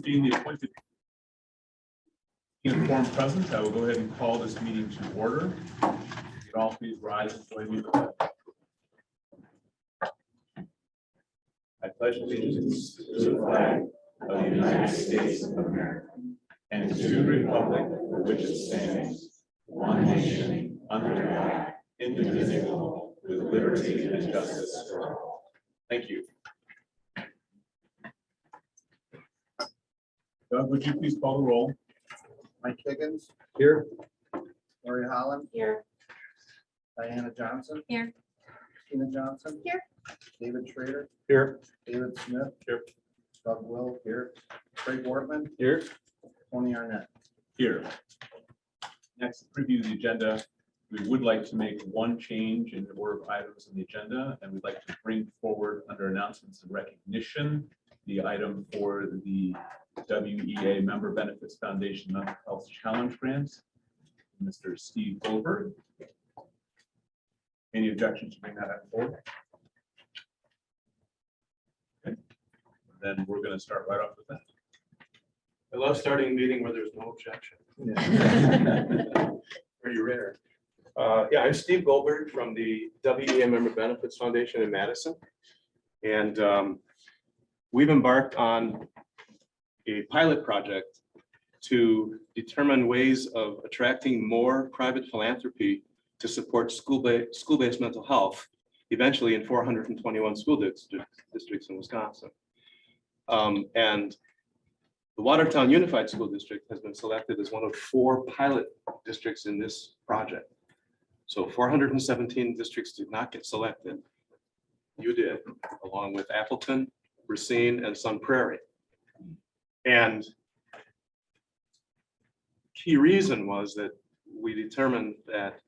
being the appointed quorum present, I will go ahead and call this meeting to order. You can all please rise and join me with that. I pledge allegiance to the flag of the United States of America and to the republic for which it stands, one nation, under God, indivisible, with liberty and justice for all. Thank you. Doug, would you please call the roll? Mike Higgins, Here. Lori Holland, Here. Diana Johnson. Here. Tina Johnson. Here. David Schrader, Here. David Smith. Here. Doug Will here. Craig Wortman, Here. Tony Arnett. Here. Next, to preview the agenda. We would like to make one change in the order of items on the agenda, and we'd like to bring forward under announcements and recognition the item for the WEA Member Benefits Foundation Mental Health Challenge Grant. Mr. Steve Goldberg. Any objections to bring that up forward? Okay. Then we're going to start right off with that. I love starting a meeting where there's no objection. Pretty rare. Yeah, I'm Steve Goldberg from the WEA Member Benefits Foundation in Madison. And we've embarked on a pilot project to determine ways of attracting more private philanthropy to support school-based mental health, eventually in 421 school districts in Wisconsin. And the Watertown Unified School District has been selected as one of 4 pilot districts in this project. So 417 districts did not get selected. You did, along with Appleton, Racine, and Sun Prairie. And key reason was that we determined that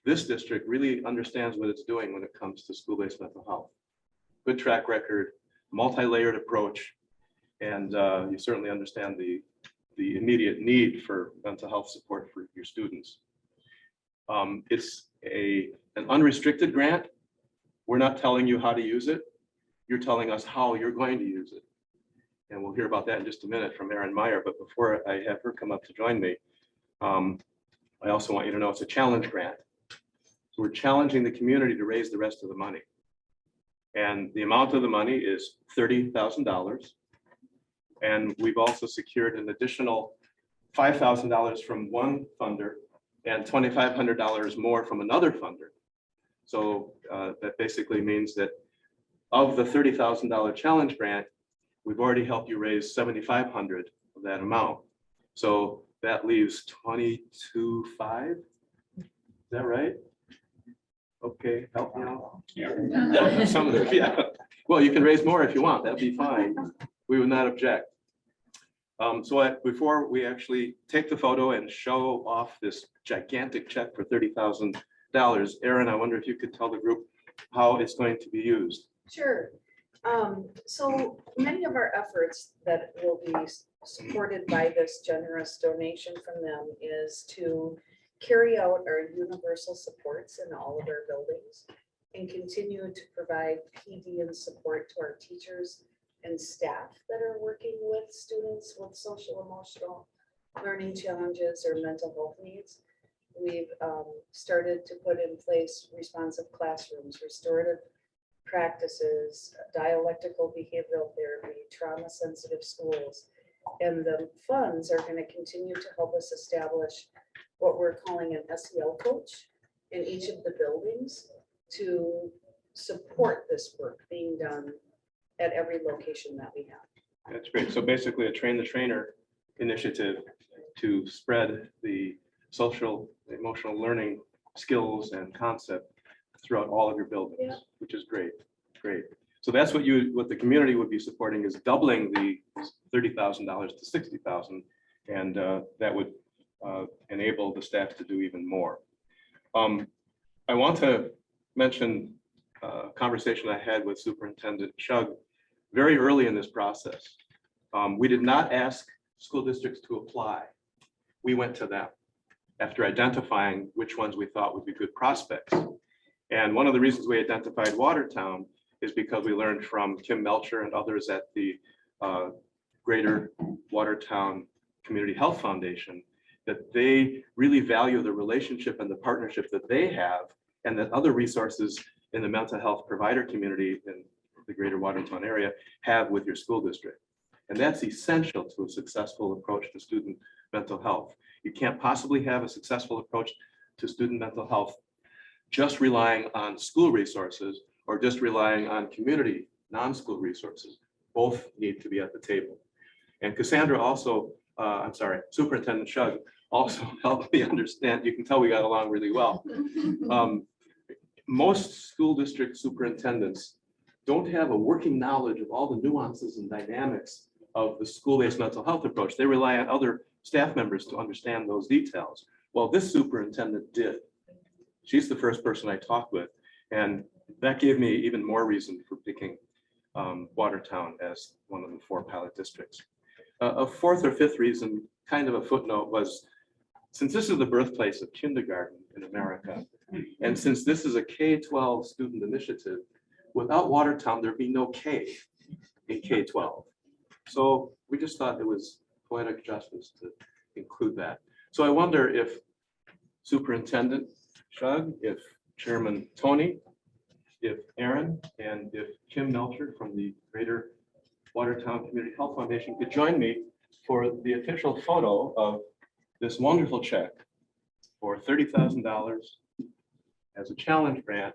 this district really understands what it's doing when it comes to school-based mental health. Good track record, multi-layered approach, and you certainly understand the immediate need for mental health support for your students. It's an unrestricted grant. We're not telling you how to use it. You're telling us how you're going to use it. And we'll hear about that in just a minute from Erin Meyer. But before I have her come up to join me, I also want you to know it's a challenge grant. So we're challenging the community to raise the rest of the money. And the amount of the money is $30,000. And we've also secured an additional $5,000 from one funder and $2,500 more from another funder. So that basically means that of the $30,000 challenge grant, we've already helped you raise $7,500 of that amount. So that leaves $22,500. Is that right? Okay, help me out. Yeah. Some of them, yeah. Well, you can raise more if you want. That'd be fine. We would not object. Before we actually take the photo and show off this gigantic check for $30,000, Erin, I wonder if you could tell the group how it's going to be used. Sure. So many of our efforts that will be supported by this generous donation from them is to carry out our universal supports in all of our buildings and continue to provide PD and support to our teachers and staff that are working with students with social emotional learning challenges or mental health needs. We've started to put in place responsive classrooms, restorative practices, dialectical behavioral therapy, trauma sensitive schools. And the funds are going to continue to help us establish what we're calling an SEL coach in each of the buildings to support this work being done at every location that we have. That's great. So basically a train the trainer initiative to spread the social emotional learning skills and concept throughout all of your buildings, Yeah. which is great. Great. So that's what the community would be supporting is doubling the $30,000 to $60,000, and that would enable the staff to do even more. I want to mention a conversation I had with Superintendent Shug very early in this process. We did not ask school districts to apply. We went to them after identifying which ones we thought would be good prospects. And one of the reasons we identified Watertown is because we learned from Kim Melcher and others at the Greater Watertown Community Health Foundation, that they really value the relationship and the partnership that they have, and that other resources in the mental health provider community in the Greater Watertown area have with your school district. And that's essential to a successful approach to student mental health. You can't possibly have a successful approach to student mental health just relying on school resources or just relying on community non-school resources. Both need to be at the table. And Cassandra also, Superintendent Shug also helped me understand. You can tell we got along really well. Most school district superintendents don't have a working knowledge of all the nuances and dynamics of the school-based mental health approach. They rely on other staff members to understand those details. Well, this superintendent did. She's the first person I talked with, and that gave me even more reason for picking Watertown as one of the 4 pilot districts. A fourth or fifth reason, kind of a footnote, was since this is the birthplace of kindergarten in America, and since this is a K-12 student initiative, without Watertown, there'd be no K in K-12. So we just thought it was poetic justice to include that. So I wonder if Superintendent Shug, if Chairman Tony, if Aaron, and if Kim Melcher from the Greater Watertown Community Health Foundation could join me for the official photo of this wonderful check for $30,000 as a challenge grant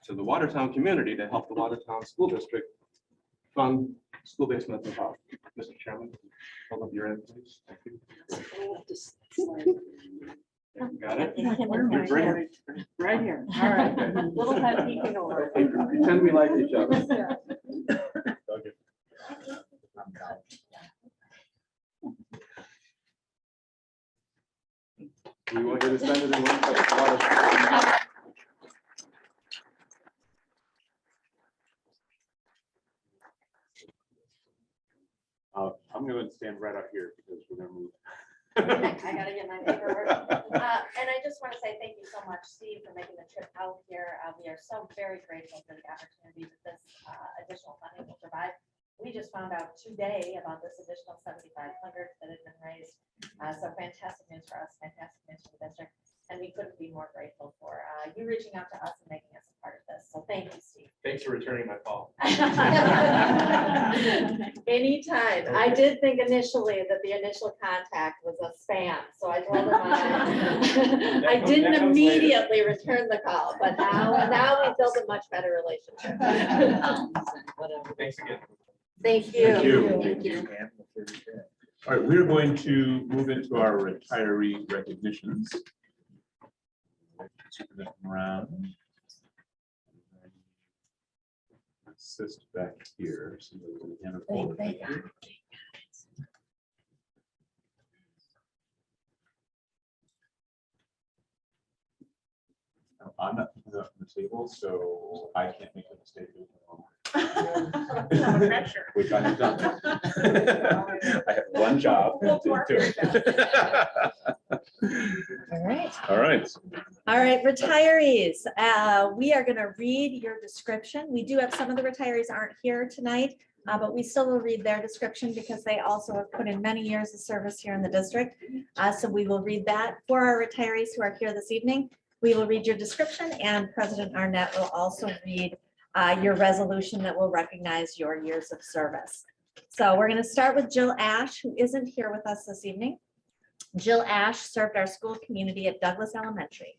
to the Watertown community to help the Watertown School District fund school-based mental health. Mr. Chairman, hold up your end, please. Thank you. Got it? Right here. All right. Little head peeking over. Pretend we like each other. We want you to send it in one place. I'm going to stand right out here because we're going to move. I gotta get my paperwork. And I just want to say thank you so much, Steve, for making the trip out here. We are so very grateful for the opportunity that this additional funding will provide. We just found out today about this additional $7,500 that had been raised. So fantastic news for us, fantastic news for the district. And we couldn't be more grateful for you reaching out to us and making us a part of this. So thank you, Steve. Thanks for returning my call. Anytime. I did think initially that the initial contact was a spam, so I told him I didn't immediately return the call, but now we built a much better relationship. Whatever. Thanks again. Thank you. Thank you. All right, we're going to move into our retiree recognitions. Superintendent Brown. Assist back here. So we're gonna hand it forward. I'm not picking up from the table, so I can't make a mistake. Which I have done. I have one job. to do. All right. All right. All right, retirees. We are going to read your description. We do have some of the retirees aren't here tonight, but we still will read their description because they also have put in many years of service here in the district. So we will read that for our retirees who are here this evening. We will read your description, and President Arnett will also read your resolution that will recognize your years of service. So we're going to start with Jill Ash, who isn't here with us this evening. Jill Ash served our school community at Douglas Elementary.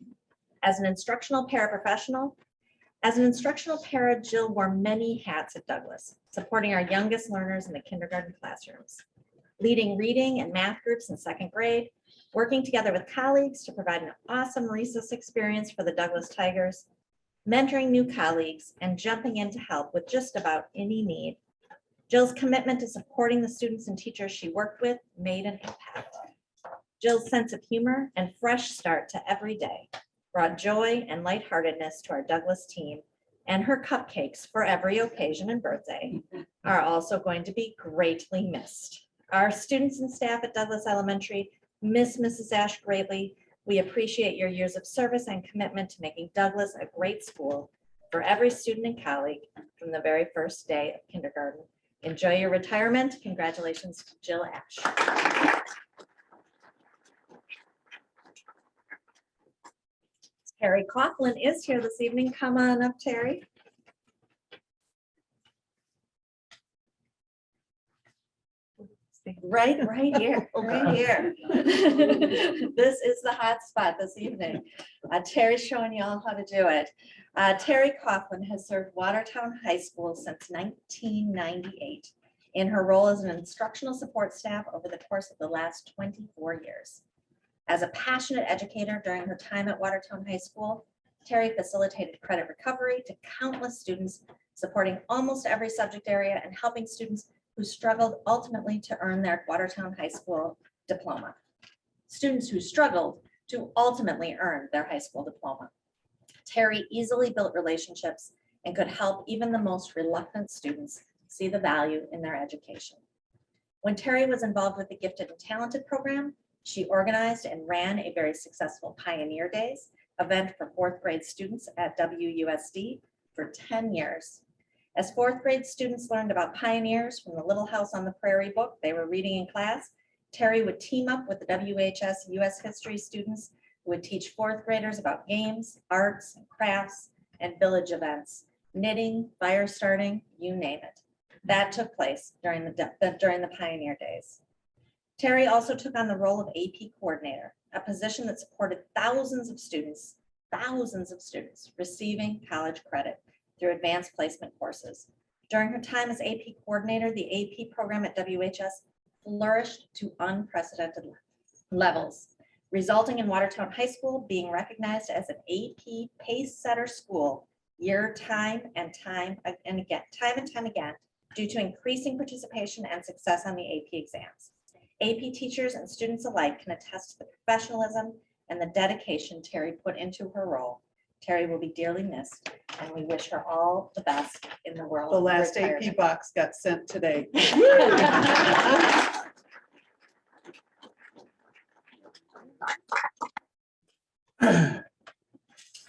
As an instructional paraprofessional, Jill wore many hats at Douglas, supporting our youngest learners in the kindergarten classrooms, leading reading and math groups in second grade, working together with colleagues to provide an awesome recess experience for the Douglas Tigers, mentoring new colleagues, and jumping in to help with just about any need. Jill's commitment to supporting the students and teachers she worked with made an impact. Jill's sense of humor and fresh start to every day brought joy and lightheartedness to our Douglas team, and her cupcakes for every occasion and birthday are also going to be greatly missed. Our students and staff at Douglas Elementary miss Mrs. Ash greatly. We appreciate your years of service and commitment to making Douglas a great school for every student and colleague from the very first day of kindergarten. Enjoy your retirement. Congratulations to Jill Ash. Terry Coughlin is here this evening. Come on up, Terry. Right here, right here. This is the hot spot this evening. Terry's showing you all how to do it. Terry Coughlin has served Watertown High School since 1998 in her role as an instructional support staff over the course of the last 24 years. As a passionate educator during her time at Watertown High School, Terry facilitated credit recovery to countless students, supporting almost every subject area and helping students who struggled ultimately to earn their Watertown High School diploma. Students who struggled to ultimately earn their high school diploma. Terry easily built relationships and could help even the most reluctant students see the value in their education. When Terry was involved with the Gifted and Talented program, she organized and ran a very successful Pioneer Days event for fourth grade students at WUSD for 10 years. As fourth grade students learned about pioneers from the Little House on the Prairie book they were reading in class, Terry would team up with the WHS US History students who would teach fourth graders about games, arts, and crafts, and village events, knitting, fire starting, you name it. That took place during the Pioneer Days. Terry also took on the role of AP coordinator, a position that supported thousands of students receiving college credit through advanced placement courses. During her time as AP coordinator, the AP program at WHS flourished to unprecedented levels, resulting in Watertown High School being recognized as an AP pace setter school time and time again, due to increasing participation and success on the AP exams. AP teachers and students alike can attest to the professionalism and the dedication Terry put into her role. Terry will be dearly missed, and we wish her all the best in the world. The of last retirement. AP box got sent today.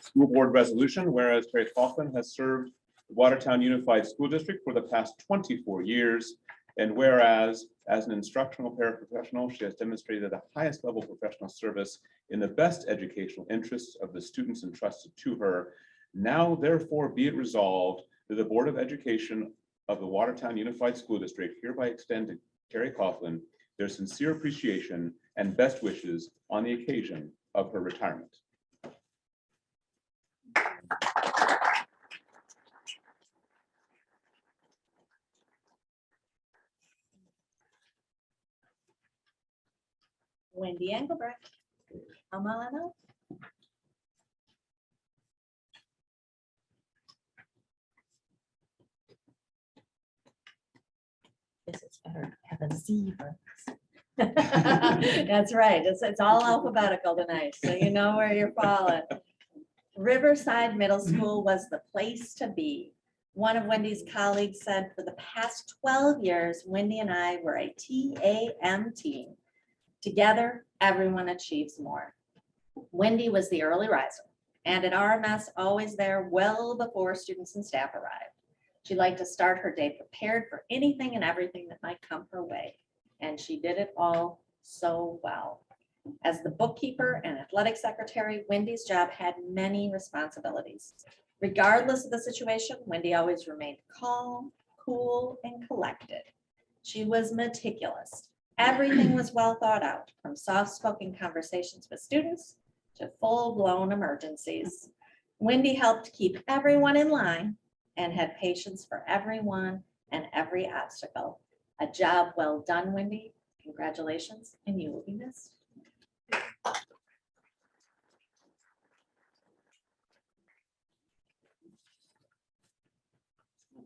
School board resolution, whereas Terry Coughlin has served the Watertown Unified School District for the past 24 years. And whereas as an instructional paraprofessional, she has demonstrated the highest level of professional service in the best educational interests of the students entrusted to her. Now, therefore, be it resolved that the Board of Education of the Watertown Unified School District hereby extend to Terry Coughlin their sincere appreciation and best wishes on the occasion of her retirement. Wendy Engelbrecht, come on up. This is better to have a Z for us. That's right. It's all alphabetical tonight, so you know where you're falling. Riverside Middle School was the place to be. One of Wendy's colleagues said, for the past 12 years, Wendy and I were a TAM team. Together, everyone achieves more. Wendy was the early riser, and at RMS, always there well before students and staff arrived. She liked to start her day prepared for anything and everything that might come her way, and she did it all so well. As the bookkeeper and athletic secretary, Wendy's job had many responsibilities. Regardless of the situation, Wendy always remained calm, cool, and collected. She was meticulous. Everything was well thought out, from soft-spoken conversations with students to full-blown emergencies. Wendy helped keep everyone in line and had patience for everyone and every obstacle. A job well done, Wendy. Congratulations, and you will be missed.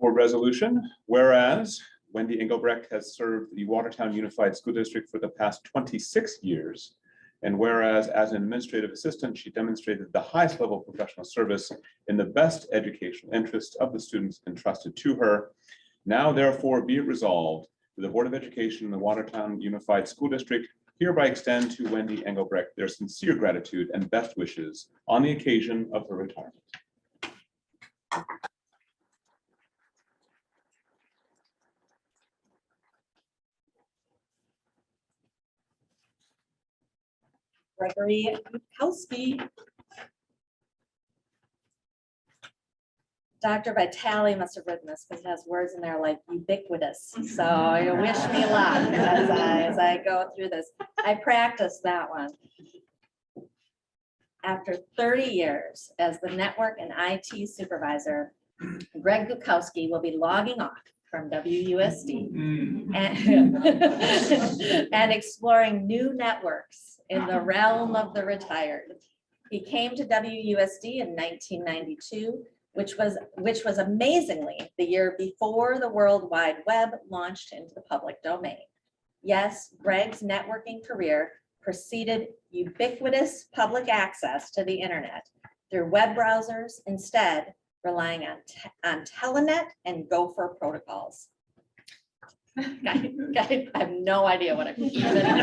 Board resolution, whereas Wendy Engelbrecht has served the Watertown Unified School District for the past 26 years. And whereas as an administrative assistant, she demonstrated the highest level of professional service in the best educational interest of the students entrusted to her. Now, therefore, be it resolved that the Board of Education in the Watertown Unified School District hereby extend to Wendy Engelbrecht their sincere gratitude and best wishes on the occasion of her retirement. Gregory Gukowski. Dr. Vitale must have written this because it has words in there like ubiquitous. So you wish me luck as I go through this. I practiced that one. After 30 years as the network and IT supervisor, Greg Gukowski will be logging off from WUSD and exploring new networks in the realm of the retired. He came to WUSD in 1992, which was amazingly the year before the World Wide Web launched into the public domain. Yes, Greg's networking career preceded ubiquitous public access to the internet through web browsers, instead relying on Telenet and Gopher protocols. I have no idea what I'm even talking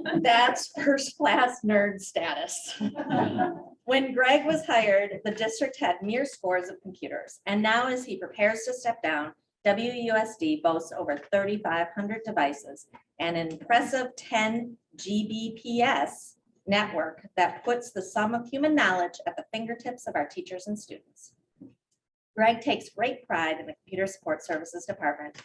about. That's first class nerd status. When Greg was hired, the district had mere scores of computers, and now as he prepares to step down, WUSD boasts over 3,500 devices and an impressive 10 Gbps network that puts the sum of human knowledge at the fingertips of our teachers and students. Greg takes great pride in the Computer Support Services Department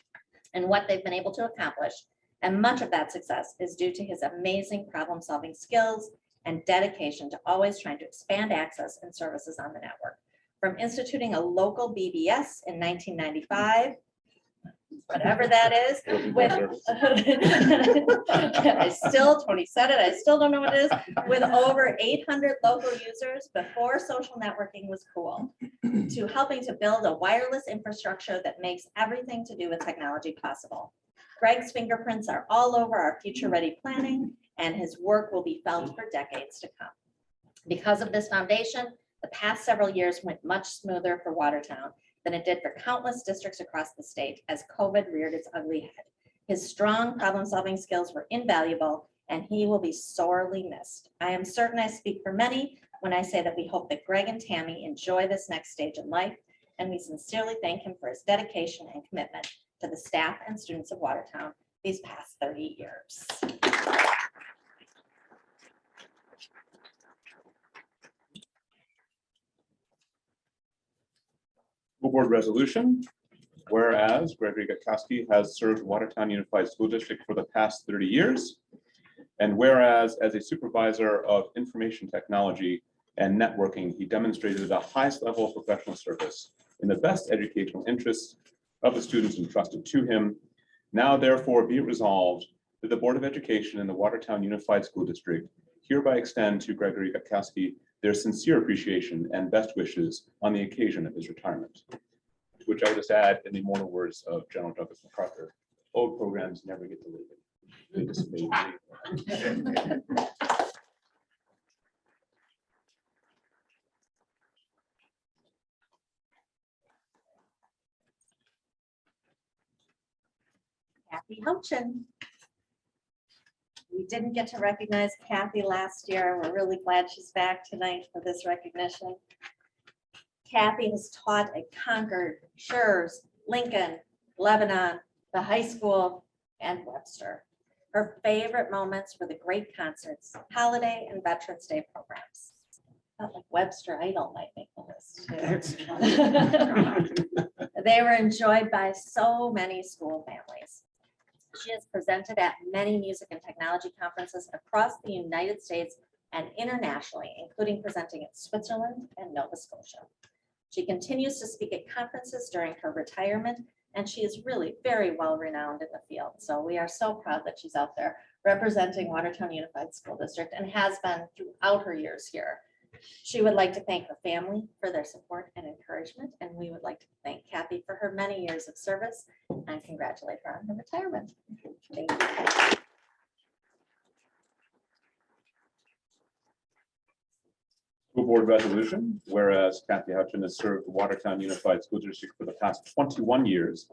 and what they've been able to accomplish, and much of that success is due to his amazing problem-solving skills and dedication to always trying to expand access and services on the network. From instituting a local BBS in 1995, whatever that is, with, Tony said it, I still don't know what it is, with over 800 local users before social networking was cool, to helping to build a wireless infrastructure that makes everything to do with technology possible. Greg's fingerprints are all over our future-ready planning, and his work will be felt for decades to come. Because of this foundation, the past several years went much smoother for Watertown than it did for countless districts across the state as COVID reared its ugly head. His strong problem-solving skills were invaluable, and he will be sorely missed. I am certain I speak for many when I say that we hope that Greg and Tammy enjoy this next stage in life, and we sincerely thank him for his dedication and commitment to the staff and students of Watertown these past 30 years. School Board Resolution. Whereas Gregory Gukowski has served Watertown Unified School District for the past 30 years. And whereas as a supervisor of information technology and networking, he demonstrated the highest level of professional service in the best educational interests of the students entrusted to him. Now therefore be it resolved that the Board of Education and the Watertown Unified School District hereby extend to Gregory Gukowski their sincere appreciation and best wishes on the occasion of his retirement. To which I would just add, in the immortal words of General Douglas MacArthur, old programs never get deleted. They just fade. Kathy Hunchin. We didn't get to recognize Kathy last year. We're really glad she's back tonight for this recognition. Kathy has taught at Concord, Schurz, Lincoln, Lebanon, the high school, and Webster. Her favorite moments were the great concerts, holiday and Veterans Day programs. Felt like Webster Idol might make the list too. They were enjoyed by so many school families. She has presented at many music and technology conferences across the United States and internationally, including presenting in Switzerland and Nova Scotia. She continues to speak at conferences during her retirement, and she is really very well renowned in the field. So we are so proud that she's out there representing Watertown Unified School District and has been throughout her years here. She would like to thank her family for their support and encouragement, and we would like to thank Kathy for her many years of service and congratulate her on her retirement. Thank you, Kathy. School Board Resolution. Whereas Kathy Hutchin has served the Watertown Unified School District for the past 21 years.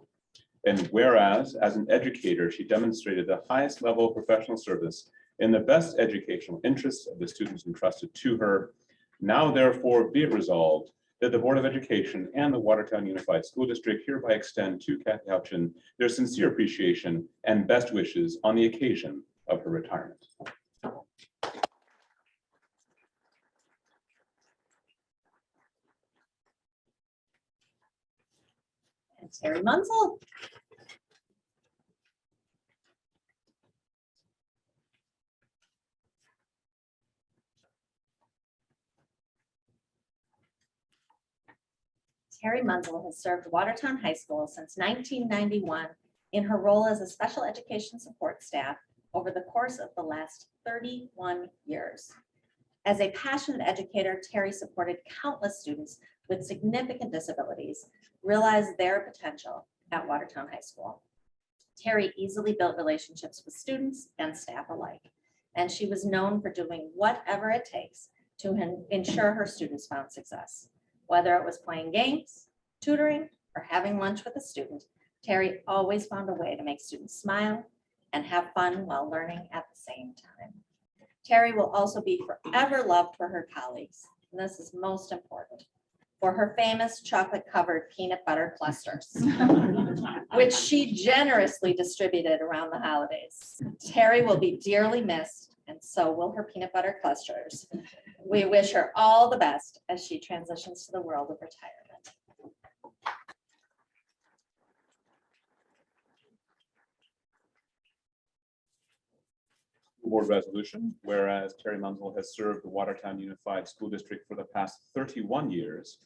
And whereas as an educator, she demonstrated the highest level of professional service in the best educational interests of the students entrusted to her. Now therefore be it resolved that the Board of Education and the Watertown Unified School District hereby extend to Kathy Hutchin their sincere appreciation and best wishes on the occasion of her retirement. And Terry Munsell. Terry Munsell has served Watertown High School since 1991 in her role as a special education support staff over the course of the last 31 years. As a passionate educator, Terry supported countless students with significant disabilities realize their potential at Watertown High School. Terry easily built relationships with students and staff alike, and she was known for doing whatever it takes to ensure her students found success. Whether it was playing games, tutoring, or having lunch with a student, Terry always found a way to make students smile and have fun while learning at the same time. Terry will also be forever loved for her colleagues, and this is most important, for her famous chocolate-covered peanut butter clusters, which she generously distributed around the holidays. Terry will be dearly missed, and so will her peanut butter clusters. We wish her all the best as she transitions to the world of retirement. Board resolution, whereas Terry Munsell has served the Watertown Unified School District for the past 31 years.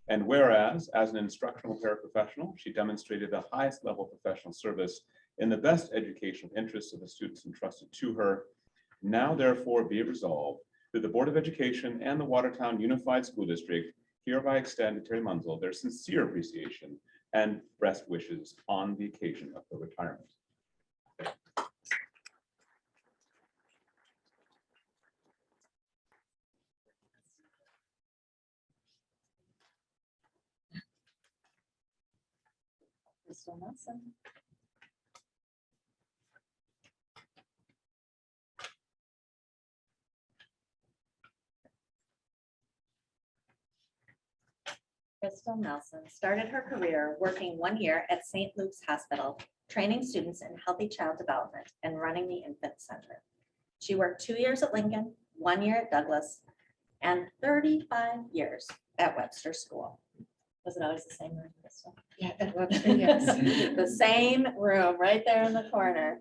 And whereas, as an instructional paraprofessional, she demonstrated the highest level of professional service in the best educational interests of the students entrusted to her. Now therefore be it resolved that the Board of Education and the Watertown Unified School District hereby extend to Terry Munsell their sincere appreciation and best wishes on the occasion of her retirement. Crystal Nelson. Crystal Nelson started her career working 1 year at St. Luke's Hospital, training students in healthy child development and running the infant center. She worked 2 years at Lincoln, 1 year at Douglas, and 35 years at Webster School. Was it always the same room, Crystal? Yeah, at Webster, yes. The same room right there in the corner.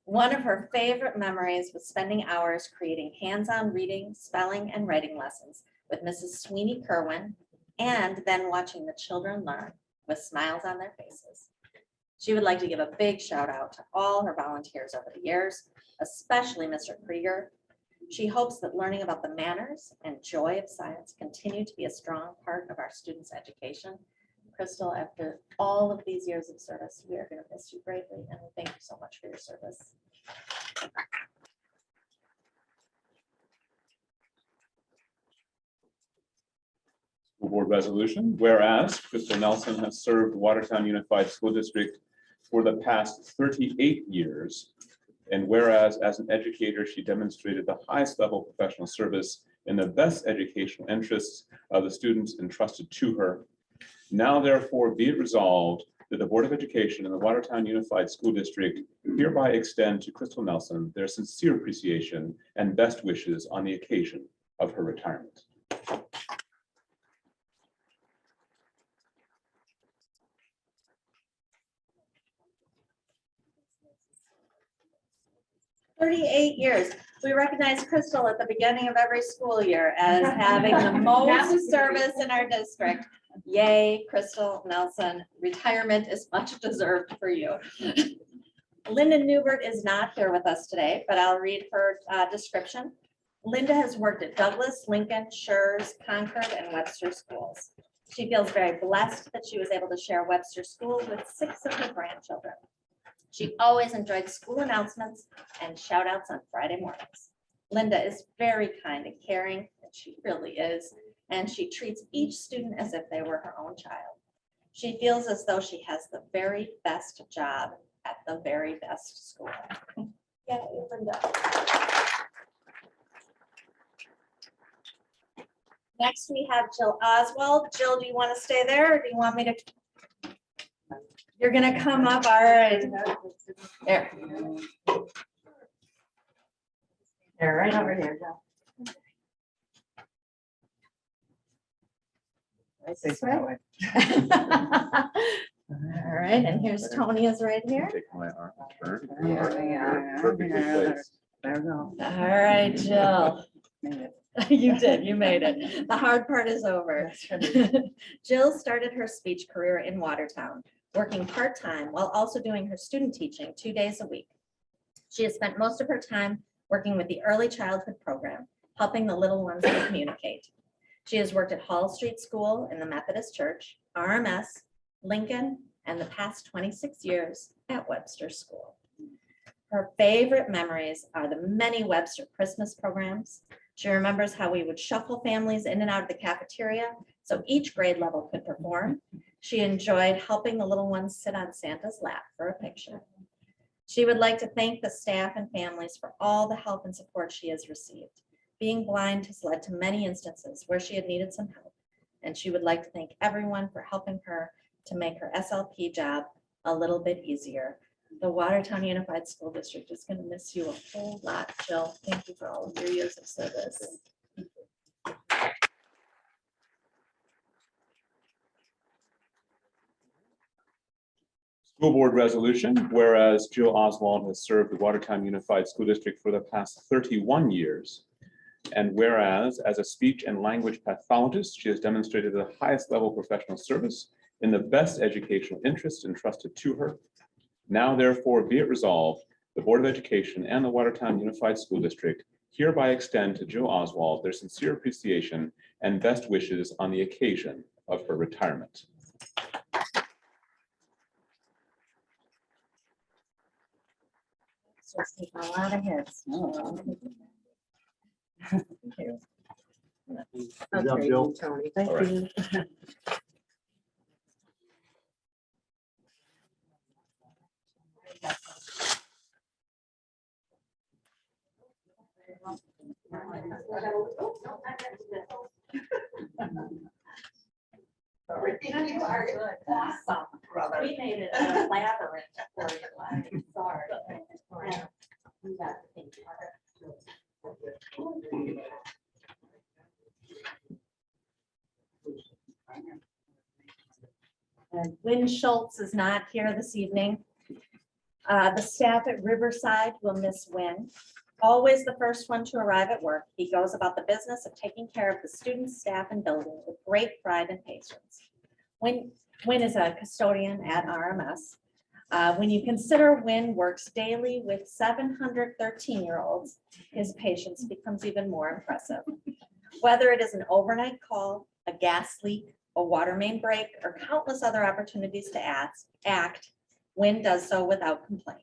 One of her favorite memories was spending hours creating hands-on reading, spelling, and writing lessons with Mrs. Sweeney Kerwin, and then watching the children learn with smiles on their faces. She would like to give a big shout out to all her volunteers over the years, especially Mr. Krieger. She hopes that learning about the manners and joy of science continue to be a strong part of our students' education. Crystal, after all of these years of service, we are going to miss you greatly, and we thank you so much for your service. School Board resolution, whereas Crystal Nelson has served Watertown Unified School District for the past 38 years, and whereas as an educator, she demonstrated the highest level of professional service in the best educational interests of the students entrusted to her. Now therefore be it resolved that the Board of Education and the Watertown Unified School District hereby extend to Crystal Nelson their sincere appreciation and best wishes on the occasion of her retirement. "38 years. We recognize Crystal at the beginning of every school year as having the most service in our district. Yay, Crystal Nelson. Retirement is much deserved for you." Linda Newbert is not here with us today, but I'll read her description. Linda has worked at Douglas, Lincoln, Schurz, Concord, and Webster schools. She feels very blessed that she was able to share Webster School with 6 of her grandchildren. She always enjoyed school announcements and shout outs on Friday mornings. Linda is very kind and caring, and she really is, and she treats each student as if they were her own child. She feels as though she has the very best job at the very best school. Yeah, Linda. Next, we have Jill Oswald. Jill, do you want to stay there, or do you want me to? You're gonna come up, all right. There. You're right over here, Jill. This way. All right, and here's Tonia's right here. Take my arm and turn. Yeah. Perfectly placed. There we go. All right, Jill. Made it. You did, you made it. The hard part is over. That's right. Jill started her speech career in Watertown, working part-time while also doing her student teaching 2 days a week. She has spent most of her time working with the early childhood program, helping the little ones to communicate. She has worked at Hall Street School in the Methodist Church, RMS, Lincoln, and the past 26 years at Webster School. Her favorite memories are the many Webster Christmas programs. She remembers how we would shuffle families in and out of the cafeteria so each grade level could perform. She enjoyed helping the little ones sit on Santa's lap for a picture. She would like to thank the staff and families for all the help and support she has received. Being blind has led to many instances where she had needed some help, and she would like to thank everyone for helping her to make her SLP job a little bit easier. The Watertown Unified School District is going to miss you a whole lot, Jill. Thank you for all of your years of service. School Board Resolution, whereas Jill Oswald has served the Watertown Unified School District for the past 31 years. And whereas, as a speech and language pathologist, she has demonstrated the highest level of professional service in the best educational interests entrusted to her. Now therefore be it resolved, the Board of Education and the Watertown Unified School District hereby extend to Jill Oswald their sincere appreciation and best wishes on the occasion of her retirement. Just take a lot of hits. Thank you. Good job, Jill. Tony. All right. you. You are awesome, brother. We made it a labyrinth for you. I'm sorry. Yeah. You got the pink part. And Wynn Schultz is not here this evening. The staff at Riverside will miss Wynn. Always the first one to arrive at work, he goes about the business of taking care of the students, staff, and building with great pride and patience. Wynn is a custodian at RMS. When you consider Wynn works daily with 713-year-olds, his patience becomes even more impressive. Whether it is an overnight call, a gas leak, a water main break, or countless other opportunities to act, Wynn does so without complaint.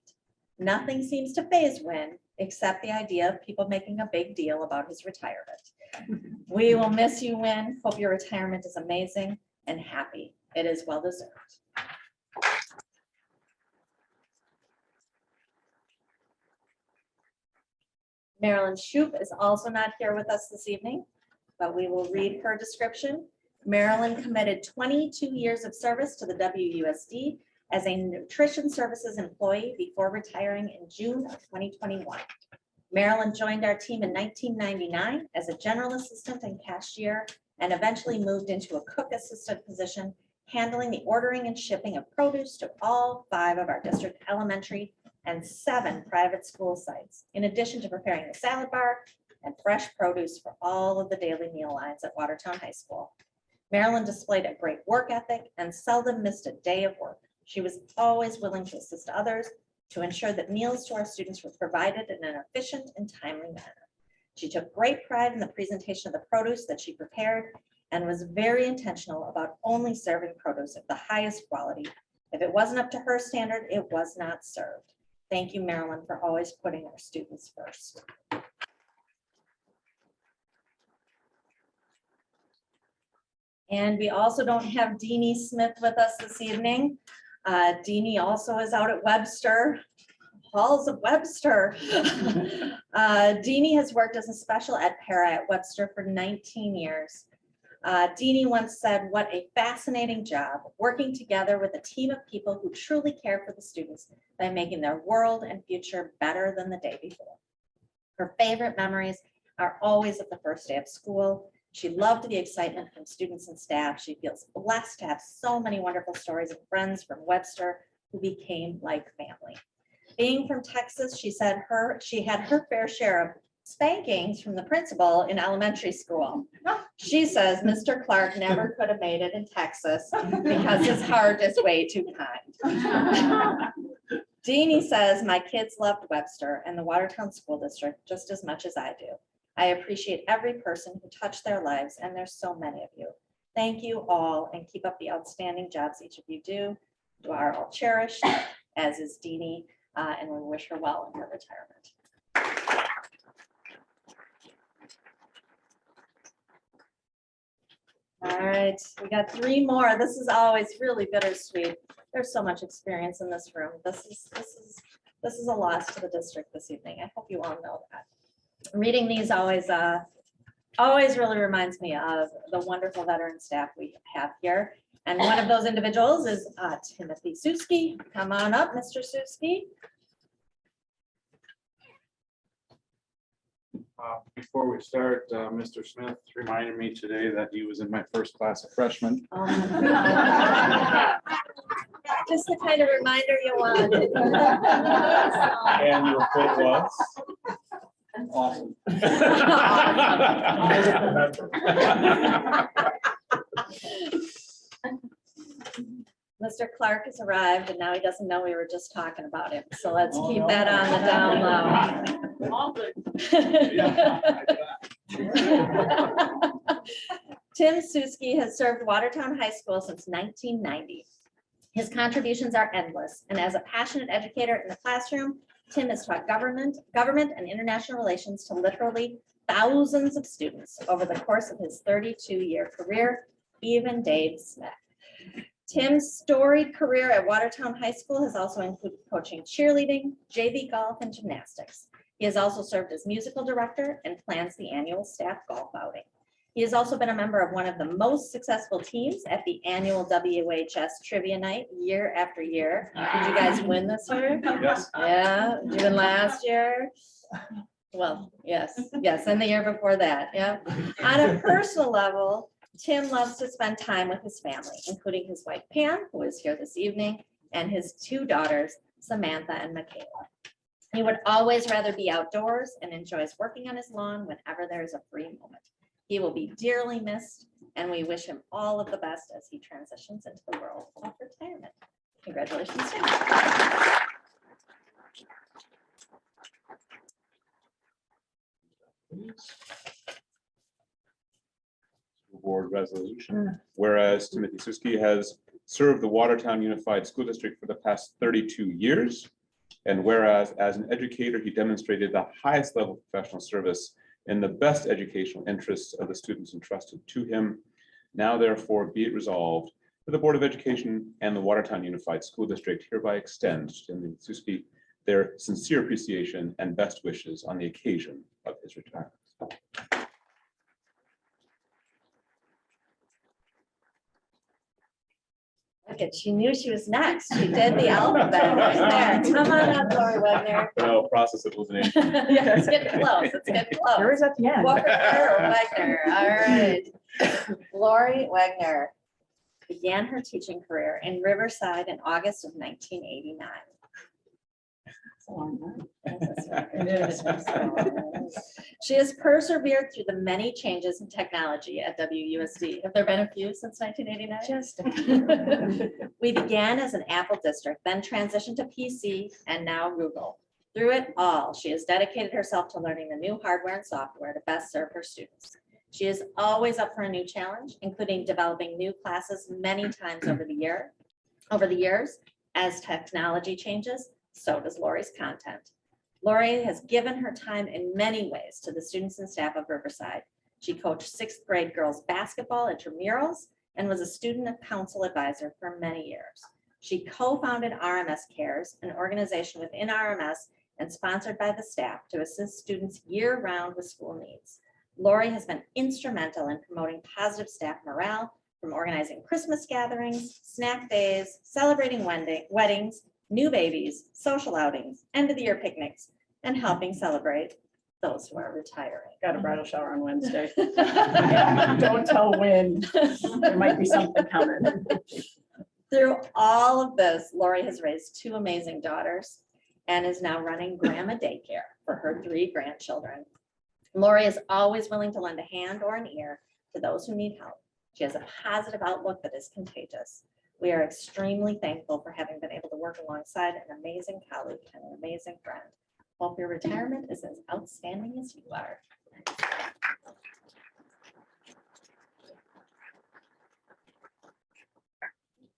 Nothing seems to faze Wynn except the idea of people making a big deal about his retirement. We will miss you, Wynn. Hope your retirement is amazing and happy. It is well deserved. Marilyn Shoup is also not here with us this evening, but we will read her description. Marilyn committed 22 years of service to the WUSD as a nutrition services employee before retiring in June of 2021. Marilyn joined our team in 1999 as a general assistant and cashier, and eventually moved into a cook assistant position, handling the ordering and shipping of produce to all 5 of our district elementary and 7 private school sites, in addition to preparing the salad bar and fresh produce for all of the daily meal lines at Watertown High School. Marilyn displayed a great work ethic and seldom missed a day of work. She was always willing to assist others to ensure that meals to our students were provided in an efficient and timely manner. She took great pride in the presentation of the produce that she prepared and was very intentional about only serving produce of the highest quality. If it wasn't up to her standard, it was not served. Thank you, Marilyn, for always putting our students first. And we also don't have Deanie Smith with us this evening. Deanie also is out at Webster, halls of Webster. Deanie has worked as a special ed para at Webster for 19 years. Deanie once said, "What a fascinating job, working together with a team of people who truly care for the students by making their world and future better than the day before." Her favorite memories are always at the first day of school. She loved the excitement from students and staff. She feels blessed to have so many wonderful stories of friends from Webster who became like family. Being from Texas, she said she had her fair share of spankings from the principal in elementary school. She says Mr. Clark never could have made it in Texas because his heart is way too kind. Deanie says, my kids loved Webster and the Watertown School District just as much as I do. I appreciate every person who touched their lives, and there's so many of you. Thank you all, and keep up the outstanding jobs each of you do. You are all cherished, as is Deanie, and we wish her well in her retirement. All right, we got 3 more. This is always really bittersweet. There's so much experience in this room. This is a loss to the district this evening. I hope you all know that. Reading these always really reminds me of the wonderful veteran staff we have here. And one of those individuals is Timothy Suski. Come on up, Mr. Suski. Before we start, Mr. Smith reminded me today that he was in my first class of freshmen. Oh my God. Just the kind of reminder you want. And your quote was? Awesome. Mr. Clark has arrived and now he doesn't know we were just talking about him. So let's keep that on the down low. Tim Suski has served Watertown High School since 1990. His contributions are endless, and as a passionate educator in the classroom, Tim has taught government and international relations to literally thousands of students over the course of his 32-year career, even Dave Smith. Tim's storied career at Watertown High School has also included coaching cheerleading, JV golf, and gymnastics. He has also served as musical director and plans the annual staff golf outing. He has also been a member of one of the most successful teams at the annual WHS Trivia Night year after year. Did you guys win this year? Yes. Yeah, did you win last year? Well, yes, and the year before that, yeah. On a personal level, Tim loves to spend time with his family, including his wife Pam, who is here this evening, and his 2 daughters, Samantha and Michaela. He would always rather be outdoors and enjoys working on his lawn whenever there is a free moment. He will be dearly missed, and we wish him all of the best as he transitions into the world of retirement. Congratulations, Tim. Board resolution, whereas Timothy Suski has served the Watertown Unified School District for the past 32 years, and whereas as an educator, he demonstrated the highest level of professional service in the best educational interests of the students entrusted to him. Now therefore be it resolved that the Board of Education and the Watertown Unified School District hereby extend to Timothy Suski their sincere appreciation and best wishes on the occasion of his retirement. Look at, she knew she was next. She did the alphabet right there. Come on up, Lori Wagner. No, process of elimination. Yeah, it's getting close. It's getting close. Yours at the end. Wagner. All right. Lori Wagner began her teaching career in Riverside in August of 1989. She has persevered through the many changes in technology at WUSD. Have there been a few since 1989? Just. We began as an Apple district, then transitioned to PC, and now Google. Through it all, she has dedicated herself to learning the new hardware and software to best serve her students. She is always up for a new challenge, including developing new classes many times over the years. As technology changes, so does Lori's content. Lori has given her time in many ways to the students and staff of Riverside. She coached 6th grade girls basketball intramurals and was a student council advisor for many years. She co-founded RMS Cares, an organization within RMS and sponsored by the staff to assist students year-round with school needs. Lori has been instrumental in promoting positive staff morale, from organizing Christmas gatherings, snack days, celebrating weddings, new babies, social outings, end of the year picnics, and helping celebrate those who are retiring. Got a bridal shower on Wednesday. Don't tell when. There might be something coming. Through all of this, Lori has raised 2 amazing daughters and is now running grandma daycare for her 3 grandchildren. Lori is always willing to lend a hand or an ear to those who need help. She has a positive outlook that is contagious. We are extremely thankful for having been able to work alongside an amazing colleague and an amazing friend. Hope your retirement is as outstanding as you are.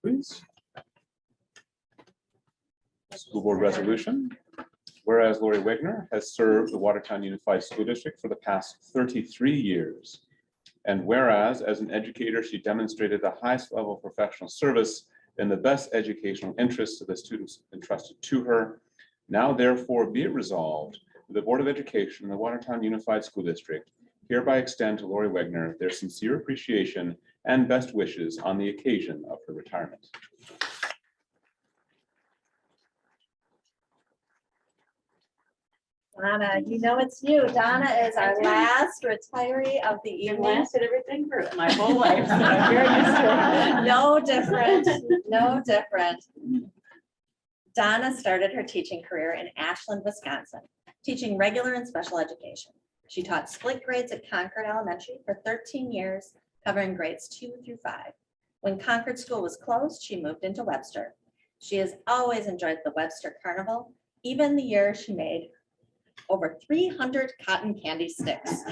Please. School Board Resolution. Whereas Lori Wegner has served the Watertown Unified School District for the past 33 years. And whereas as an educator, she demonstrated the highest level of professional service in the best educational interests of the students entrusted to her. Now therefore be it resolved, the Board of Education and the Watertown Unified School District hereby extend to Lori Wegner their sincere appreciation and best wishes on the occasion of her retirement. Donna, you know it's you. Donna is our last retiree of the You evening. lasted everything for my whole life. So I'm very used to it. No different, no different. Donna started her teaching career in Ashland, Wisconsin, teaching regular and special education. She taught split grades at Concord Elementary for 13 years, covering grades 2 through 5. When Concord School was closed, she moved into Webster. She has always enjoyed the Webster Carnival, even the year she made over 300 cotton candy sticks.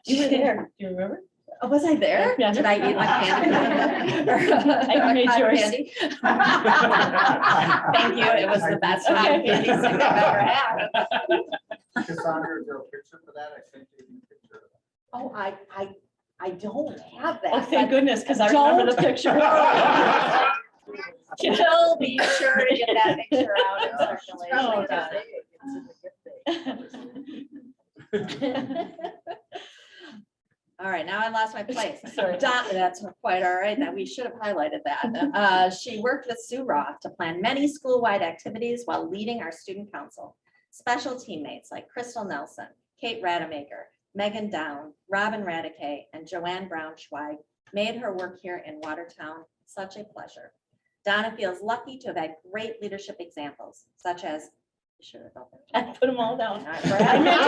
You were there, do you remember? Oh, was I there? Yeah. Did I eat my candy? I made Cotton yours. candy? Thank you. It was the best cotton candy stick I've ever had. Cassandra, is there a picture for that? I sent you a picture. Oh, I don't have that. Oh, thank but goodness, because I remember the don't picture. He'll be sure to get that picture out and circulate. Oh, All right, now I lost my place. Sorry. That's quite all right. Now we should have highlighted that. She worked with Sue Roth to plan many school-wide activities while leading our student council. Special teammates like Crystal Nelson, Kate Rademacher, Megan Down, Robin Radike, and Joanne Braunschweig made her work here in Watertown such a pleasure. Donna feels lucky to have had great leadership examples, such as, sure about I that. put them all down. All right, I Brad, meant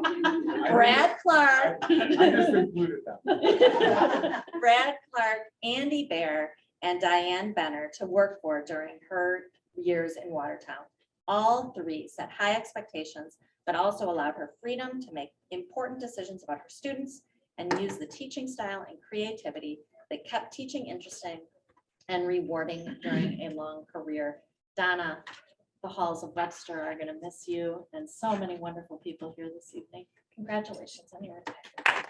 everyone. Brad Clark, I just included that. Brad Clark, Andy Bear, and Diane Benner to work for during her years in Watertown. All 3 set high expectations, but also allowed her freedom to make important decisions about her students and use the teaching style and creativity that kept teaching interesting and rewarding during a long career. Donna, the halls of Webster are going to miss you, and so many wonderful people here this evening. Congratulations on your retirement.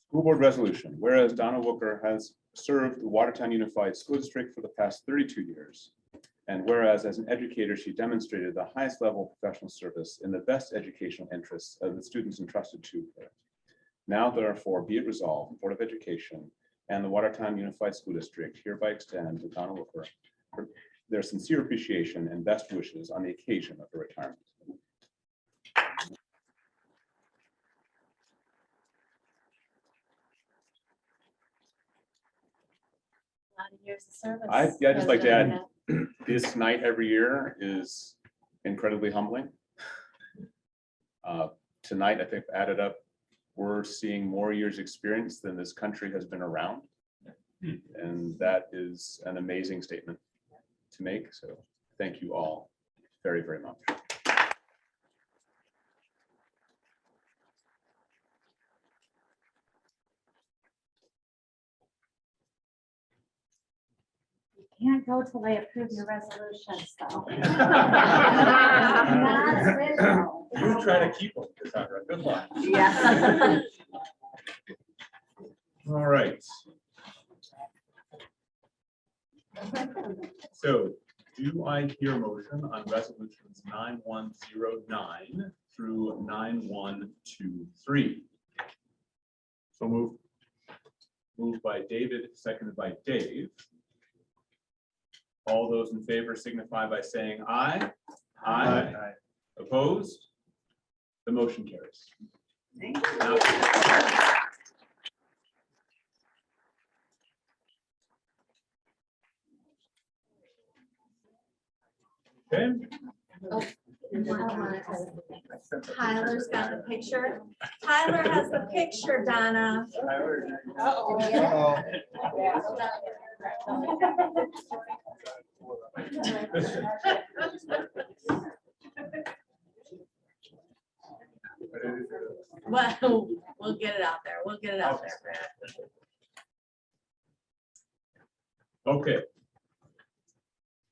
School Board Resolution. Whereas Donna Wooker has served the Watertown Unified School District for the past 32 years. And whereas as an educator, she demonstrated the highest level of professional service in the best educational interests of the students entrusted to her. Now therefore be it resolved, the Board of Education and the Watertown Unified School District hereby extend to Donna Wooker their sincere appreciation and best wishes on the occasion of her retirement. A lot of years of service. I'd just like to add, President. this night every year is incredibly humbling. Tonight, I think added up, we're seeing more years experience than this country has been around. And that is an amazing statement to make. So thank you all very, very much. Can't go till they approve your resolutions, though. You try to keep them, Cassandra. Good luck. Yeah. All right. So do I hear a motion on resolutions 9109 through 9123? So move. Moved by David, seconded by Dave. All those in favor signify by saying aye. Aye. Opposed? The motion carries. Thank you. Now- Okay, Tyler's got the picture. Tyler has the picture, Donna. Well, we'll get it out there. We'll get it out there, Brad. okay.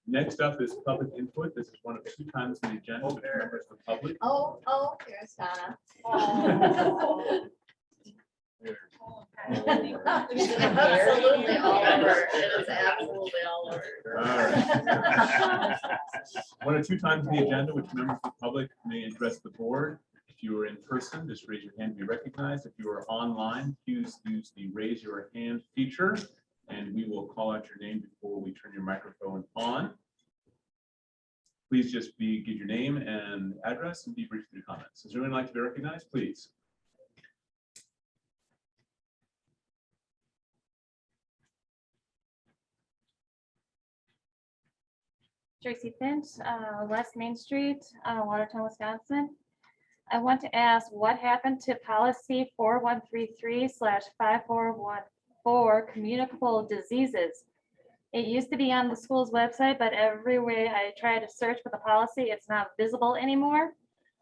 Next up is public input. This is one of 2 times on the agenda with members of the public. Oh, there's Donna. Absolutely all over. It is absolutely all over. All right. 1 or 2 times on the agenda, which members of the public may address the board. If you are in person, just raise your hand to be recognized. If you are online, please use the raise your hand feature, and we will call out your name before we turn your microphone on. Please just give your name and address and be brief with your comments. Is there anyone like to be recognized, please? Tracy Finch, West Main Street, Watertown, Wisconsin. I want to ask what happened to policy 4133/5414 communicable diseases? It used to be on the school's website, but every way I try to search for the policy, it's not visible anymore.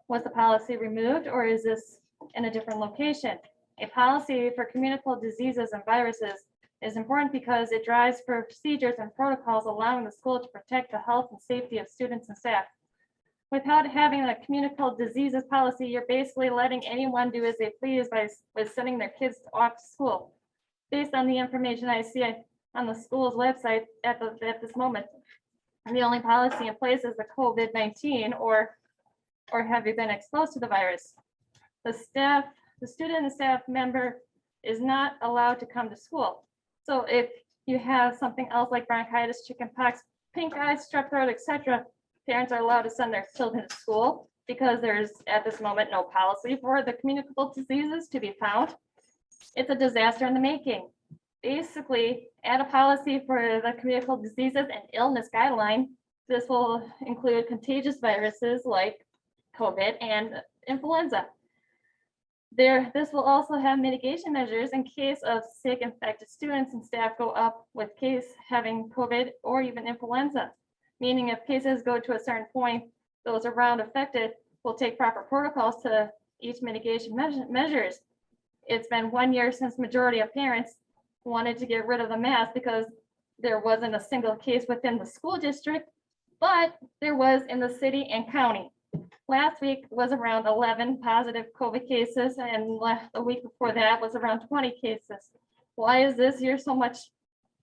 Was the policy removed or is this in a different location? A policy for communicable diseases and viruses is important because it drives procedures and protocols allowing the school to protect the health and safety of students and staff. Without having a communicable diseases policy, you're basically letting anyone do as they please by sending their kids off to school. Based on the information I see on the school's website at this moment, the only policy in place is the COVID-19 or have you been exposed to the virus? The student and staff member is not allowed to come to school. So if you have something else like bronchitis, chickenpox, pink eye, strep throat, etc., parents are allowed to send their children to school because there's at this moment no policy for the communicable diseases to be found. It's a disaster in the making. Basically, add a policy for the communicable diseases and illness guideline. This will include contagious viruses like COVID and influenza. This will also have mitigation measures in case of sick infected students and staff go up with case having COVID or even influenza. Meaning if cases go to a certain point, those around affected will take proper protocols to each mitigation measures. It's been 1 year since majority of parents wanted to get rid of the mask because there wasn't a single case within the school district, but there was in the city and county. Last week was around 11 positive COVID cases, and the week before that was around 20 cases. Why is this year so much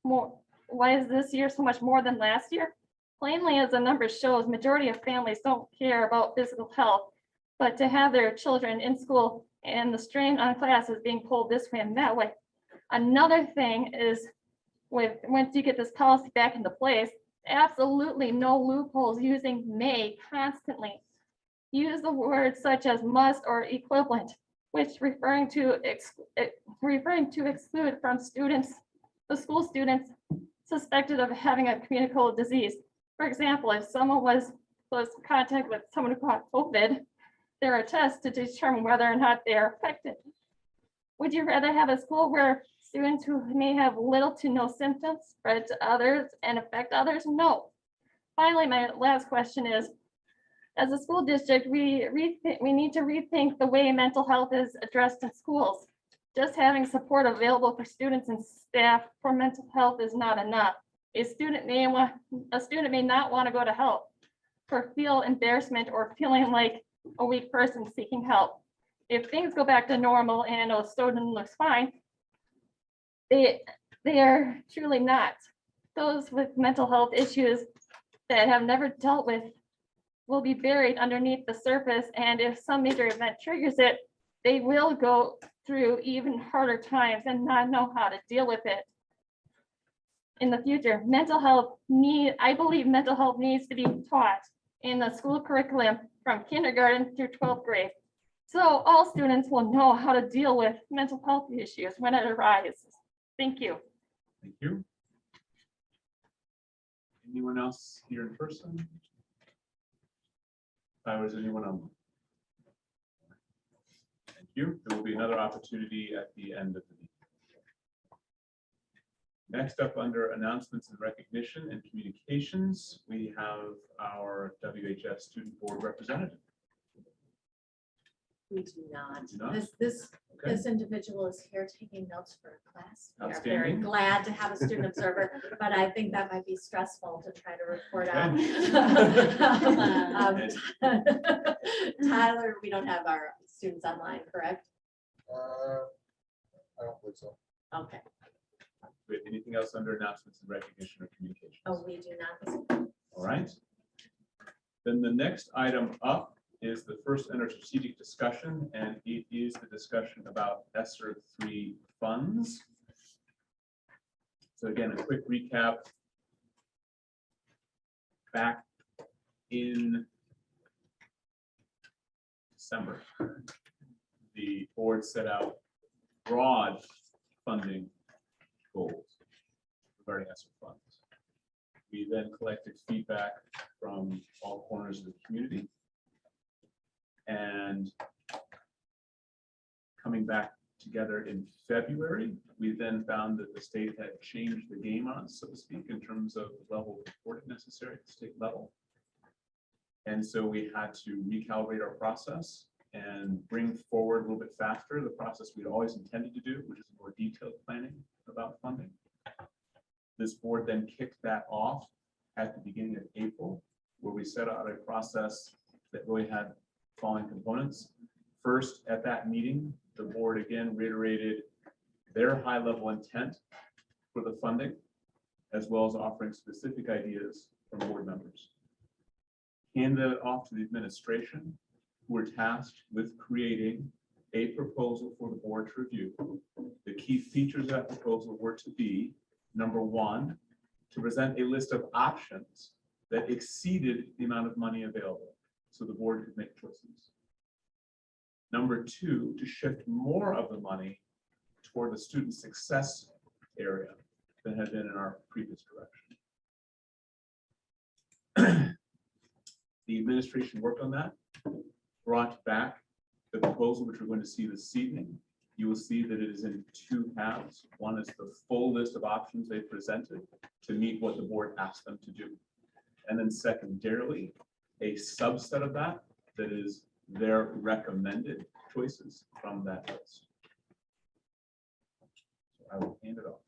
more? Why is this year so much more than last year? Plainly, as the numbers shows, majority of families don't care about physical health, but to have their children in school and the strain on classes being pulled this way and that way. Another thing is once you get this policy back into place, absolutely no loopholes using may constantly. Use the words such as must or equivalent, which referring to exclude from students, the school students suspected of having a communicable disease. For example, if someone was close contact with someone who caught COVID, there are tests to determine whether or not they are affected. Would you rather have a school where students who may have little to no symptoms spread to others and affect others? No. Finally, my last question is, as a school district, we need to rethink the way mental health is addressed in schools. Just having support available for students and staff for mental health is not enough. A student may not want to go to help or feel embarrassment or feeling like a weak person seeking help. If things go back to normal and a student looks fine, they are truly not. Those with mental health issues that have never dealt with will be buried underneath the surface, and if some major event triggers it, they will go through even harder times and not know how to deal with it in the future. I believe mental health needs to be taught in the school curriculum from kindergarten through 12th grade. So all students will know how to deal with mental health issues when it arises. Thank you. Thank you. Anyone else here in person? Or is anyone online? Thank you. There will be another opportunity at the end of the meeting. Next up, under announcements and recognition and communications, we have our WHS Student Board representative. We do not. Do not? This individual is here taking notes for a class. We are very Outstanding. glad to have a student observer, but I think that might be stressful to try to report out. Tyler, we don't have our students online, correct? I don't believe so. Okay. Do we have anything else under announcements and recognition or communications? Oh, we do not. All right. Then the next item up is the first under strategic discussion, and it is the discussion about ESSER 3 funds. So again, a quick recap. Back in December, the board set out broad funding goals regarding ESSER funds. We then collected feedback from all corners of the community. And coming back together in February, we then found that the state had changed the game on us, so to speak, in terms of the level of reporting necessary at the state level. And so we had to recalibrate our process and bring forward a little bit faster the process we'd always intended to do, which is more detailed planning about funding. This board then kicked that off at the beginning of April, where we set out a process that really had following components. First, at that meeting, the board again reiterated their high-level intent for the funding, as well as offering specific ideas from board members. Handed it off to the administration, who were tasked with creating a proposal for the board to review. The key features of that proposal were to be, number one, to present a list of options that exceeded the amount of money available, so the board could make choices. Number two, to shift more of the money toward the student success area than had been in our previous direction. The administration worked on that, brought back the proposal, which we're going to see this evening. You will see that it is in two halves. One is the full list of options they presented to meet what the board asked them to do. And then secondarily, a subset of that is their recommended choices from that list. So I will hand it off.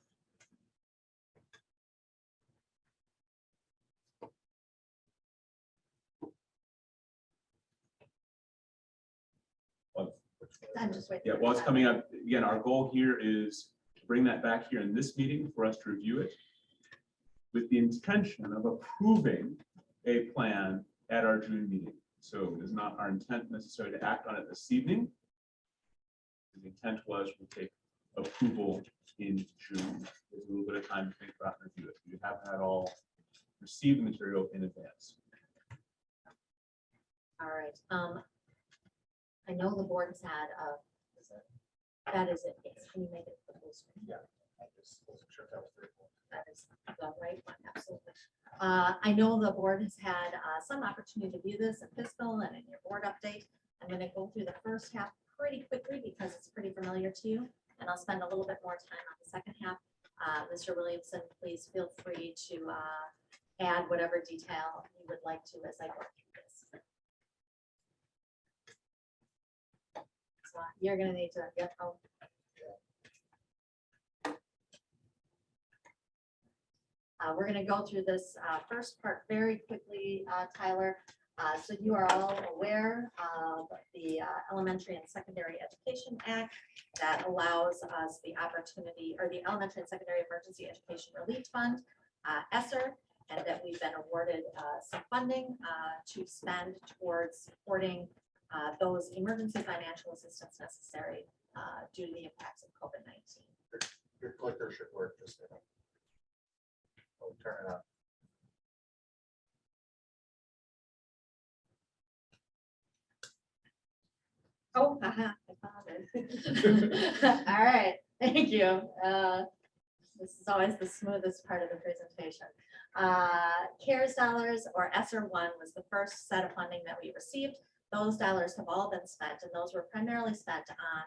I'm just waiting. Yeah, well, it's coming up. Again, our goal here is to bring that back here in this meeting for us to review it with the intention of approving a plan at our June meeting. So it is not our intent necessarily to act on it this evening. The intent was we'll take approval in June. There's a little bit of time to think about and review it. You have had all received the material in advance. All right. I know the board has had that is it. Yes. Can you make it the full screen? Yeah. I just wasn't sure if that was very cool. That is the right one, absolutely. I know the board has had some opportunity to view this in fiscal and in your board update. I'm going to go through the first half pretty quickly because it's pretty familiar to you, and I'll spend a little bit more time on the second half. Mr. Williamson, please feel free to add whatever detail you would like to as I go through this. So you're going to need to get home. We're going to go through this first part very quickly, Tyler. So you are all aware of the Elementary and Secondary Education Act that allows us the opportunity, or the Elementary and Secondary Emergency Education Relief Fund, ESSER, and that we've been awarded some funding to spend towards supporting those emergency financial assistance necessary due to the impacts of COVID-19. Your clicker should work just now. Oh, turn it on. Oh, haha, I found it. All right, thank you. This is always the smoothest part of the presentation. CARES dollars, or ESSER one, was the first set of funding that we received. Those dollars have all been spent, and those were primarily spent on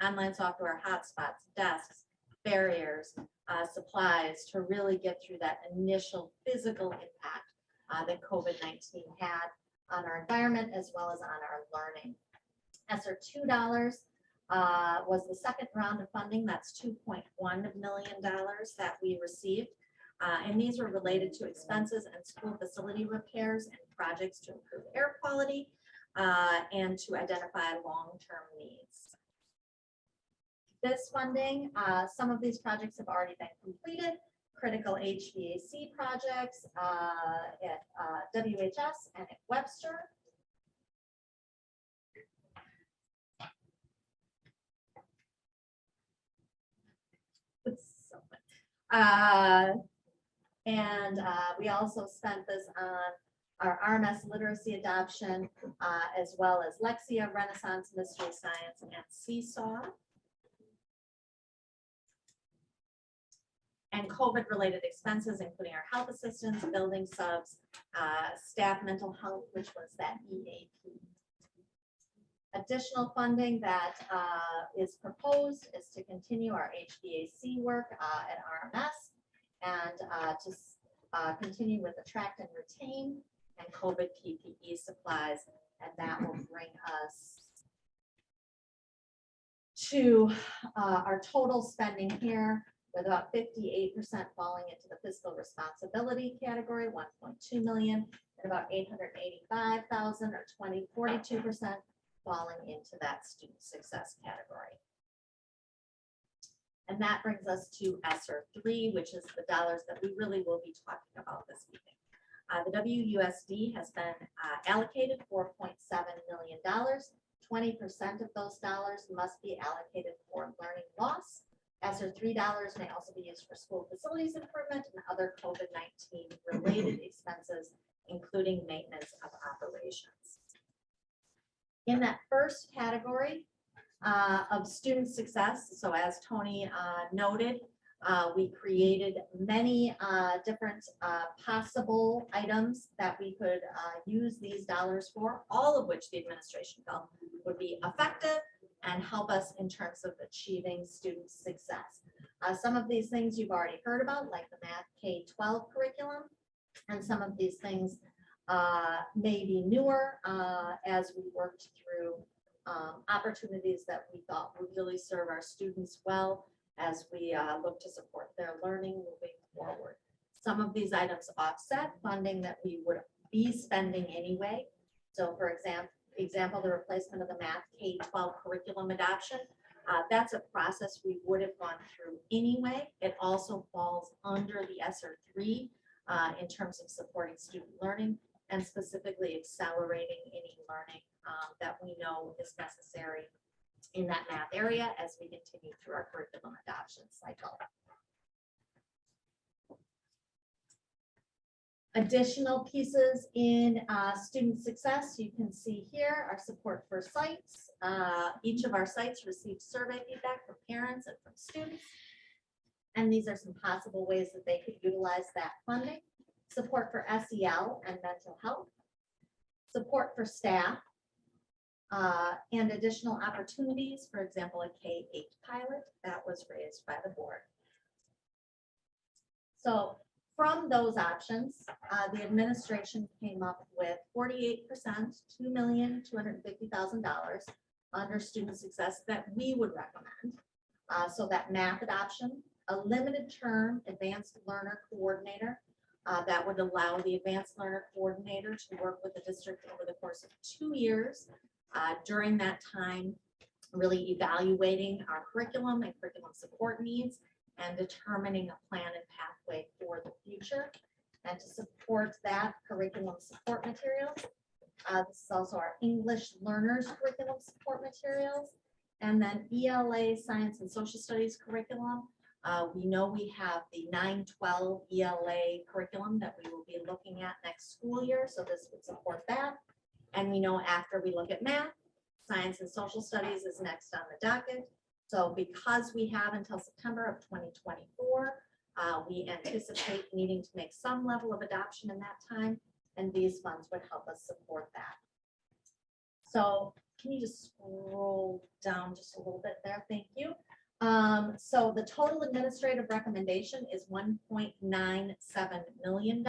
online software, hotspots, desks, barriers, supplies, to really get through that initial physical impact that COVID-19 had on our environment as well as on our learning. ESSER $2 was the second round of funding. That's $2.1 million that we received. And these were related to expenses and school facility repairs and projects to improve air quality and to identify long-term needs. This funding, some of these projects have already been completed. Critical HVAC projects at WHS and at Webster. We also spent this on our RMS literacy adoption, as well as Lexia, Renaissance, Mystery Science, and Seesaw. And COVID-related expenses, including our health assistance, building subs, staff mental health, which was that EAP. Additional funding that is proposed is to continue our HVAC work at RMS and to continue with attract and retain and COVID PPE supplies. And that will bring us to our total spending here, with about 58% falling into the fiscal responsibility category, 1.2 million, and about 885,000 or 42% falling into that student success category. And that brings us to ESSER 3, which is the dollars that we really will be talking about this evening. The WUSD has been allocated $4.7 million. 20% of those dollars must be allocated for learning loss. ESSER $3 may also be used for school facilities improvement and other COVID-19 related expenses, including maintenance of operations. In that first category of student success, so as Tony noted, we created many different possible items that we could use these dollars for, all of which the administration felt would be effective and help us in terms of achieving student success. Some of these things you've already heard about, like the Math K-12 curriculum, and some of these things may be newer as we worked through opportunities that we thought would really serve our students well as we look to support their learning moving forward. Some of these items offset funding that we would be spending anyway. So for example, the replacement of the Math K-12 curriculum adoption, that's a process we would have gone through anyway. It also falls under the ESSER 3 in terms of supporting student learning and specifically accelerating any learning that we know is necessary in that math area as we continue through our curriculum adoption cycle. Additional pieces in student success you can see here are support for sites. Each of our sites received survey feedback from parents and from students. And these are some possible ways that they could utilize that funding. Support for SEL and mental health. Support for staff. And additional opportunities, for example, a K-8 pilot that was raised by the board. So from those options, the administration came up with 48%, $2,250,000 under student success that we would recommend. So that math adoption, a limited term advanced learner coordinator that would allow the advanced learner coordinator to work with the district over the course of 2 years. During that time, really evaluating our curriculum and curriculum support needs and determining a plan and pathway for the future. And to support that, curriculum support materials. This is also our English learners curriculum support materials And then ELA Science and Social Studies curriculum. We know we have the 9-12 ELA curriculum that we will be looking at next school year, so this would support that. And we know after we look at math, science and social studies is next on the docket. So because we have until September of 2024, we anticipate needing to make some level of adoption in that time, and these funds would help us support that. So can you just scroll down just a little bit there? Thank you. So the total administrative recommendation is $1.97 million.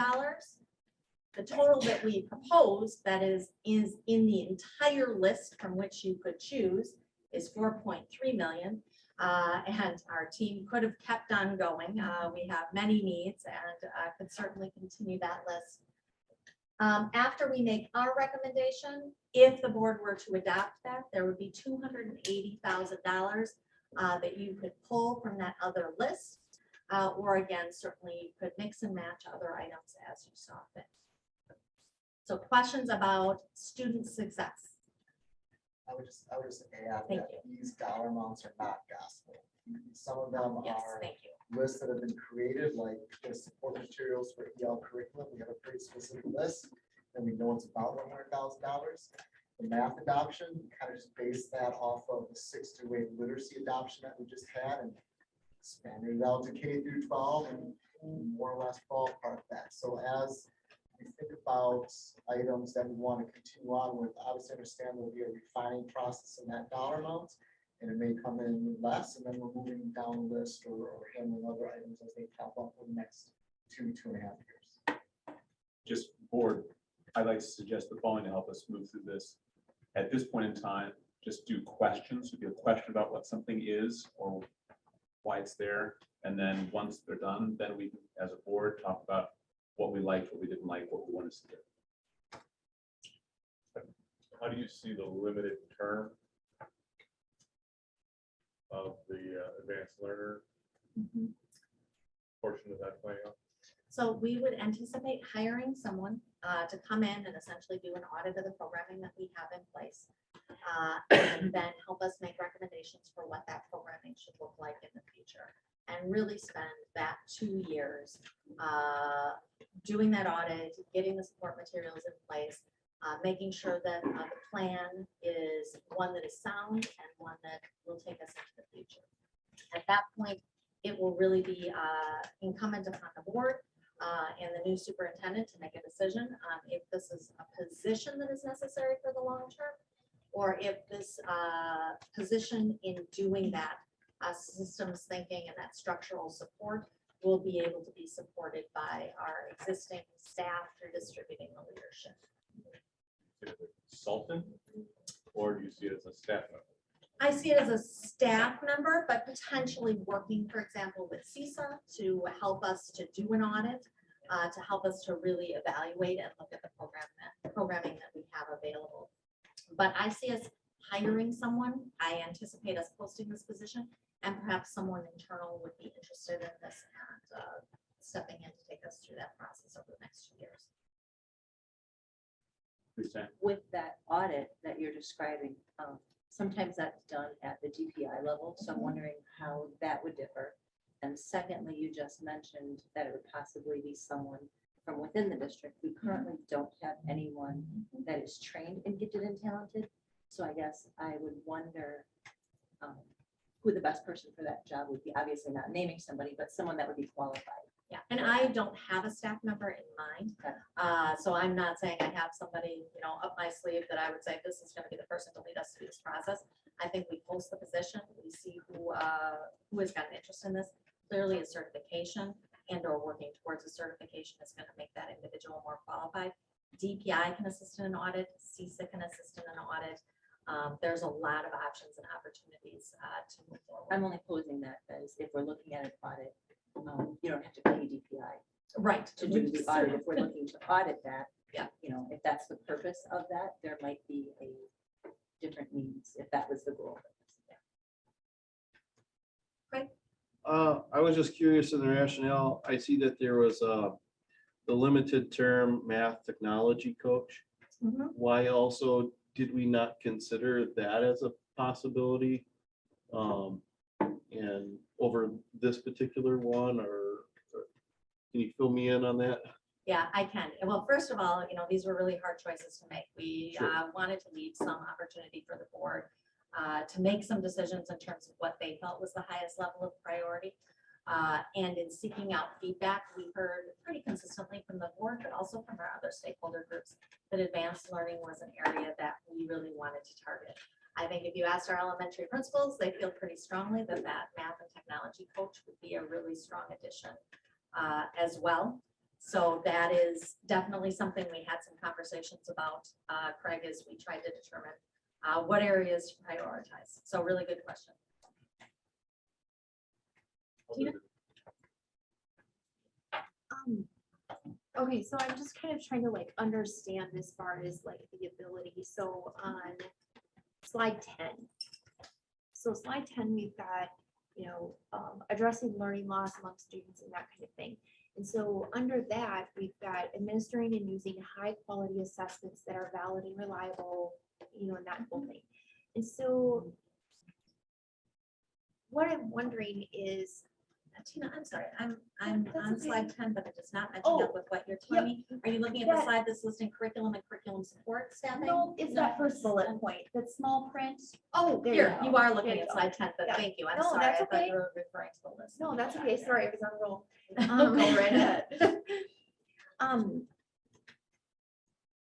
The total that we propose, that is in the entire list from which you could choose, is 4.3 million. And our team could have kept on going. We have many needs and could certainly continue that list. After we make our recommendation, if the board were to adopt that, there would be $280,000 that you could pull from that other list. Or again, certainly you could mix and match other items as you saw fit. So questions about student success? I would just add Thank that these dollar amounts are not gospel. Some of them Yes, are thank you. lists that have been created, like the support materials for EL curriculum. We have a pretty specific list, and we know it's about $100,000. The math adoption, kind of just base that off of the 6 to 8 literacy adoption that we just had and expanded it out to K through 12 and more or less ballpark that. So as we think about items that we want to continue on with, obviously understand there'll be a refining process in that dollar amount, and it may come in less, and then we're moving down the list or handling other items as they pop up in the next 2.5 years. Just board, I'd like to suggest the following to help us move through this. At this point in time, just do questions. If you have a question about what something is or why it's there, and then once they're done, then we, as a board, talk about what we liked, what we didn't like, what we want to see. How do you see the limited term of the advanced learner portion of that playing out? So we would anticipate hiring someone to come in and essentially do an audit of the programming that we have in place. And then help us make recommendations for what that programming should look like in the future. And really spend that 2 years doing that audit, getting the support materials in place, making sure that the plan is one that is sound and one that will take us into the future. At that point, it will really be incumbent upon the board and the new superintendent to make a decision on if this is a position that is necessary for the long term, or if this position in doing that systems thinking and that structural support will be able to be supported by our existing staff through distributing the leadership. Consultant, or do you see it as a staff member? I see it as a staff member, but potentially working, for example, with CISA to help us to do an audit, to help us to really evaluate and look at the programming that we have available. But I see us hiring someone. I anticipate us posting this position, and perhaps someone internal would be interested in this and stepping in to take us through that process over the next 2 years. Please, Sam. With that audit that you're describing, sometimes that's done at the DPI level, so I'm wondering how that would differ. And secondly, you just mentioned that it would possibly be someone from within the district. We currently don't have anyone that is trained and gifted and talented. So I guess I would wonder who the best person for that job would be. Obviously not naming somebody, but someone that would be qualified. Yeah, and I don't have a staff member in mind. So I'm not saying I have somebody, up my sleeve that I would say this is going to be the person to lead us through this process. I think we post the position, we see who has got an interest in this. Clearly a certification and or working towards a certification is going to make that individual more qualified. DPI can assist in an audit, CISA can assist in an audit. There's a lot of options and opportunities to move forward. I'm only posing that as if we're looking at an audit, you don't have to pay DPI Right. to do the audit. If we're looking to audit that, Yeah. If that's the purpose of that, there might be a different needs if that was the goal. I was just curious in the rationale. I see that there was the limited term math technology coach. Mhm. Why also did we not consider that as a possibility And over this particular one, or can you fill me in on that? Yeah, I can. Well, first of all, these were really hard choices to make. We Sure. wanted to leave some opportunity for the board to make some decisions in terms of what they felt was the highest level of priority. And in seeking out feedback, we heard pretty consistently from the board, but also from our other stakeholder groups, that advanced learning was an area that we really wanted to target. I think if you asked our elementary principals, they feel pretty strongly that math and technology coach would be a really strong addition as well. So that is definitely something we had some conversations about, Craig, as we tried to determine what areas to prioritize. So really good question. Tina? Okay, so I'm just kind of trying to like understand as far as like the ability. So on slide 10. So slide 10, we've got, addressing learning loss among students and that kind of thing. And so under that, we've got administering and using high quality assessments that are valid and reliable, and that whole thing. And so what I'm wondering is, Tina, I'm sorry, I'm on okay. slide 10, but it does not match Oh, up with what you're telling me. Are you looking at the That- slide that's listing curriculum and curriculum support staffing? no, it's that first bullet point, that small print. Oh, There here, you you go. are There looking you at go. slide 10, but Yeah. thank you. I'm No, sorry, I that's thought okay. you were referring to the list. No, that's okay. Sorry, I was on a roll. Go right ahead.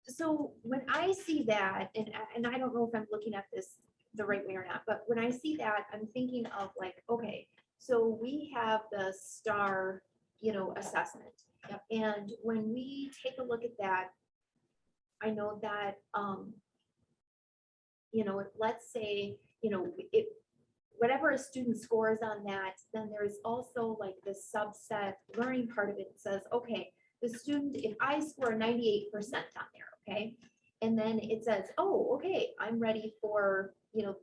So when I see that, and I don't know if I'm looking at this the right way or not, but when I see that, I'm thinking of like, okay, so we have the STAR, assessment. Yep. And when we take a look at that, I know that, let's say, whatever a student scores on that, then there's also like the subset learning part of it says, okay, the student, if I score 98% on there, okay, and then it says, oh, okay, I'm ready for,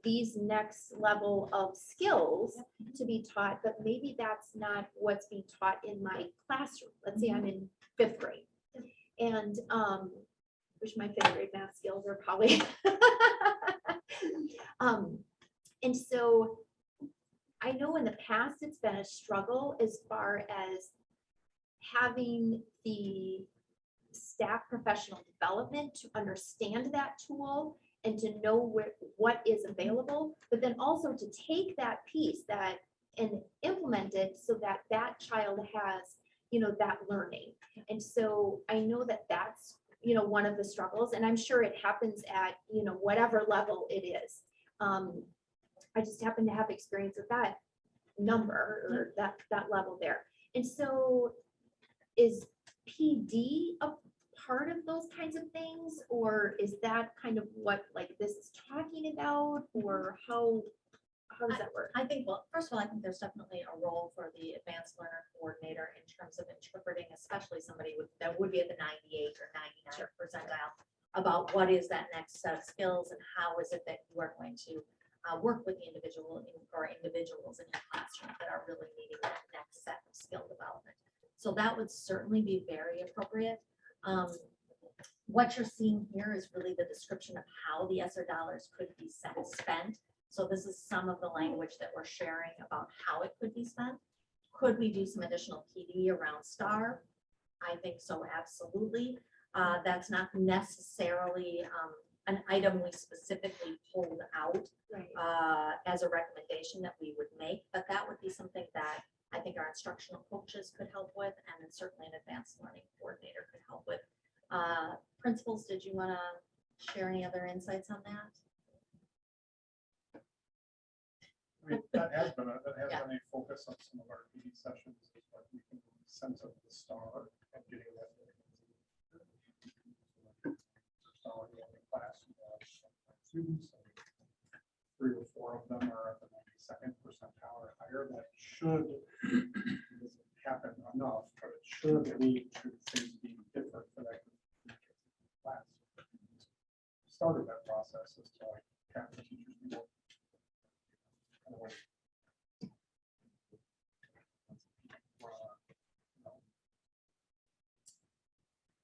these next level of skills to be taught, but maybe that's not what's being taught in my classroom. Let's say I'm in 5th grade. And which my 5th grade math skills are probably and so I know in the past it's been a struggle as far as having the staff professional development to understand that tool and to know what is available, but then also to take that piece and implement it so that that child has, that learning. And so I know that that's, one of the struggles, and I'm sure it happens at, whatever level it is. I just happen to have experience with that number or that level there. And so is PD a part of those kinds of things, or is that kind of what like this is talking about, or how does that work? I think, well, first of all, I think there's definitely a role for the advanced learner coordinator in terms of interpreting, especially somebody that would be at the 98 or 99 percentile, about what is that next set of skills and how is it that you are going to work with the individual or individuals in your classroom that are really needing that next set of skill development. So that would certainly be very appropriate. What you're seeing here is really the description of how the ESSER dollars could be spent. So this is some of the language that we're sharing about how it could be spent. Could we do some additional PD around STAR? I think so, absolutely. That's not necessarily an item we specifically pulled out as a recommendation that we would make, but that would be something that I think our instructional coaches could help with, and then certainly an advanced learning coordinator could help with. Principals, did you want to share any other insights on that? I mean, that has been a focus on some of our PD sessions, is like making sense of the STAR and getting that. STAR in the class, you have students, 3 or 4 of them are at the 92nd percentile or higher. That should, it doesn't happen enough, but it should lead to things being different for that class. Started that process is to like have the teachers be more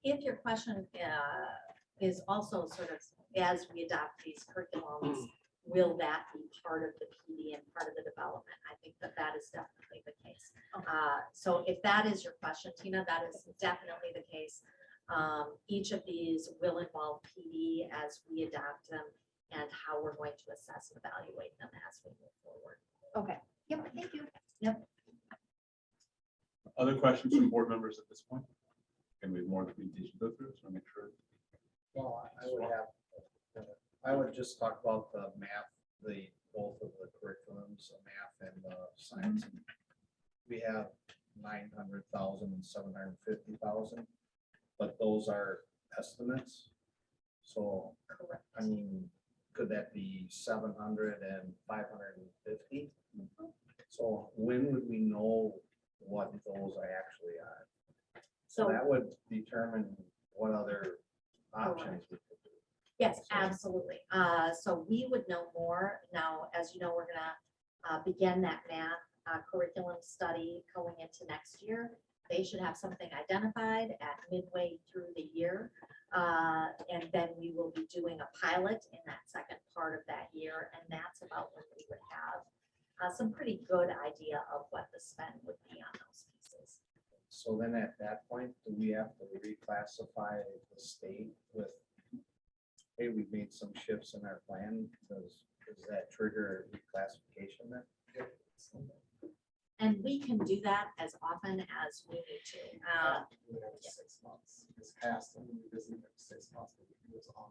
If your question is also sort of, as we adopt these curriculums, will that be part of the PD and part of the development? I think that that is definitely the case. So if that is your question, Tina, that is definitely the case. Each of these will involve PD as we adopt them and how we're going to assess and evaluate them as we move forward. Okay, yep, thank you. Other questions from board members at this point? Can we have more documentation to go through, so make sure. Well, I would just talk about the math, both of the curriculums, the math and the science. We have 900,000 and 750,000, but those are estimates. So, Correct. I mean, could that be 700 and 550? So when would we know what those are actually are? So So, that would determine what other options we could do. yes, absolutely. So we would know more. Now, as you know, we're gonna begin that math curriculum study going into next year. They should have something identified at midway through the year. And then we will be doing a pilot in that second part of that year. And that's about when we would have some pretty good idea of what the spend would be on those pieces. So then at that point, do we have to reclassify the state with, hey, we've made some shifts in our plan? Does that trigger a reclassification then? And we can do that as often as we need to. Do it every 6 months. It's passed and we visit every 6 months. but we do it on.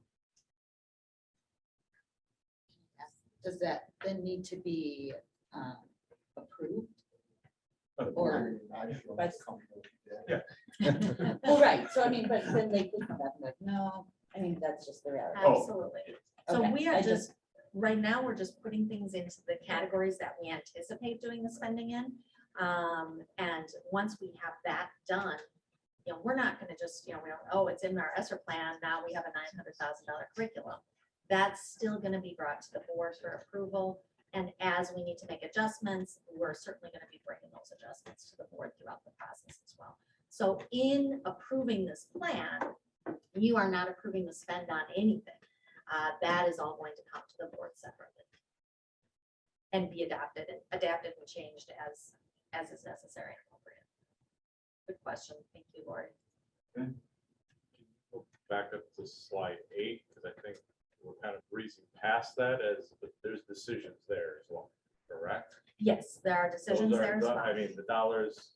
Does that then need to be approved? Or I feel But- comfortable with that. Well, right, so I mean, but then they could come back and like, no, I mean, that's just the reality. Absolutely. So Okay, we I are just, right now, we're just putting things into the categories that we anticipate doing the spending in. And once we have that done, you know, we're not gonna just, you know, we don't, oh, it's in our ESSER plan, now we have a $900,000 curriculum. That's still gonna be brought to the board for approval. And as we need to make adjustments, we're certainly gonna be bringing those adjustments to the board throughout the process as well. So in approving this plan, you are not approving the spend on anything. That is all going to come to the board separately and be adapted and changed as is necessary and appropriate. Good question. Thank you, Lori. Go back up to slide 8, because I think we're kind of breezing past that as there's decisions there as well, correct? Yes, there are decisions Those are there as the- well. I mean, the dollars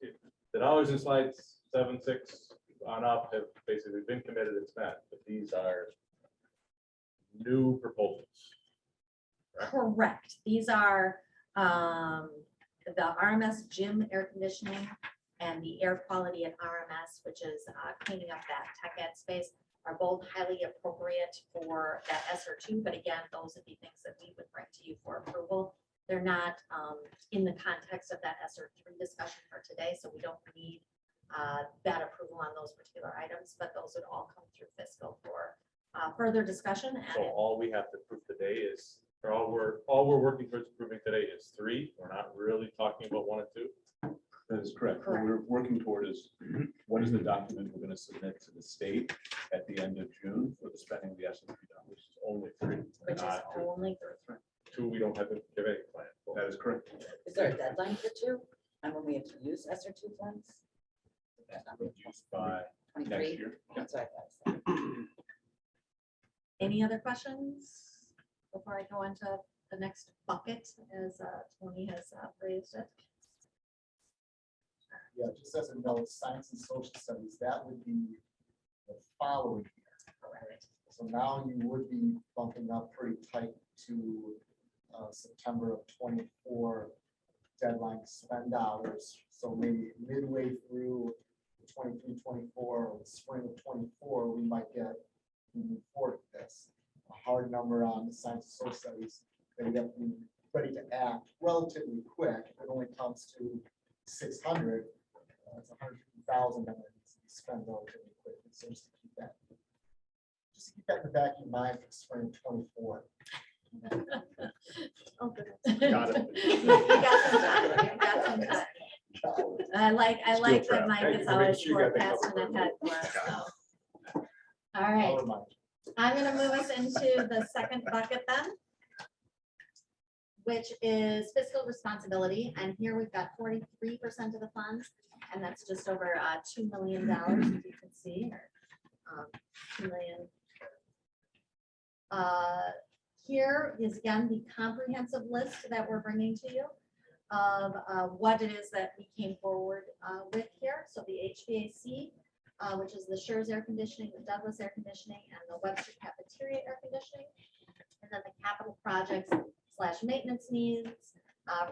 in slides 7, 6 on up have basically been committed and spent, but these are new proposals. Correct. These are the RMS gym air conditioning and the air quality at RMS, which is cleaning up that tech ed space, are both highly appropriate for that ESSER two. But again, those would be things that we would bring to you for approval. They're not in the context of that ESSER three discussion for today, so we don't need that approval on those particular items, but those would all come through fiscal for further discussion. So And all we have to prove today is, or all we're working towards proving today is 3. We're not really talking about 1 and 2. That is correct. What we're working toward is, what is the document we're gonna submit to the state at the end of June for the spending of the ESSER $3? Only 3. which is not 2. only 2, we don't have to give any plan. That is correct. Is there a deadline for 2? And when we have to use ESSER 2 funds? Used by next 23? year. That's what I thought. any other questions before I go into the next bucket, as Tony has phrased it? Yeah, just as a note, science and social studies, that would be the following year. Correct. So now you would be bumping up pretty tight to September of 24 deadline to spend dollars. So maybe midway through 23, 24, or the spring of 24, we might get moving forward with this. A hard number on the science and social studies, that we have to be ready to act relatively quick. If it only comes to 600, it's 150,000 that needs to be spent relatively quick. So just to keep that in the back of your mind for spring 24. Oh, goodness. Got it. You got some time, you got some time. I like that trap. Mike Thank is you for always making sure you got that forecasting covered. ahead for us. So. All right, Never mind. I'm gonna move us into the second bucket then. which is fiscal responsibility. And here we've got 43% of the funds, and that's just over $2 million, as you can see, or 2 million. Here is again the comprehensive list that we're bringing to you of what it is that we came forward with here. So the HVAC, which is the Schurz air conditioning, the Douglas air conditioning, and the Webster cafeteria air conditioning. And then the capital projects / maintenance needs,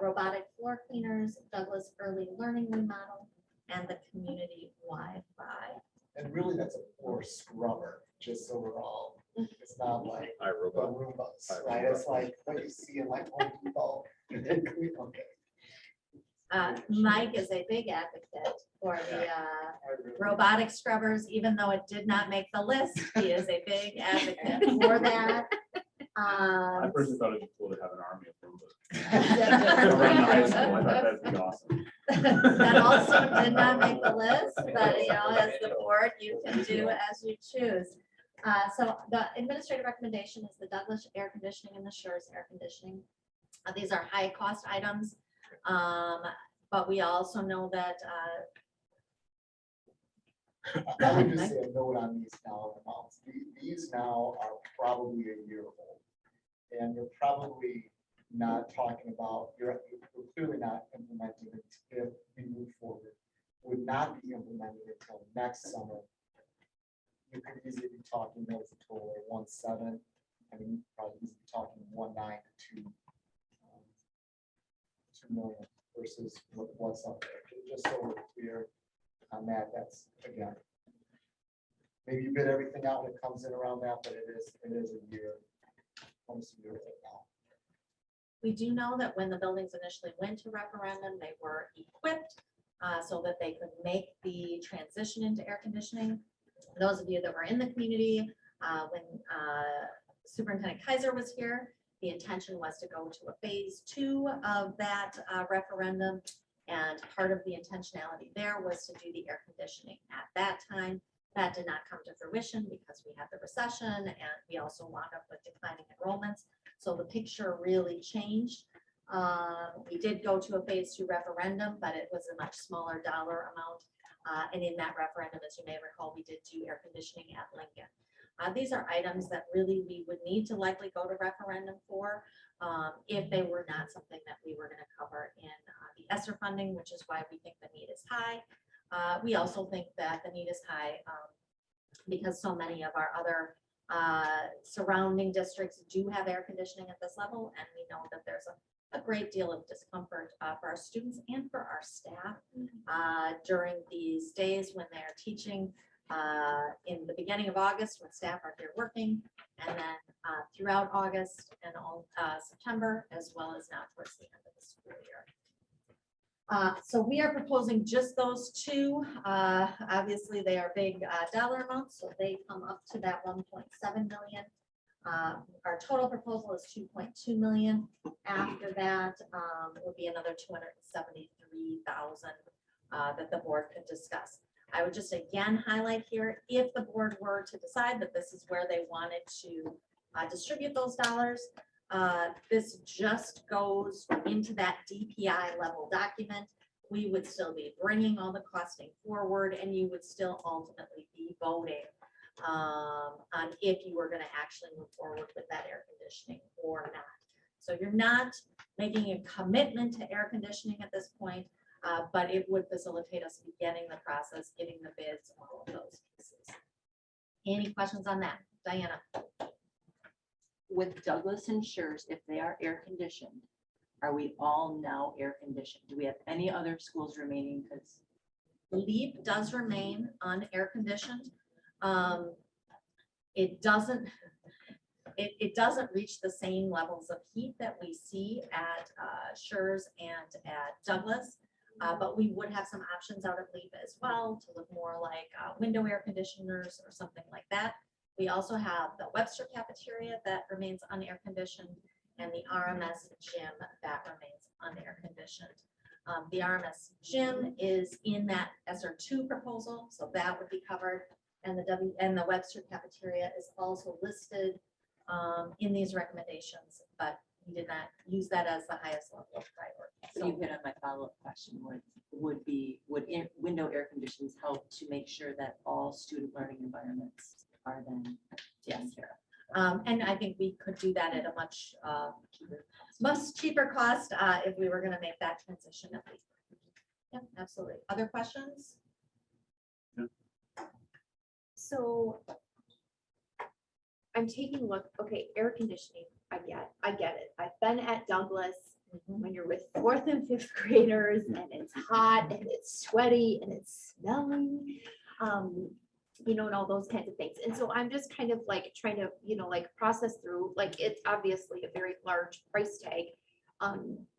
robotic floor cleaners, Douglas early learning remodel, and the community Wi-Fi. And really, that's a floor scrubber, just so we're all, it's not like I the robot. Roombas, right? It's like what you see in like Home Depot. Okay. Mike is a big advocate for the robotic scrubbers, even though it did not make the list. He is a big advocate for that. I personally thought it'd be cool to have an army of Roombas. Around the high school, I thought that'd be awesome. That also did not make the list, but as the board, you can do as you choose. So the administrative recommendation is the Douglas air conditioning and the Schurz air conditioning. These are high cost items, but we also know that. I would just say a note on these dollar amounts. These now are probably a year old. And you're probably not talking about, you're clearly not implementing it if we move forward. Would not be implemented until next summer. You could easily be talking those a total of 1.7. I mean, probably easily be talking 1.9 to 2 million versus what's up there. Just so we're clear on that, that's again. Maybe you bid everything out and it comes in around that, but it is a year, almost a year right now. We do know that when the buildings initially went to referendum, they were equipped so that they could make the transition into air conditioning. Those of you that were in the community, when Superintendent Kaiser was here, the intention was to go to a phase 2 of that referendum. And part of the intentionality there was to do the air conditioning at that time. That did not come to fruition because we had the recession and we also wound up with declining enrollments. So the picture really changed. We did go to a phase 2 referendum, but it was a much smaller dollar amount. And in that referendum, as you may recall, we did do air conditioning at Lincoln. These are items that really we would need to likely go to referendum for if they were not something that we were going to cover in the ESSER funding, which is why we think the need is high. We also think that the need is high because so many of our other surrounding districts do have air conditioning at this level, and we know that there's a great deal of discomfort for our students and for our staff during these days when they are teaching in the beginning of August when staff are here working, and then throughout August and all September, as well as now towards the end of the school year. So we are proposing just those two. Obviously, they are big dollar amounts, so they come up to that 1.7 million. Our total proposal is 2.2 million. After that, will be another 273,000 that the board could discuss. I would just again highlight here, if the board were to decide that this is where they wanted to distribute those dollars, this just goes into that DPI level document. We would still be bringing all the costing forward, and you would still ultimately be voting on if you were going to actually move forward with that air conditioning or not. So you're not making a commitment to air conditioning at this point, but it would facilitate us beginning the process, getting the bids, all of those pieces. Any questions on that? Diana? With Douglas and Schurz, if they are air conditioned, are we all now air conditioned? Do we have any other schools remaining? Because LEAP does remain unair conditioned. It doesn't reach the same levels of heat that we see at Schurz and at Douglas, but we would have some options out at LEAP as well to look more like window air conditioners or something like that. We also have the Webster cafeteria that remains unair conditioned, and the RMS gym that remains unair conditioned. The RMS gym is in that ESSER 2 proposal, so that would be covered. And the Webster cafeteria is also listed in these recommendations, but we did not use that as the highest level of priority. So you hit on my follow-up question, would window air conditions help to make sure that all student learning environments are then taken care of? And I think we could do that at a much cheaper cost if we were gonna make that transition at least. Yeah, absolutely. Other questions? So I'm taking a look, okay, air conditioning, I get it. I've been at Douglas when you're with fourth and fifth graders and it's hot and it's sweaty and it's smelling. You know, and all those kinds of things. And so I'm just kind of like trying to, you know, like process through, like, it's obviously a very large price tag.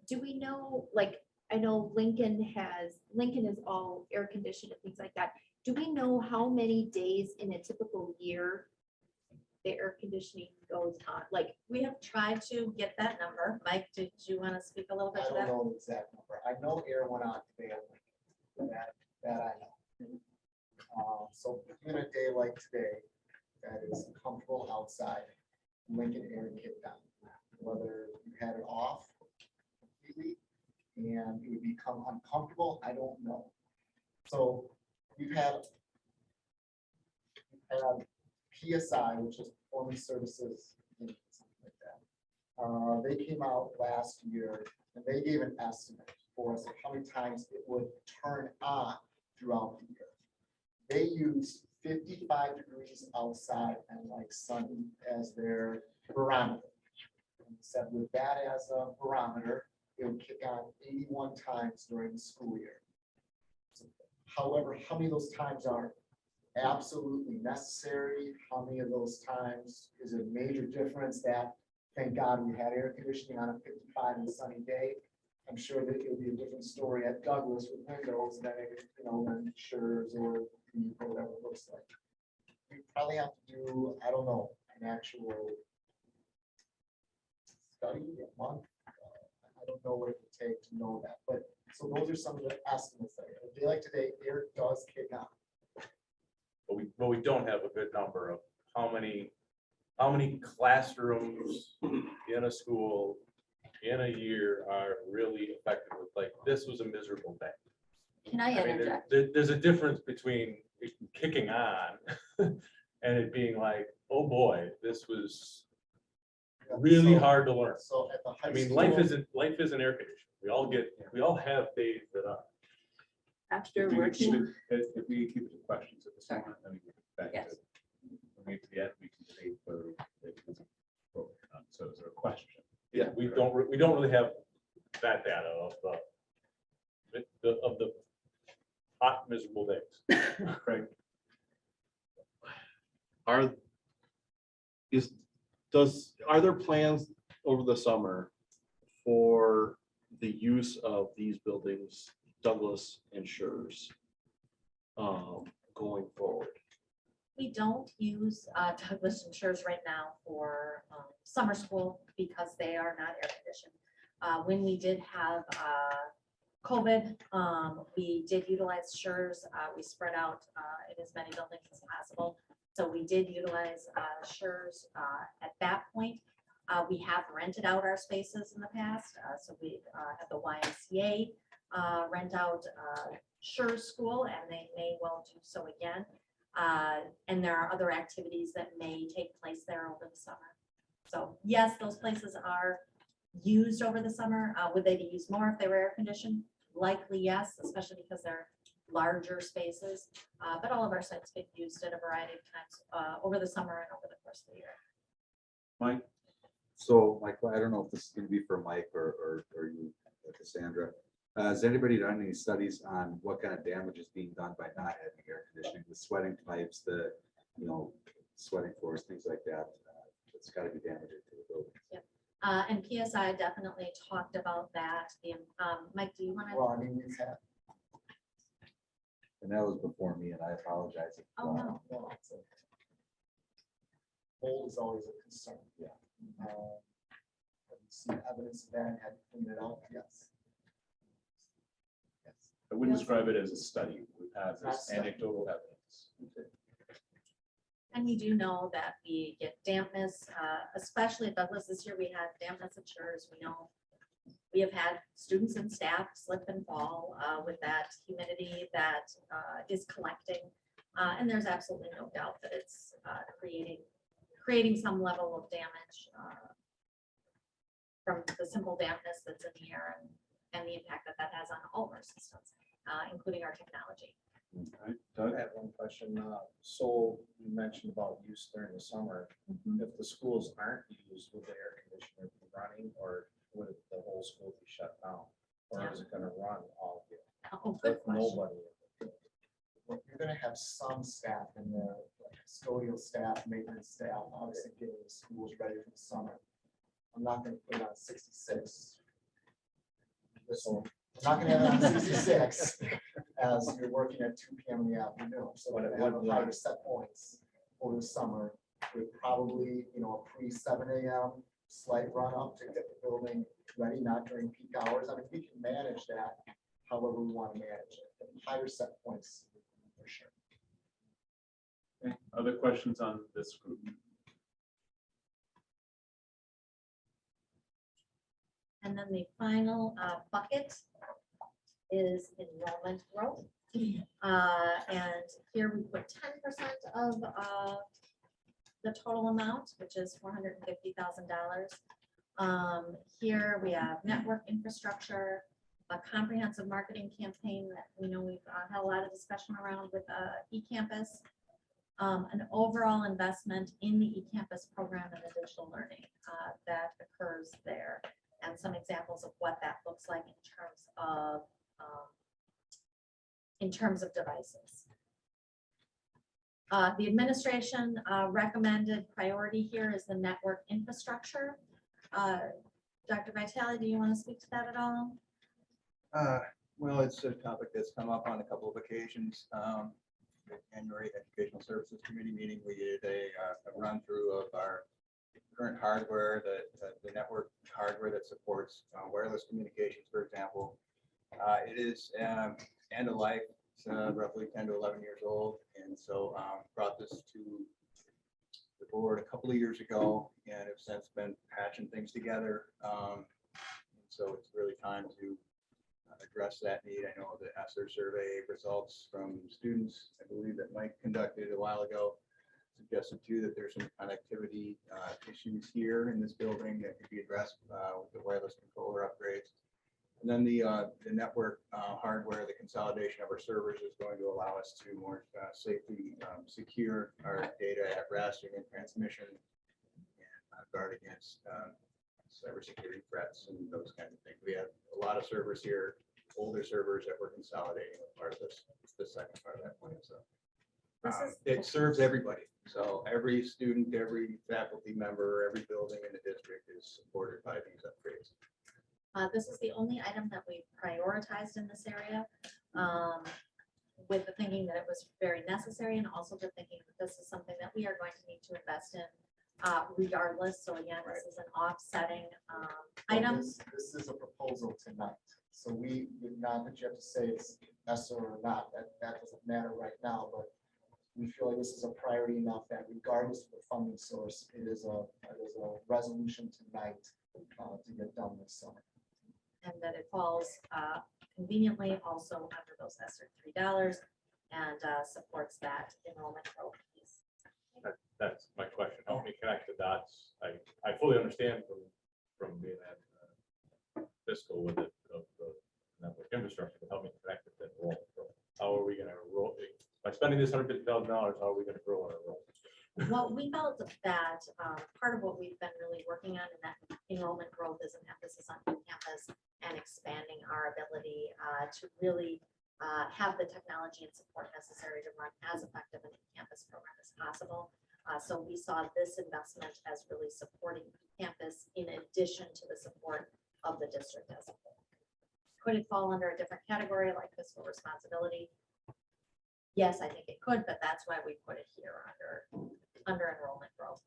Do we know, like, I know Lincoln is all air conditioned and things like that. Do we know how many days in a typical year the air conditioning goes on? Like, We have tried to get that number. Mike, did you want to speak a little I bit to don't that? know the exact number. I know air went on today. That I know. So even a day like today, that is comfortable outside, Lincoln air kicked on. Whether you had it off completely and it would become uncomfortable, I don't know. So we've had PSI, which is Performance Services, something like that. They came out last year and they gave an estimate for us of how many times it would turn on throughout the year. They use 55 degrees outside and like sunny as their barometer. And said with that as a barometer, it would kick on 81 times during the school year. So, however, how many of those times are absolutely necessary? How many of those times is a major difference that, thank God we had air conditioning on a 55 and sunny day? I'm sure that it would be a different story at Douglas with windows than, you know, than Schurz or whatever it looks like. We probably have to do, I don't know, an actual study, a month. I don't know what it would take to know that, but so those are some of the estimates that a day like today, air does kick on. But we don't have a good number of how many classrooms in a school in a year are really affected with, like, this was a miserable day. Can I I mean, interject? there's a difference between it kicking on and it being like, oh boy, this was really So- hard to learn. So at the high I mean, school- life isn't air conditioned. We all have days that are. After If we keep working. if we keep it to questions at this moment, then we get back to. Yes. When we get to the end, we can debate whether it is appropriate or not. So is there a question? Yeah, we don't really have that data of the hot miserable days. Craig? Are there plans over the summer for the use of these buildings, Douglas and Schurz, going forward? We don't use Douglas and Schurz right now for summer school because they are not air conditioned. When we did have COVID, we did utilize Schurz. We spread out in as many buildings as possible. So we did utilize Schurz at that point. We have rented out our spaces in the past. So we had the YMCA rent out Schurz School, and they may well do so again. And there are other activities that may take place there over the summer. So yes, those places are used over the summer. Would they be used more if they were air conditioned? Likely yes, especially because they're larger spaces. But all of our sites get used at a variety of times over the summer and over the course of the year. Mike? So, Michael, I don't know if this is going to be for Mike or you, Cassandra. Has anybody done any studies on what kind of damage is being done by not having air conditioning, the sweating pipes, the, sweating floors, things like that? It's got to be damaging to the building. Yep. And PSI definitely talked about that. Mike, do you want to? Well, I mean, we've had. And that was before me, and I apologize. if, Oh, no. No, it's a- Mold is always a concern. Yeah. Have you seen evidence of that and had to clean it out? Yes. Yes. I wouldn't describe it as a study. We have Not this study. anecdotal evidence. And we do know that we get dampness, especially at Douglas this year, we had dampness at Schurz. We know we have had students and staff slip and fall with that humidity that is collecting. And there's absolutely no doubt that it's creating some level of damage from the simple dampness that's in the air and the impact that that has on all of our systems, including our technology. Okay, I Doug? have one question. So you mentioned about use during the summer. If the schools aren't used, would the air conditioner be running, or would the whole school be shut down? Or is it gonna run all year? Oh, good With question. nobody? Well, you're gonna have some staff in there, like custodial staff, maintenance staff, obviously getting the schools ready for the summer. I'm not gonna put it on 66. So I'm not gonna have it on 66 as you're working at 2 PM in the afternoon. So But it we're gonna would have higher run. set points over the summer with probably, a pre-7 AM slight run up to get the building ready, not during peak hours. I mean, we can manage that however we want to manage it. But higher set points for sure. Okay, other questions on this group? And then the final bucket is enrollment growth. And here we put 10% of the total amount, which is $450,000. Here we have network infrastructure, a comprehensive marketing campaign that we know we've had a lot of discussion around with eCampus. An overall investment in the eCampus program and the digital learning that occurs there. And some examples of what that looks like in terms of devices. The administration recommended priority here is the network infrastructure. Dr. Vitale, do you want to speak to that at all? Well, it's a topic that's come up on a couple of occasions. The January Educational Services Committee meeting, we did a run through of our current hardware, the network hardware that supports wireless communications, for example. It is end of life. It's roughly 10 to 11 years old. And so brought this to the board a couple of years ago and have since been patching things together. And so it's really time to address that need. I know the ESSER survey results from students, I believe that Mike conducted a while ago, suggested too that there's some connectivity issues here in this building that could be addressed with the wireless controller upgrades. And then the network hardware, the consolidation of our servers is going to allow us to more safely secure our data at rest and in transmission and guard against cybersecurity threats and those kinds of things. We have a lot of servers here, older servers that we're consolidating as part of this, the second part of that plan. So it serves everybody. So every student, every faculty member, every building in the district is supported by these upgrades. This is the only item that we prioritized in this area with the thinking that it was very necessary and also the thinking that this is something that we are going to need to invest in regardless. So again, this is an offsetting item. This is a proposal tonight. So we, not that you have to say it's ESSER or not, that doesn't matter right now, but we feel like this is a priority enough that regardless of the funding source, it is a resolution tonight to get done this summer. And that it falls conveniently also under those ESSER $3 and supports that enrollment growth piece. That's my question. Help me connect the dots. I fully understand from being at fiscal with the network infrastructure, but help me connect it to enrollment growth. How are we going to roll? By spending this $150,000, how are we going to grow our enrollment? Well, we felt that part of what we've been really working on in that enrollment growth is an emphasis on campus and expanding our ability to really have the technology and support necessary to run as effective an campus program as possible. So we saw this investment as really supporting campus in addition to the support of the district as a whole. Could it fall under a different category like fiscal responsibility? Yes, I think it could, but that's why we put it here under enrollment growth.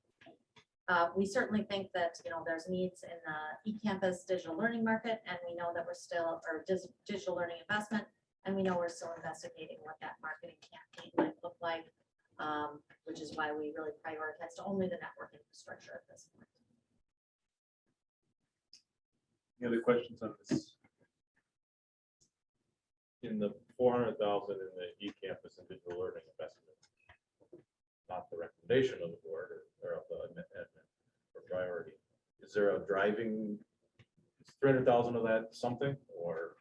We certainly think that, there's needs in the eCampus digital learning market, and we know that we're still, or digital learning investment, and we know we're still investigating what that marketing campaign might look like. which is why we really prioritized only the network infrastructure at this point. Any other questions on this? In the 400,000 in the eCampus and digital learning investment, not the recommendation of the board or of the admin or priority, is there a driving, is 300,000 of that something, or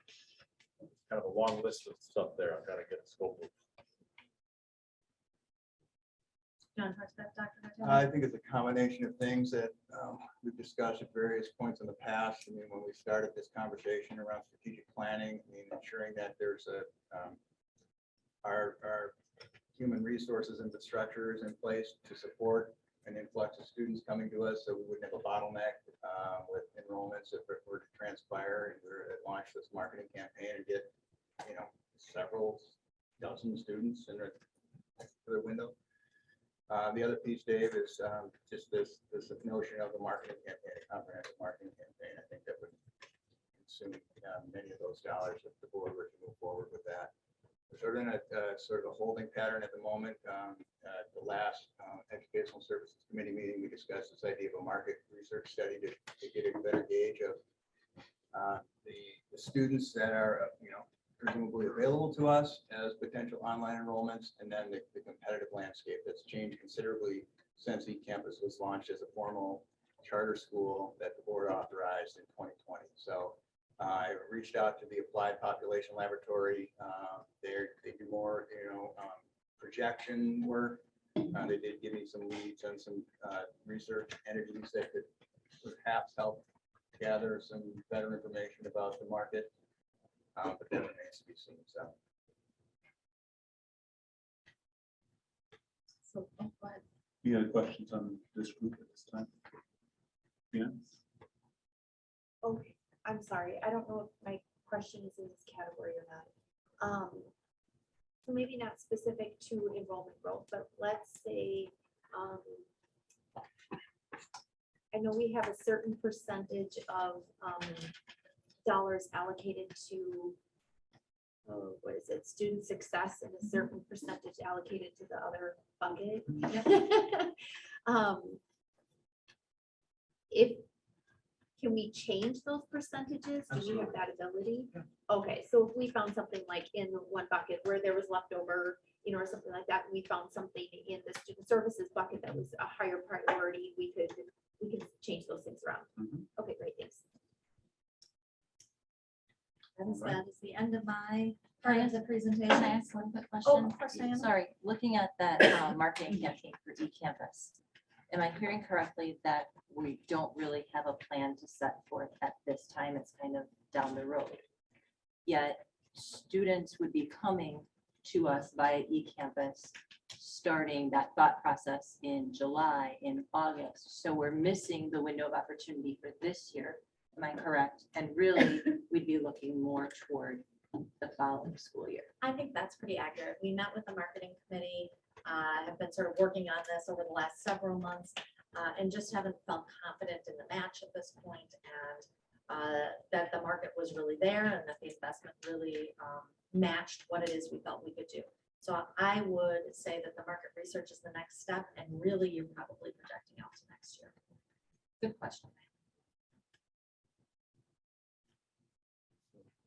kind of a long list of stuff there? I'm trying to get a scope of. John, touch that, Dr. Martell? I think it's a combination of things that we've discussed at various points in the past. I mean, when we started this conversation around strategic planning, I mean, ensuring that there's our human resources infrastructure is in place to support an influx of students coming to us, so we wouldn't have a bottleneck with enrollments if it were to transpire and we were to launch this marketing campaign and get, several dozen students in the window. The other piece, Dave, is just this notion of the marketing campaign, a comprehensive marketing campaign. I think that would consume many of those dollars if the board were to move forward with that. We're sort of in a sort of a holding pattern at the moment. At the last Educational Services Committee meeting, we discussed this idea of a market research study to get a better gauge of the students that are, presumably available to us as potential online enrollments, and then the competitive landscape that's changed considerably since eCampus was launched as a formal charter school that the board authorized in 2020. So I reached out to the Applied Population Laboratory. They do more, projection work. They did give me some leads on some research entities that could perhaps help gather some better information about the market. But that remains to be seen. So, go ahead. Any other questions on this group at this time? Yeah. Okay, I'm sorry. I don't know if my question is in this category or not. So maybe not specific to enrollment growth, but let's say, I know we have a certain percentage of dollars allocated to, what is it, student success, and a certain percentage allocated to the other bucket. Can we change those percentages? Do we have that ability? Okay, so if we found something like in one bucket where there was leftover, or something like that, and we found something in the student services bucket that was a higher priority, we could change those things around. Okay, great, thanks. That is the end of my part of the presentation. Can I ask one quick Oh, question? of course, Diana. Sorry, looking at that marketing campaign for eCampus, am I hearing correctly that we don't really have a plan to set forth at this time? It's kind of down the road. Yet students would be coming to us via eCampus, starting that thought process in July, in August. So we're missing the window of opportunity for this year. Am I correct? And really, we'd be looking more toward the following school year. I think that's pretty accurate. We met with the marketing committee, have been sort of working on this over the last several months, and just haven't felt confident in the match at this point, and that the market was really there and that the investment really matched what it is we felt we could do. So I would say that the market research is the next step, and really you're probably projecting out to next year. Good question.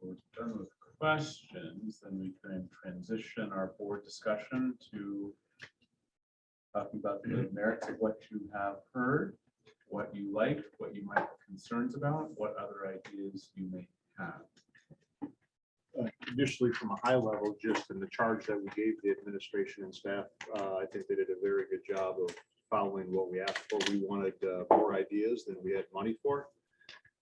We're done with questions, then we can transition our board discussion to talking about the merits of what you have heard, what you like, what you might have concerns about, what other ideas you may have. Initially, from a high level, just in the charge that we gave the administration and staff, I think they did a very good job of following what we asked for. We wanted more ideas than we had money for.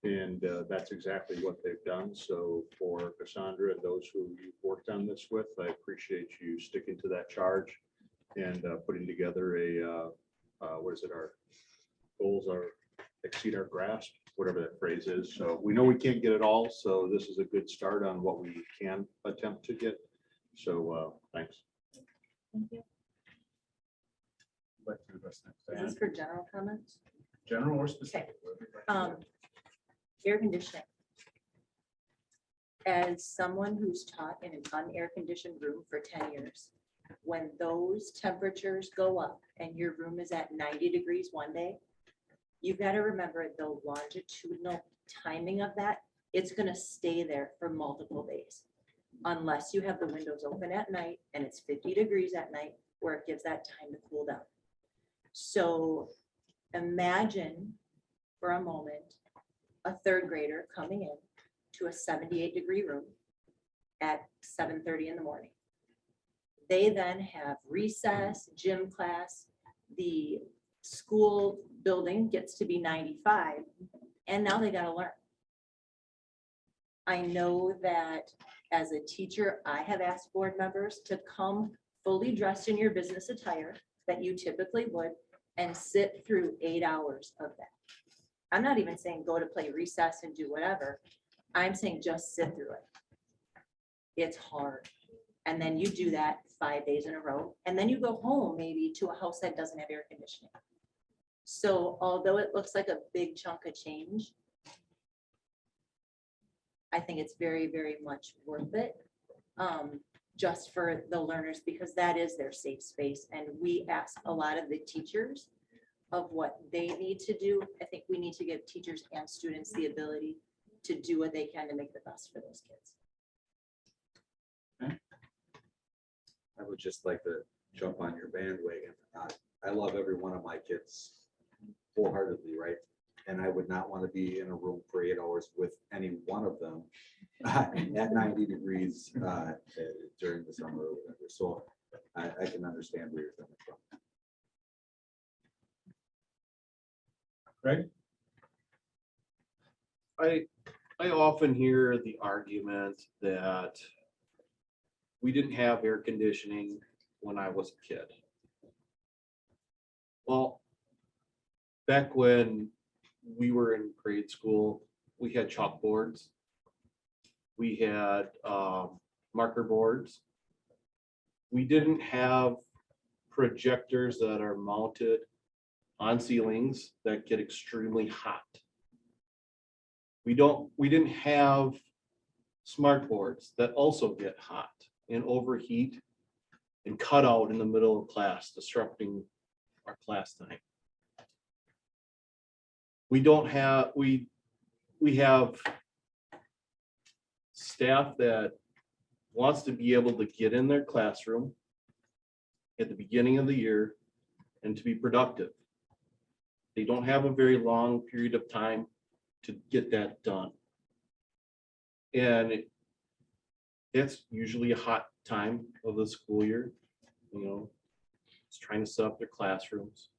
And that's exactly what they've done. So for Cassandra and those who you've worked on this with, I appreciate you sticking to that charge and putting together a, what is it, our goals are exceed our grasp, whatever that phrase is. So we know we can't get it all. So this is a good start on what we can attempt to get. So thanks. Thank you. Like to address next. Is this for general comments? General or specific? Air conditioning. As someone who's taught in an unair conditioned room for 10 years, when those temperatures go up and your room is at 90 degrees one day, you've got to remember the longitudinal timing of that. It's going to stay there for multiple days unless you have the windows open at night and it's 50 degrees at night where it gives that time to cool down. So imagine for a moment a third grader coming in to a 78-degree room at 7:30 in the morning. They then have recess, gym class, the school building gets to be 95, and now they gotta learn. I know that as a teacher, I have asked board members to come fully dressed in your business attire that you typically would and sit through 8 hours of that. I'm not even saying go to play recess and do whatever. I'm saying just sit through it. It's hard. And then you do that 5 days in a row. And then you go home maybe to a house that doesn't have air conditioning. So although it looks like a big chunk of change, I think it's very, very much worth it. Just for the learners, because that is their safe space. And we ask a lot of the teachers of what they need to do. I think we need to give teachers and students the ability to do what they can to make the best for those kids. I would just like to jump on your bandwagon. I love every one of my kids wholeheartedly, right? And I would not want to be in a room for 8 hours with any one of them at 90 degrees during the summer or whatever. So I can understand where you're coming from. Greg? I often hear the argument that we didn't have air conditioning when I was a kid. Well, back when we were in grade school, we had chalkboards. We had marker boards. We didn't have projectors that are mounted on ceilings that get extremely hot. We didn't have smart boards that also get hot and overheat and cut out in the middle of class, disrupting our class time. We have staff that wants to be able to get in their classroom at the beginning of the year and to be productive. They don't have a very long period of time to get that done. And it's usually a hot time of the school year, it's trying to set up their classrooms.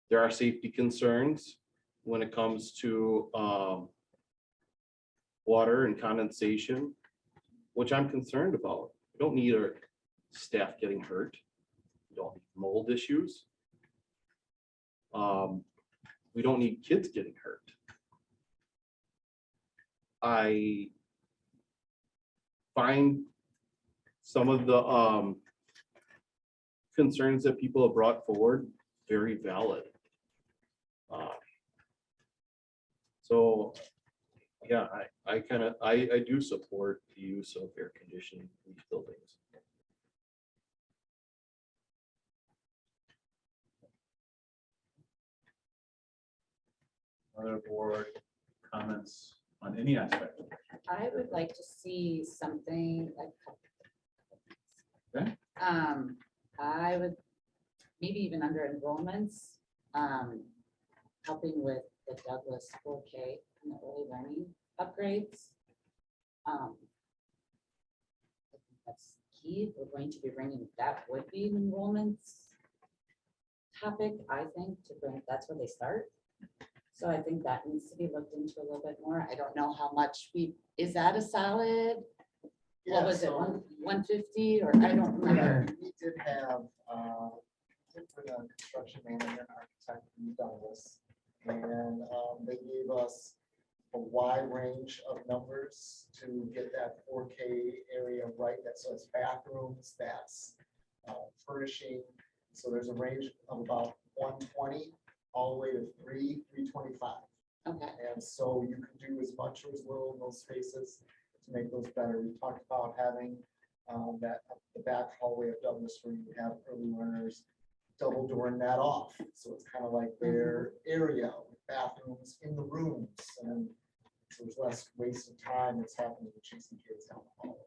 There are safety concerns when it comes to water and condensation, which I'm concerned about. We don't need our staff getting hurt. We don't need mold issues. We don't need kids getting hurt. I find some of the concerns that people have brought forward very valid. So yeah, I do support the use of air conditioning in these buildings. Other board comments on any aspect? I would like to see something like. Okay. I would, maybe even under enrollments, helping with the Douglas 4K and the early learning upgrades. I think that's key. If we're going to be bringing, that would be an enrollments topic, I think, to bring, that's where they start. So I think that needs to be looked into a little bit more. I don't know how much is that a solid? What was it, 150 or I don't remember. We did have, put a construction manager and architect from Douglas. And they gave us a wide range of numbers to get that 4K area right. So it's bathrooms, that's furnishing. So there's a range of about 120 all the way to 325. Okay. And so you can do as much or as little in those spaces to make those better. We talked about having that the back hallway of Douglas where you have early learners double dooring that off. So it's kind of like their area with bathrooms in the rooms, and so there's less waste of time that's happening with chasing kids down the hall.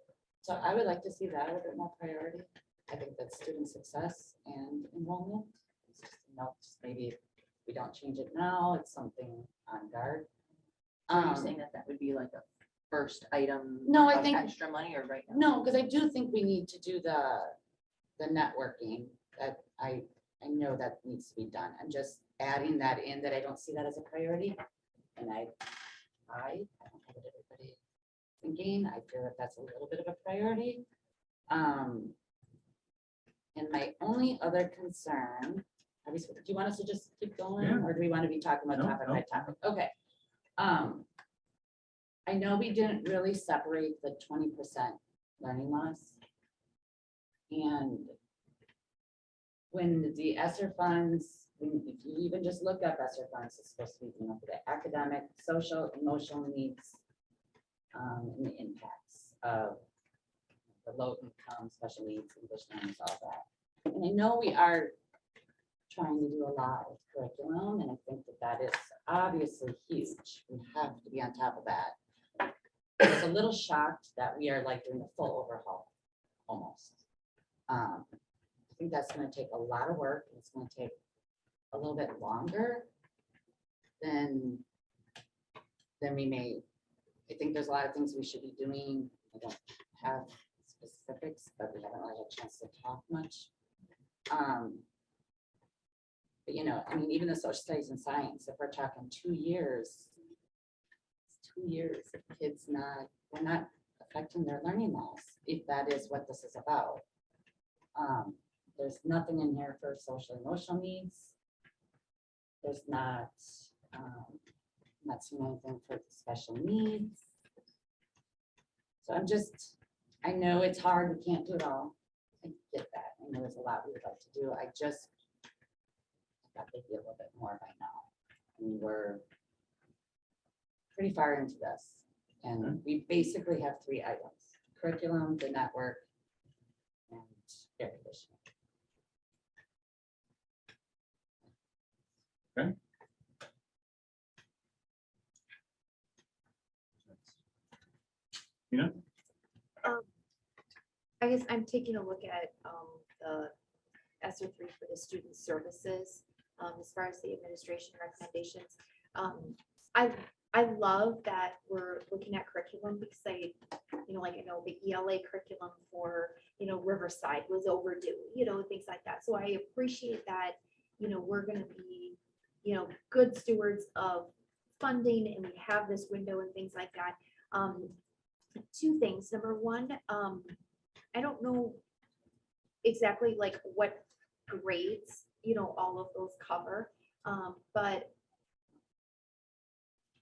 So I would like to see that a little bit more priority. I think that's student success and enrollment. It's just, just maybe if we don't change it now, it's something on guard. So you're saying that that would be like a first item? No, I of think- extra money or right now? No, because I do think we need to do the networking, that I know that needs to be done. I'm just adding that in, that I don't see that as a priority. And I don't know what everybody thinking, I feel that that's a little bit of a priority. And my only other concern, do you want us to just keep going, Yeah. or do we want to be talking about No, topic no. by topic? Okay. I know we didn't really separate the 20% learning loss. And when the ESSER funds, if you even just look up ESSER funds, it's supposed to be, for the academic, social, emotional needs, and the impacts of the low income, special needs, English learners, all that. And I know we are trying to do a lot with curriculum, and I think that that is obviously huge. We have to be on top of that. I was a little shocked that we are like doing a full overhaul, almost. I think that's gonna take a lot of work, and it's gonna take a little bit longer than we may. I think there's a lot of things we should be doing. I don't have specifics, but we haven't really had a chance to talk much. But I mean, even the social studies and science, if we're talking 2 years, it's 2 years of kids we're not affecting their learning loss, if that is what this is about. There's nothing in here for social emotional needs. There's not seeing anything for the special needs. So I know it's hard, we can't do it all. I get that. I know there's a lot we would like to do. I thought they'd be a little bit more by now. I mean, we're pretty far into this. And we basically have 3 items: curriculum, the network, and air conditioning. Okay. I guess I'm taking a look at the ESSER 3 for the student services, as far as the administration recommendations. I love that we're looking at curriculum, because I know the ELA curriculum for, Riverside was overdue, things like that. So I appreciate that, we're gonna be, good stewards of funding, and we have this window and things like that. 2 things. Number 1, I don't know exactly like what grades, all of those cover. But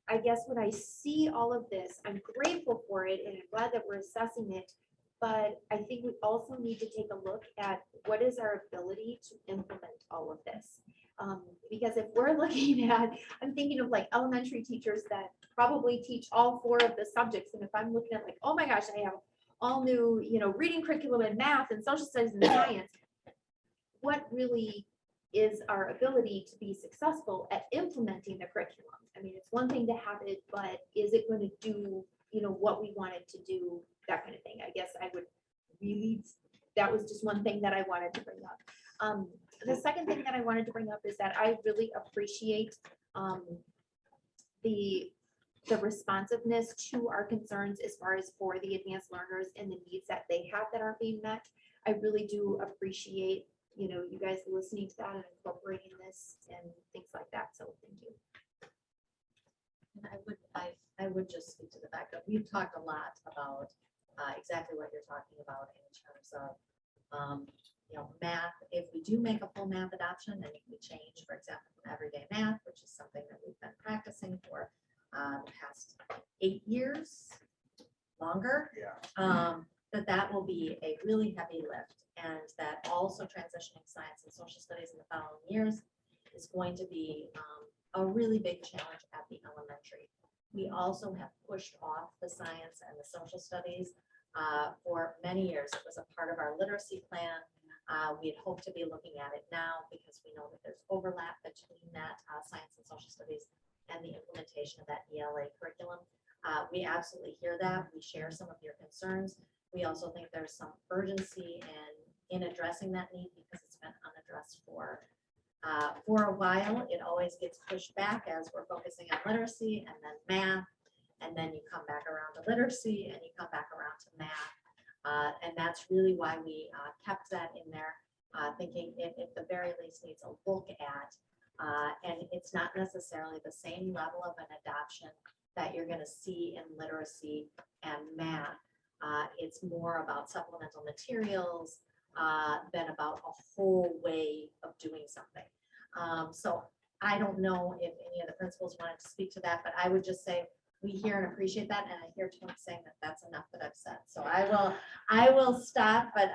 I guess when I see all of this, I'm grateful for it, and I'm glad that we're assessing it. But I think we also need to take a look at what is our ability to implement all of this. Because if we're looking at, I'm thinking of like elementary teachers that probably teach all 4 of the subjects. And if I'm looking at like, oh my gosh, I have all new, reading curriculum and math and social studies and science, what really is our ability to be successful at implementing the curriculum? I mean, it's one thing to have it, but is it going to do, what we want it to do, that kind of thing? I guess I would really, that was just one thing that I wanted to bring up. The second thing that I wanted to bring up is that I really appreciate the responsiveness to our concerns as far as for the advanced learners and the needs that they have that aren't being met. I really do appreciate, you guys listening to that and incorporating this and things like that. So thank you. And I would just speak to the fact that we've talked a lot about exactly what you're talking about in terms of, math. If we do make a full math adoption, then we change, for example, from everyday math, which is something that we've been practicing for the past 8 years, longer. Yeah. That will be a really heavy lift, and that also transitioning science and social studies in the following years is going to be a really big challenge at the elementary. We also have pushed off the science and the social studies For many years, it was a part of our literacy plan. We had hoped to be looking at it now because we know that there's overlap between that science and social studies and the implementation of that ELA curriculum. We absolutely hear that. We share some of your concerns. We also think there's some urgency in addressing that need because it's been unaddressed for a while. It always gets pushed back as we're focusing on literacy and then math. And then you come back around to literacy and you come back around to math. And that's really why we kept that in there, thinking it at the very least needs a look at. And it's not necessarily the same level of an adoption that you're going to see in literacy and math. It's more about supplemental materials than about a whole way of doing something. So I don't know if any of the principals wanted to speak to that, but I would just say we hear and appreciate that. And I hear Tony saying that that's enough that I've said. So I will stop, but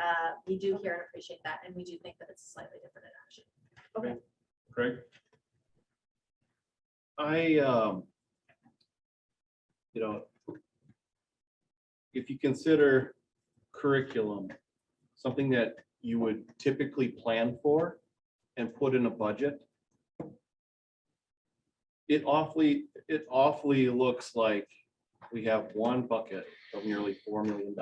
we do hear and appreciate that. And we do think that it's a slightly different adoption. Okay. Craig? If you consider curriculum, something that you would typically plan for and put in a budget, it awfully looks like we have one bucket of nearly $4 million.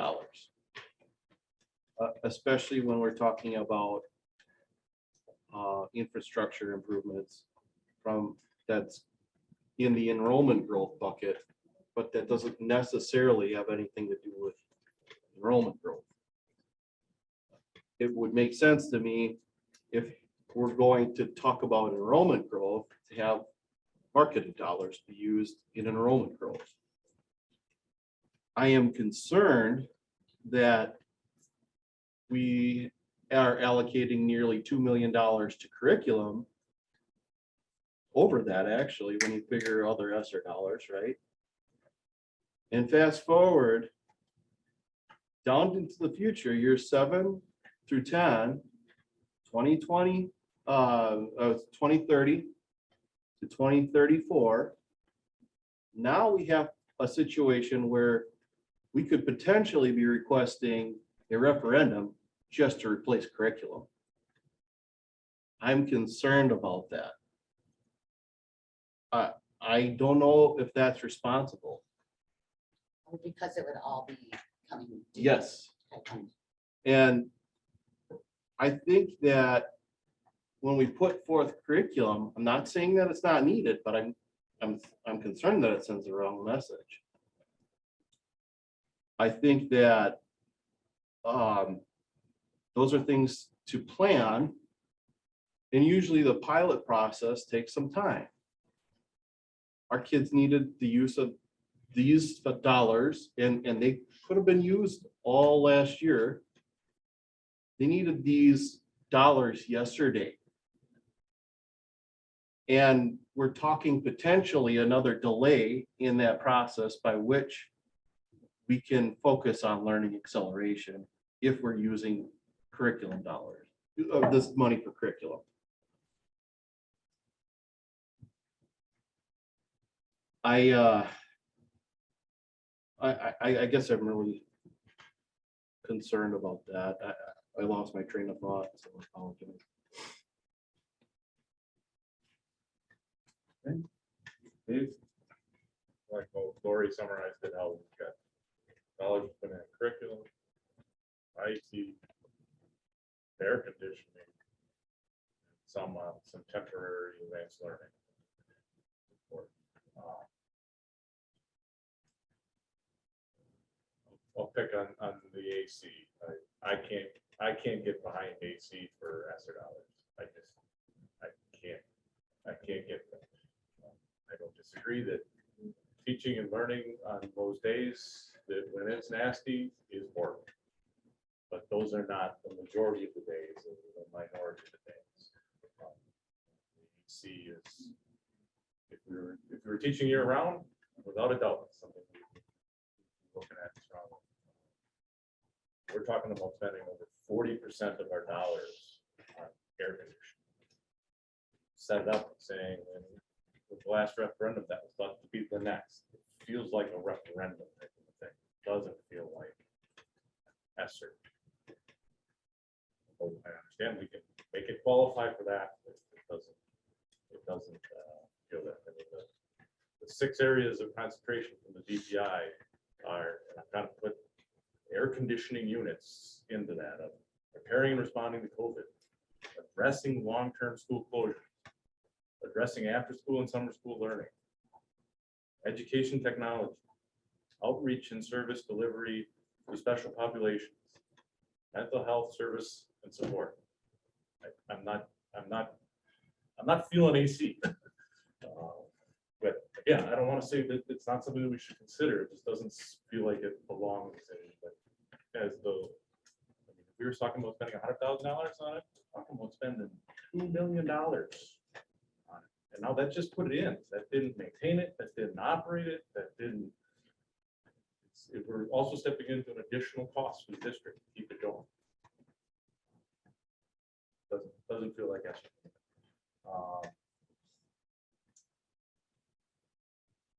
Especially when we're talking about infrastructure improvements that's in the enrollment growth bucket, but that doesn't necessarily have anything to do with enrollment growth. It would make sense to me if we're going to talk about enrollment growth to have marketing dollars be used in enrollment growth. I am concerned that we are allocating nearly $2 million to curriculum, over that actually, when you figure other ESSER dollars, right? And fast forward down into the future, years 7 through 10, 2030 to 2034. Now we have a situation where we could potentially be requesting a referendum just to replace curriculum. I'm concerned about that. I don't know if that's responsible. Because it would all be coming. due. Yes. And I think that when we put forth curriculum, I'm not saying that it's not needed, but I'm concerned that it sends the wrong message. I think that those are things to plan, and usually the pilot process takes some time. Our kids needed the use of these dollars, and they could have been used all last year. They needed these dollars yesterday. And we're talking potentially another delay in that process by which we can focus on learning acceleration if we're using curriculum dollars, this money for curriculum. I guess I'm really concerned about that. I lost my train of thought, so I apologize. Dave? Like Lori summarized it, how we've got dollars put in curriculum, IT, air conditioning, some temporary advanced learning. I'll pick on the AC. I can't get behind AC for ESSER dollars. I can't get them. I don't disagree that teaching and learning on those days that when it's nasty is work. But those are not the majority of the days, and the minority of the days. AC is, if we were teaching year round, without a doubt, it's something we're looking at strongly. We're talking about spending over 40% of our dollars on air conditioning. Set it up saying, and with the last referendum, that was thought to be the next. It feels like a referendum type of thing. Doesn't feel like ESSER. Oh, I understand we can make it qualify for that. It doesn't feel that. I mean, the 6 areas of concentration from the DPI are, and I've got to put air conditioning units into that, of preparing and responding to COVID, addressing long-term school closure, addressing after-school and summer school learning, education technology, outreach and service delivery to special populations, mental health service and support. I'm not feeling AC. But again, I don't want to say that it's not something that we should consider. It just doesn't feel like it belongs in. But as though, I mean, if we were talking about spending $100,000 on it, talking about spending $2 million on it. And now that just put it in. That didn't maintain it. That didn't operate it. That didn't. We're also stepping into an additional cost for the district to keep it going. Doesn't feel like that.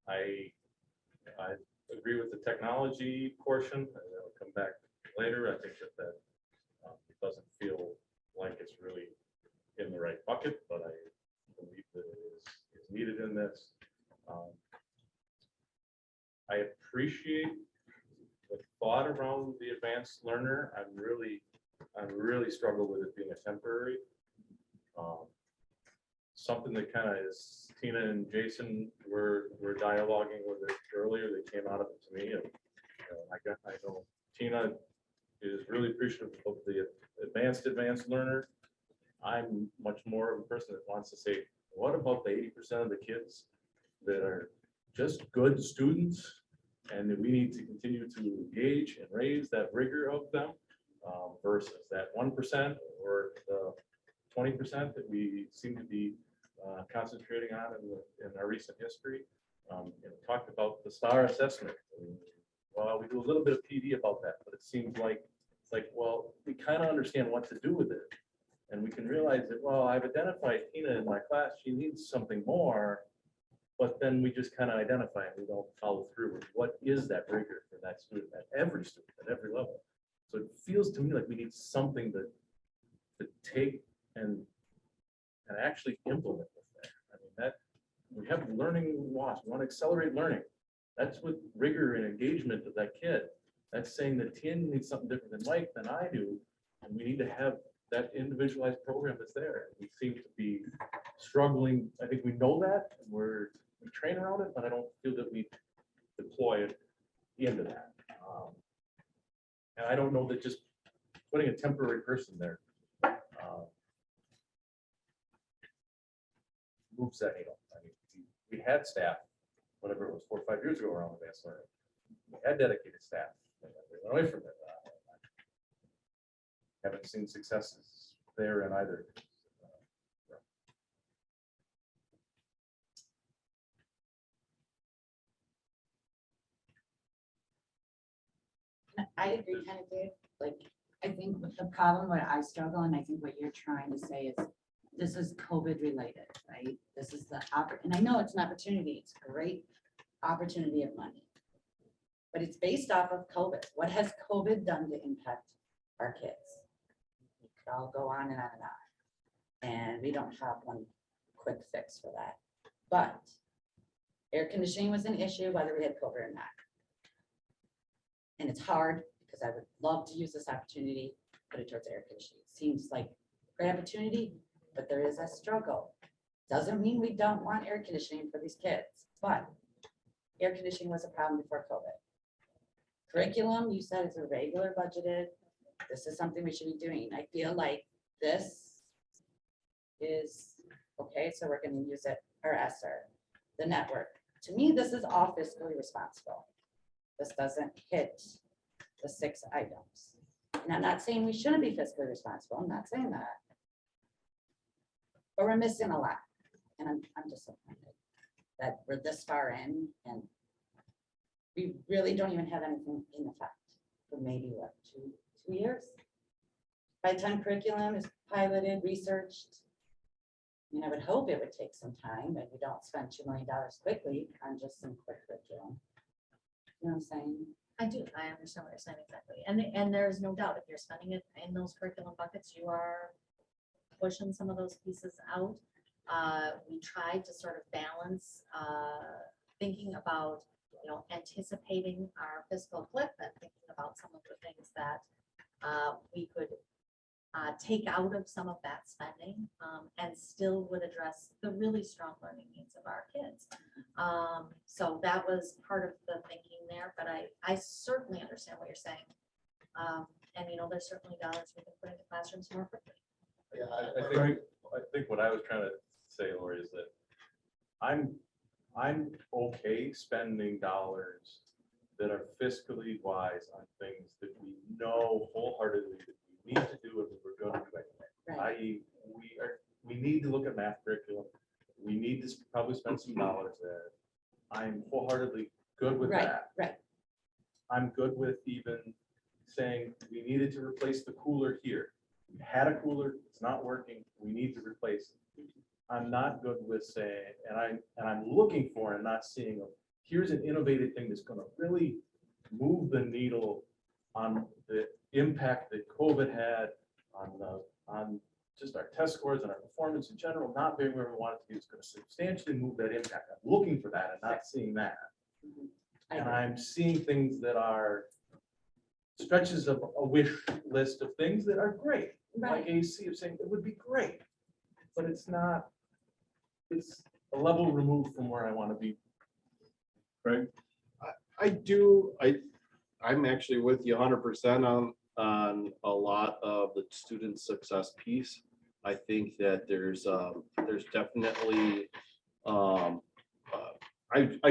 I agree with the technology portion. I'll come back later. I think that it doesn't feel like it's really in the right bucket, but I believe that it is needed in this. I appreciate the thought around the advanced learner. I really struggle with it being a temporary. Something that kind of is, Tina and Jason were dialoguing with it earlier. They came out of it to me, and I know Tina is really appreciative of the advanced learner. I'm much more of a person that wants to say, what about the 80% of the kids that are just good students, and that we need to continue to engage and raise that rigor of them versus that 1% or the 20% that we seem to be concentrating on in our recent history. Talked about the STAR assessment. Well, we do a little bit of PD about that, but it seems like it's like, well, we kind of understand what to do with it. And we can realize that, well, I've identified Tina in my class, she needs something more, but then we just kind of identify and we don't follow through with what is that rigor for that student at every level. So it feels to me like we need something to take and actually implement with that. I mean, that we have learning loss, we want to accelerate learning. That's what rigor and engagement of that kid. That's saying that Tina needs something different than Mike than I do, and we need to have that individualized program that's there. We seem to be struggling. I think we know that, and we train around it, but I don't feel that we deploy it into that. And I don't know that just putting a temporary person there moves that needle. I mean, we had staff, whatever it was, 4 or 5 years ago around advanced learning. We had dedicated staff. And we went away from it. Haven't seen successes there in either. I agree kind of, Dave. Like, I think with the problem where I struggle, and I think what you're trying to say is this is COVID related, right? This is the and I know it's an opportunity. It's a great opportunity of money, but it's based off of COVID. What has COVID done to impact our kids? We could all go on and on and on. And we don't have one quick fix for that. But air conditioning was an issue, whether we had COVID or not. And it's hard because I would love to use this opportunity, put it towards air conditioning. It seems like a great opportunity, but there is a struggle. Doesn't mean we don't want air conditioning for these kids, but air conditioning was a problem before COVID. Curriculum, you said, is a regular budgeted. This is something we should be doing. I feel like this is, okay, so we're gonna use it, or ESSER, the network. To me, this is all fiscally responsible. This doesn't hit the 6 items. And I'm not saying we shouldn't be fiscally responsible. I'm not saying that. But we're missing a lot. And I'm disappointed that we're this far in and we really don't even have anything in effect for maybe what, two years? By the time curriculum is piloted, researched, I mean, I would hope it would take some time, but we don't spend $2 million quickly on just some quick curriculum. You know what I'm saying? I do, I understand what you're saying exactly. And there's no doubt, if you're spending it in those curriculum buckets, you are pushing some of those pieces out. We tried to sort of balance, thinking about, anticipating our fiscal cliff and thinking about some of the things that we could take out of some of that spending, and still would address the really strong learning needs of our kids. So that was part of the thinking there, but I certainly understand what you're saying. And there's certainly dollars we can put into classrooms more quickly. Yeah, I think what I was trying to say, Lori, is that I'm okay spending dollars that are fiscally wise on things that we know wholeheartedly that we need to do and we're going to do anyway. I.e., we need to look at math curriculum. We need to probably spend some dollars there. I'm wholeheartedly good with that. Right. I'm good with even saying we needed to replace the cooler here. We had a cooler, it's not working, we need to replace it. I'm not good with saying, and I'm looking for and not seeing, here's an innovative thing that's gonna really move the needle on the impact that COVID had on just our test scores and our performance in general, not being where we want it to be. It's gonna substantially move that impact. I'm looking for that and not seeing that. And I'm seeing things that are stretches of a wish list of things that are great. Like AC of saying it would be great, but it's not, it's a level removed from where I want to be. Craig? I'm actually with you 100% on a lot of the student success piece. I think that there's definitely, I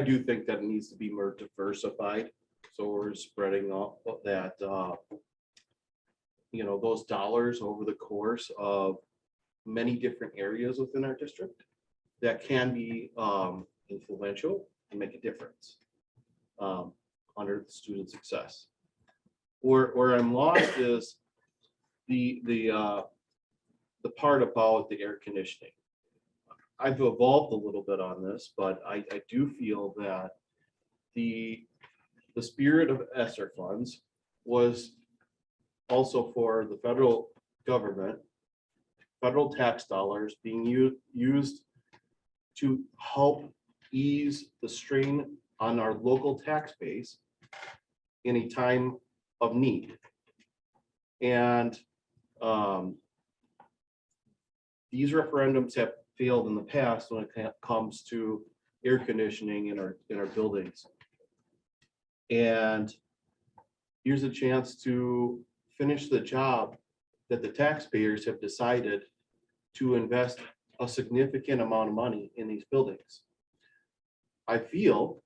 do think that it needs to be more diversified. So we're spreading out that, those dollars over the course of many different areas within our district that can be influential and make a difference under the student success. Where I'm lost is the part about the air conditioning. I've evolved a little bit on this, but I do feel that the spirit of ESSER funds was also for the federal government, federal tax dollars being used to help ease the strain on our local tax base in a time of need. And these referendums have failed in the past when it comes to air conditioning in our buildings. And here's a chance to finish the job that the taxpayers have decided to invest a significant amount of money in these buildings. I feel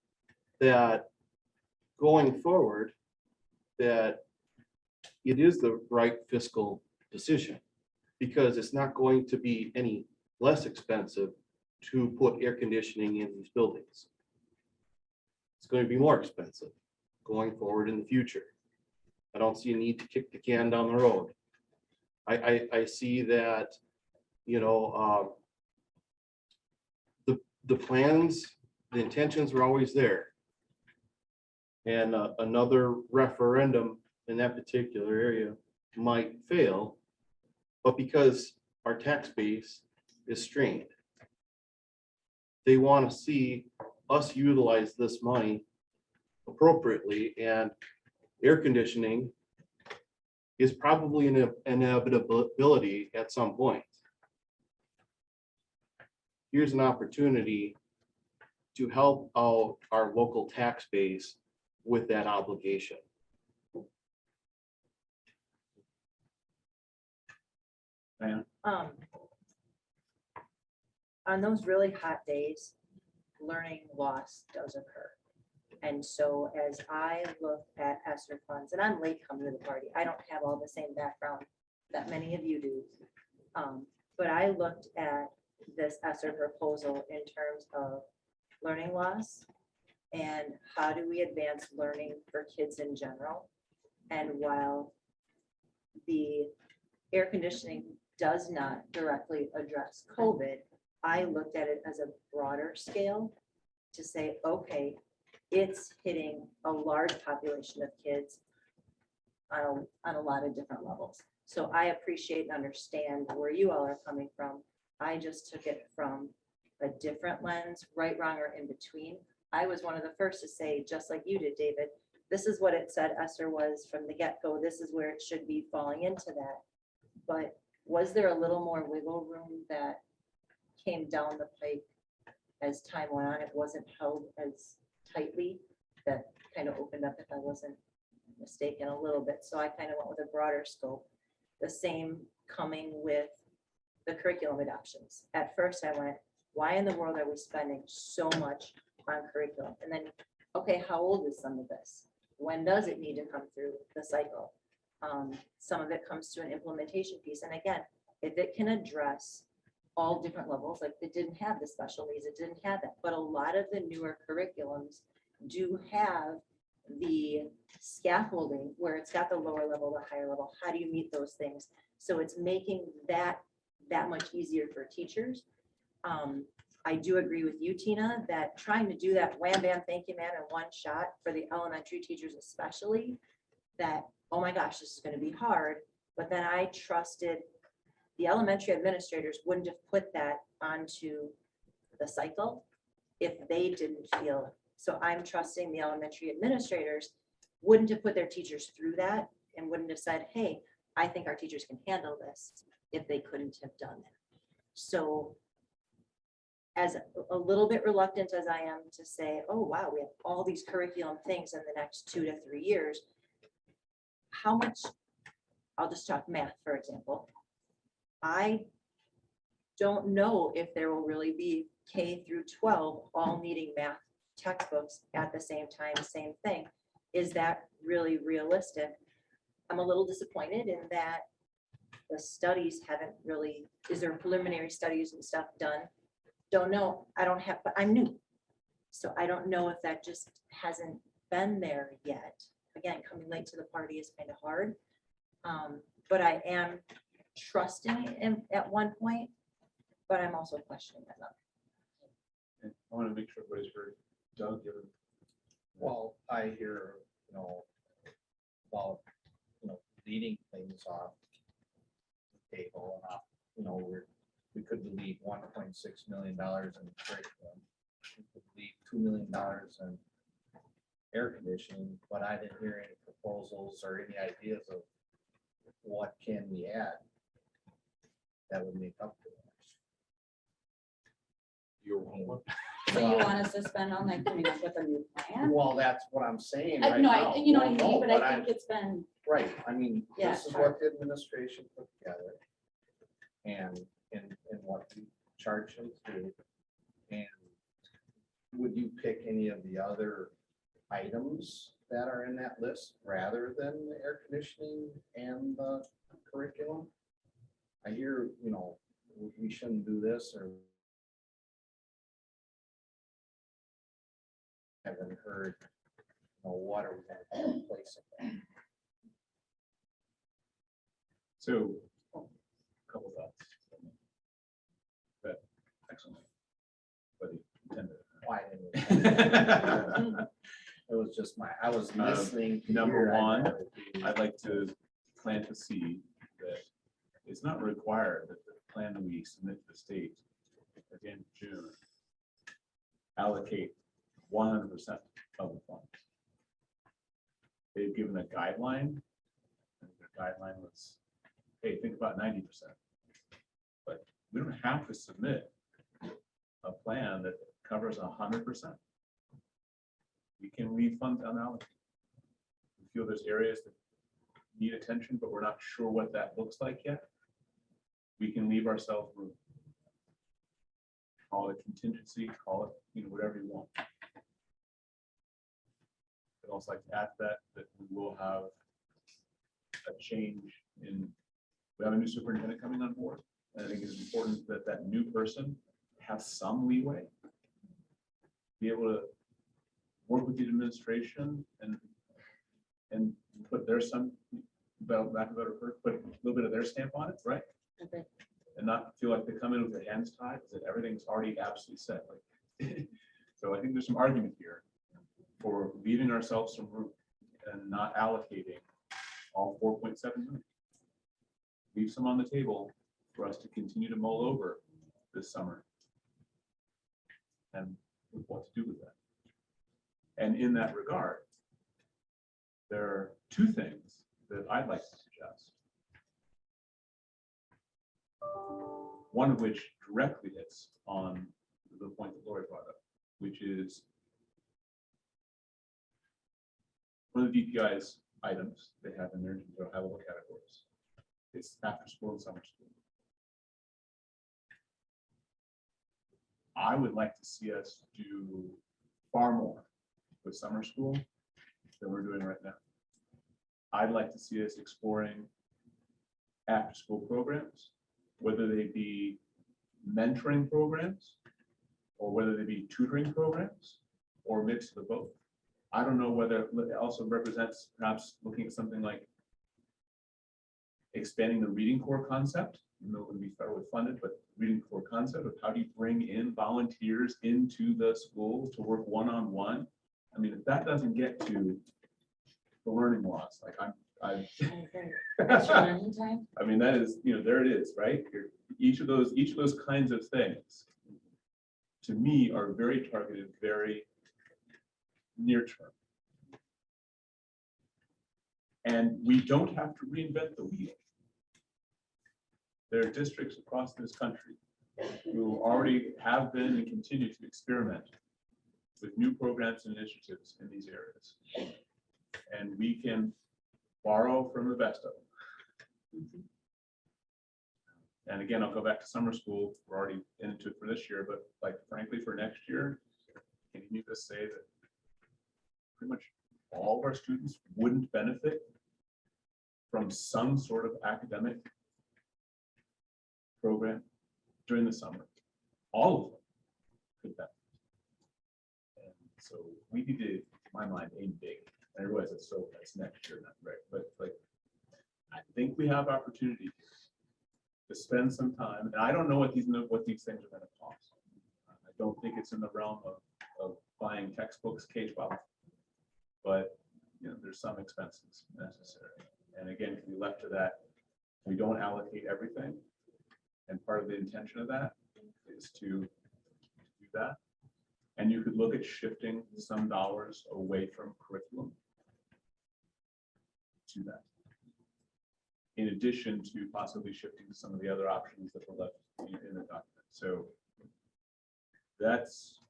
that going forward, that it is the right fiscal decision, because it's not going to be any less expensive to put air conditioning in these buildings. It's going to be more expensive going forward in the future. I don't see a need to kick the can down the road. I see that, the plans, the intentions were always there. And another referendum in that particular area might fail, but because our tax base is strained, they want to see us utilize this money appropriately, and air conditioning is probably an inevitability at some point. Here's an opportunity to help out our local tax base with that obligation. On those really hot days, learning loss does occur. And so as I look at ESSER funds, and I'm late coming to the party, I don't have all the same background that many of you do. But I looked at this ESSER proposal in terms of learning loss and how do we advance learning for kids in general. And while the air conditioning does not directly address COVID, I looked at it as a broader scale to say, okay, it's hitting a large population of kids on a lot of different levels. So I appreciate and understand where you all are coming from. I just took it from a different lens, right, wrong, or in between. I was one of the first to say, just like you did, David, this is what it said Esther was from the get-go. This is where it should be falling into that. But was there a little more wiggle room that came down the pike as time went on? It wasn't held as tightly. That kind of opened up, if I wasn't mistaken, a little bit. So I kind of went with a broader scope. The same coming with the curriculum adoptions. At first I went, why in the world are we spending so much on curriculum? And then, okay, how old is some of this? When does it need to come through the cycle? Some of it comes to an implementation piece. And again, if it can address all different levels, like it didn't have the special needs, it didn't have that. But a lot of the newer curriculums do have the scaffolding where it's got the lower level, the higher level. How do you meet those things? So it's making that much easier for teachers. I do agree with you, Tina, that trying to do that wham, bam, thank you, man, in one shot for the elementary teachers especially, that, oh my gosh, this is going to be hard. But then I trusted the elementary administrators wouldn't have put that onto the cycle if they didn't feel it. So I'm trusting the elementary administrators wouldn't have put their teachers through that and wouldn't have said, hey, I think our teachers can handle this, if they couldn't have done that. So as a little bit reluctant as I am to say, oh, wow, we have all these curriculum things in the next 2 to 3 years. How much, I'll just talk math, for example. I don't know if there will really be K through 12 all needing math textbooks at the same time, same thing. Is that really realistic? I'm a little disappointed in that the studies haven't really, is there preliminary studies and stuff done? Don't know. I don't have, but I'm new. So I don't know if that just hasn't been there yet. Again, coming late to the party is kind of hard. But I am trusting him at one point, but I'm also questioning that. I want to make sure everybody's heard. Doug, you're. Well, I hear, about, leading things off the table and off, we could leave $1.6 million in curriculum. We could leave $2 million in air conditioning, but I didn't hear any proposals or any ideas of what can we add that would make up for that. So you want us to spend all night coming up with a new plan? Well, that's what I'm saying I right know, now. you know what I Well, mean, no, but I I'm- think it's been, Right, I mean, Yeah, this is hard. what the administration put together. And what we charge them to do. And would you pick any of the other items that are in that list rather than the air conditioning and the curriculum? I hear, we shouldn't do this or haven't heard, what are we going to replace it with? So, a couple thoughts. But, excellent. But Why didn't we- It was just I was listening. to Number your- one, I'd like to plant a seed that it's not required that the plan that we submit to the state at the end of June allocate 100% of the funds. They've given a guideline, and the guideline was, hey, think about 90%. But we don't have to submit a plan that covers 100%. We can leave funds unallocated. We feel there's areas that need attention, but we're not sure what that looks like yet. We can leave ourselves room. Call it contingency, call it, whatever you want. I'd also like to add that we will have a change in, we have a new superintendent coming on board. And I think it's important that that new person has some leeway, be able to work with the administration and put their lack of a better word, put a little bit of their stamp on it, right? Okay. And not feel like they come in with their hands tied, that everything's already absolutely set. Like, so I think there's some argument here. for leaving ourselves some room and not allocating all 4.7 million. Leave some on the table for us to continue to mull over this summer. And what to do with that. And in that regard, there are two things that I'd like to suggest. One of which directly hits on the point that Lori brought up, which is one of the DPI's items they have in their high-level categories. It's after school and summer school. I would like to see us do far more with summer school than we're doing right now. I'd like to see us exploring after-school programs, whether they be mentoring programs or whether they be tutoring programs or a mix of the both. I don't know whether it also represents perhaps looking at something like expanding the reading core concept, even though it would be federally funded, but reading core concept of how do you bring in volunteers into the schools to work one-on-one. I mean, if that doesn't get to the learning loss, like Extra learning time? I mean, that is, there it is, right? Each of those kinds of things, to me, are very targeted, very near term. And we don't have to reinvent the wheel. There are districts across this country who already have been and continue to experiment with new programs and initiatives in these areas. And we can borrow from the best of them. And again, I'll go back to summer school. We're already into it for this year, but like frankly, for next year, can you just say that pretty much all of our students wouldn't benefit from some sort of academic program during the summer? All of them could benefit. And so we need to, in my mind, aim big. I realize that's next year, not right, but like, I think we have opportunity to spend some time, and I don't know what these things are going to cost. I don't think it's in the realm of buying textbooks K-12, but there's some expenses necessary. And again, can be left to that. We don't allocate everything, and part of the intention of that is to do that. And you could look at shifting some dollars away from curriculum to that, in addition to possibly shifting to some of the other options that were left in the document. So that's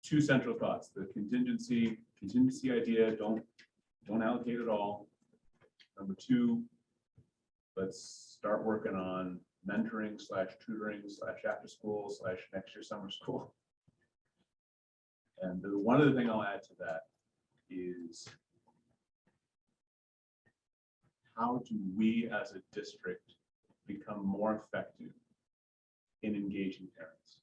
two central thoughts: the contingency idea, don't allocate it all. Number two, let's start working on mentoring / tutoring / after school / next year summer school. And the one other thing I'll add to that is, how do we as a district become more effective in engaging parents?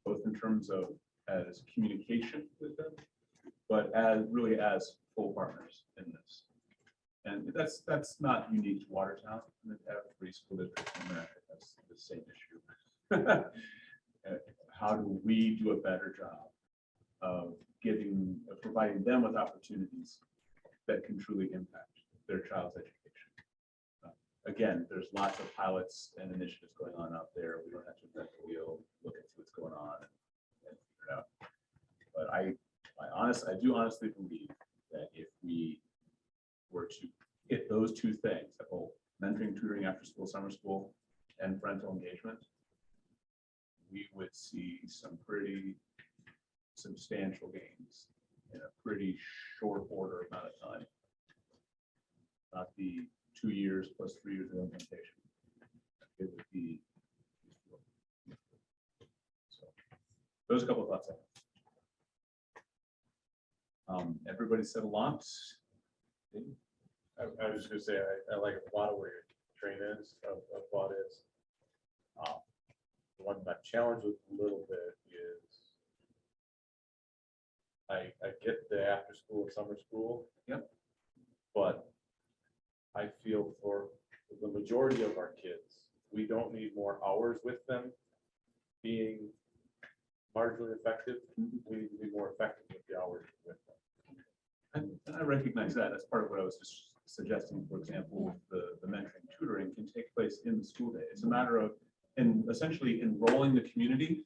Both in terms of as communication with them, but as full partners in this. And that's not unique to Watertown. Every school district in America has the same issue. How do we do a better job of providing them with opportunities that can truly impact their child's education? Again, there's lots of pilots and initiatives going on out there. We don't have to invent the wheel, look at what's going on and figure it out. But I do honestly believe that if we were to hit those two things, the whole mentoring, tutoring, after school, summer school, and parental engagement, we would see some pretty substantial gains in a pretty short order amount of time. Not the 2 years plus 3 years of implementation. It would be. So those are a couple of thoughts. Everybody said a lot. I was gonna say, I like a lot of where your train is of what is. The one that challenge with a little bit is I get the after school and summer school. Yep. But I feel for the majority of our kids, we don't need more hours with them being marginally effective, we need to be more effective with the hours with them. And I recognize that. That's part of what I was just suggesting, for example, the mentoring tutoring can take place in the school day. It's a matter of, and essentially enrolling the community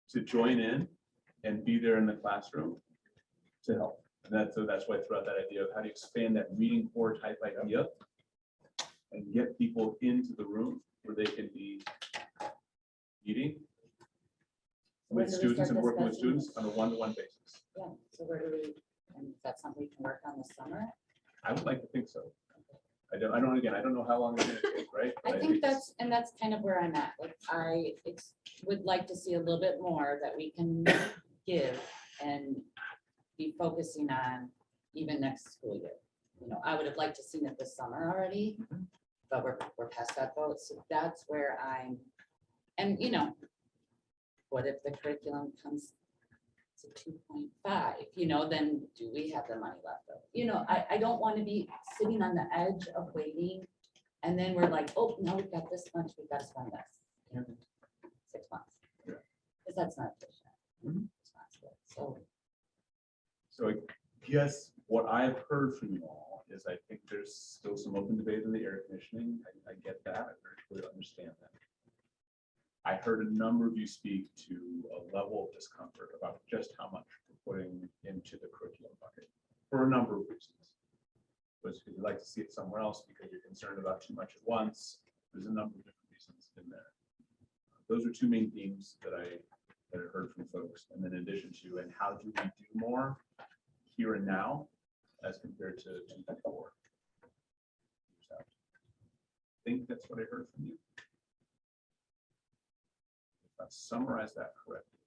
to join in and be there in the classroom to help. And that's why I threw out that idea of how to expand that reading core type idea and get people into the room where they can be meeting When with do we students start and working with discussing students on a one-to-one basis. Yeah, so where do we, and is that something we can work on this summer? I would like to think so. I don't know how long it's gonna take, right? But I think it's- that's kind of where I'm at. Like, would like to see a little bit more that we can give and be focusing on even next school year. You know, I would have liked to seen it this summer already, but we're past that boat. So that's where and you know, what if the curriculum comes to 2.5, you know, then do we have the money left over? You know, I don't want to be sitting on the edge of waiting. And then we're like, oh, no, we've got this much, we've got to spend this. in 6 months. Yeah. Because that's not efficient. Mhm. It's not good. So I guess what I've heard from you all is I think there's still some open debate in the air conditioning. I get that. I very clearly understand that. I heard a number of you speak to a level of discomfort about just how much we're putting into the curriculum bucket for a number of reasons. But if you'd like to see it somewhere else because you're concerned about too much at once, there's a number of different reasons in there. Those are two main themes that I heard from folks. And then in addition to, and how do we do more here and now as compared to before? I think that's what I heard from you. If I summarize that correctly,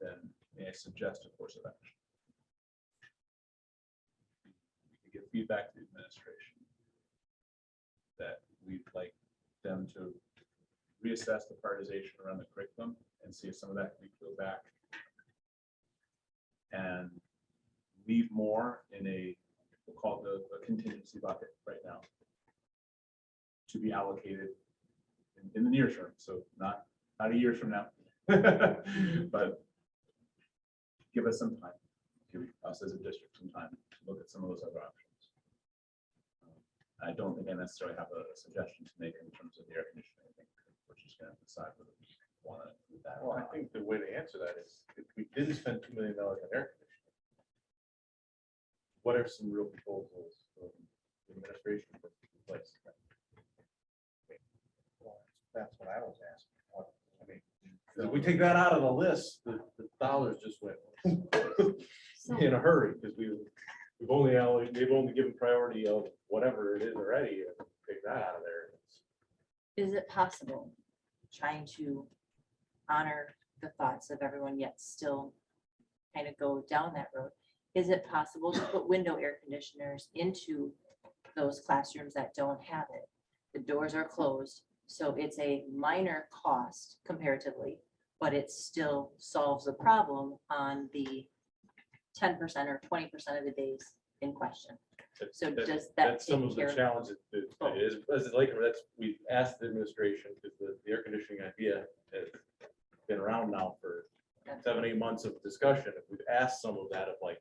then may I suggest a course of action? We could give feedback to the administration that we'd like them to reassess the prioritization around the curriculum and see if some of that can be peeled back and leave more in we'll call it the contingency bucket right now to be allocated in the near term. So not a year from now, but give us some time, give us as a district some time to look at some of those other options. I don't think I necessarily have a suggestion to make in terms of the air conditioning. I think we're just going to decide whether we want to do that. Well, I think the way to answer that is if we didn't spend $2 million on air conditioning, what are some real proposals from the administration to replace? That's what I was asking. I mean, If we take that out of the list, the dollars just went in a hurry because they've only given priority of whatever it is already. And take that out of there. Is it possible, trying to honor the thoughts of everyone yet still kind of go down that road? Is it possible to put window air conditioners into those classrooms that don't have it? The doors are closed, so it's a minor cost comparatively, but it still solves the problem on the 10% or 20% of the days in question. So does that That's some take of care the of? challenges that is, as like, we've asked the administration, because the air conditioning idea has been around now for 7-8 months of discussion. If we've asked some of that of like,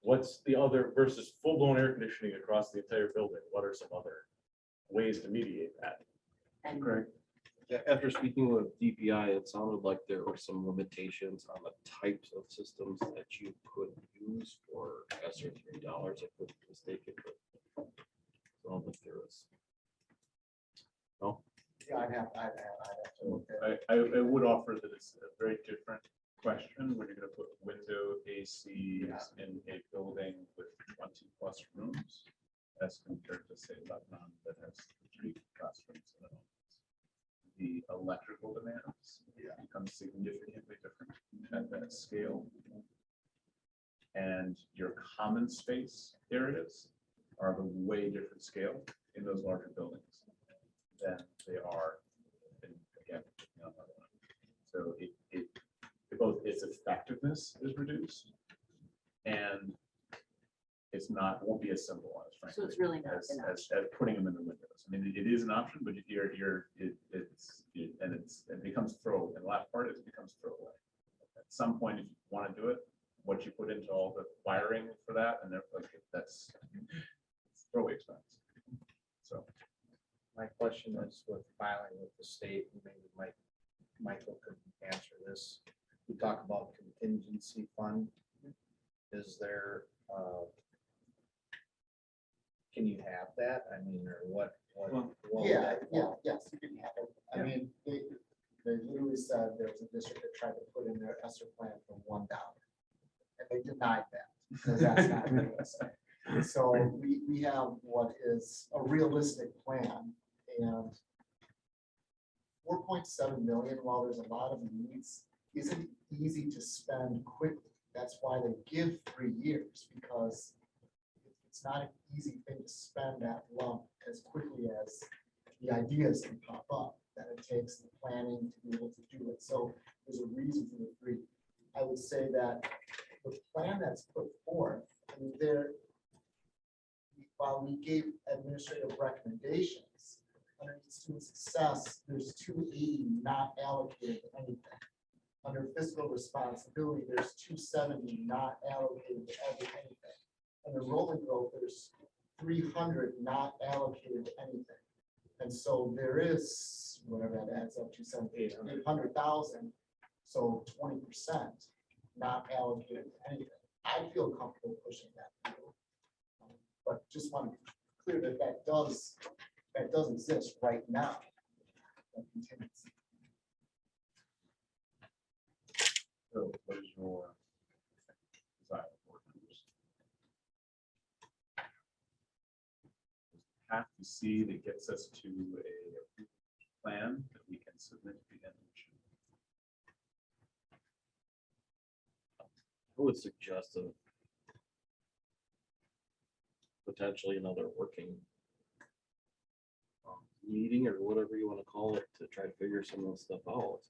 what's the other versus full-blown air conditioning across the entire building? What are some other ways to mediate that? And Yeah, after speaking with DPI, it sounded like there were some limitations on the types of systems that you could use for ESSER $3. I could mistake it, but I don't think there was. No, Yeah, I'd have to look at it. I would offer that it's a very different question when you're going to put window ACs in a building with 20+ rooms as compared to say Lebanon that has 3 classrooms in it. The electrical demands become significantly different at that scale. And your common space areas are of a way different scale in those larger buildings than they are in, again, so both its effectiveness is reduced and it's not, won't be as simple as frankly. So it's really not as, an as putting them in the windows. I mean, it is an option, but it becomes throw, and the last part is it becomes throwaway. At some point, if you want to do it, what you put into all the wiring for that, and that's throwaway expense. So. My question is with filing with the state, and maybe Michael could answer this. We talk about contingency fund. Is there, can you have that? I mean, or what would Yeah, that yeah, fall? yes, you can have it. I Yeah. mean, they literally said there was a district that tried to put in their ESSER plan for $1. And they denied that, because that's not realistic. And so we have what is a realistic plan, and 4.7 million, while there's a lot of needs, isn't easy to spend quickly. That's why they give 3 years, because it's not an easy thing to spend that lump as quickly as the ideas can pop up, that it takes the planning to be able to do it. So there's a reason for the 3. I would say that the plan that's put forth, I mean, while we gave administrative recommendations, underneath student success, there's 280 not allocated to anything. Under fiscal responsibility, there's 270 not allocated to anything. Under enrollment growth, there's 300 not allocated to anything. And so there is, whatever that adds up to, 800,000, so 20% not allocated to anything. I feel comfortable pushing that through. But just want to be clear that that does exist right now. That contingency. So what is your desire for members? Have to see that gets us to a plan that we can submit to the NHU. I would suggest potentially another working meeting or whatever you want to call it to try to figure some of this stuff out.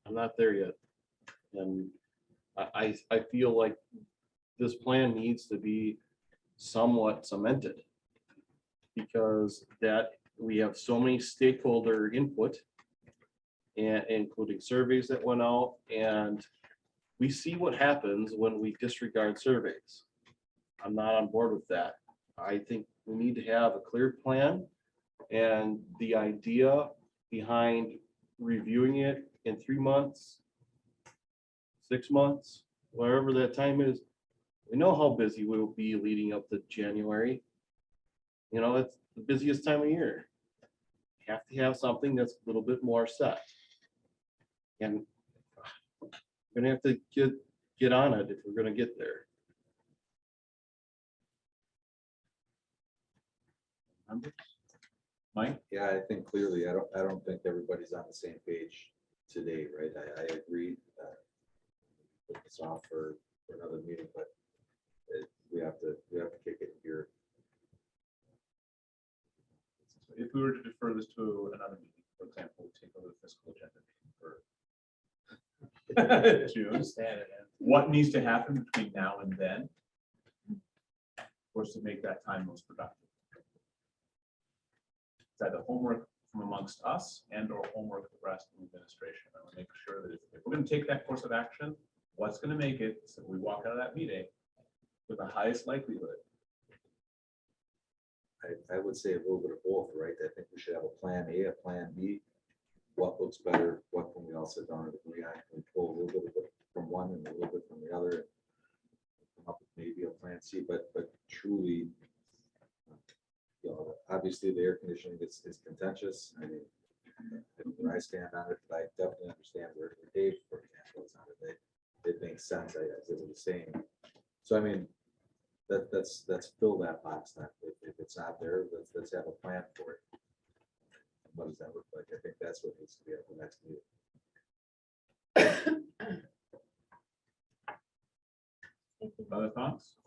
I'm not there yet. And I feel like this plan needs to be somewhat cemented because that we have so many stakeholder input and including surveys that went out, and we see what happens when we disregard surveys. I'm not on board with that. I think we need to have a clear plan, and the idea behind reviewing it in 3 months, 6 months, wherever that time is. We know how busy we'll be leading up to January. You know, it's the busiest time of year. You have to have something that's a little bit more set. And we're gonna have to get on it if we're gonna get there. Mike? Yeah, I think clearly, I don't think everybody's on the same page today, right? I agree. Put this off for another meeting, but we have to kick it here. If we were to defer this to another meeting, for example, take over the fiscal agenda meeting for June, what needs to happen between now and then for us to make that time most productive? Is that the homework from amongst us and or homework of the rest of the administration? I want to make sure that if we're going to take that course of action, what's going to make it so we walk out of that meeting with the highest likelihood? I would say a little bit of both, right? I think we should have a plan A, a plan B. What looks better? What can we all sit down and agree on? Can we pull a little bit from one and a little bit from the other? And come up with maybe a plan C, but truly, you know, obviously the air conditioning is contentious. I mean, where I stand on it, but I definitely understand where Dave, for example, is on it. It makes sense, as I was saying. So I mean, let's fill that box then. If it's not there, let's have a plan for it. What does that look like? I think that's what needs to be at the next meeting. Other thoughts?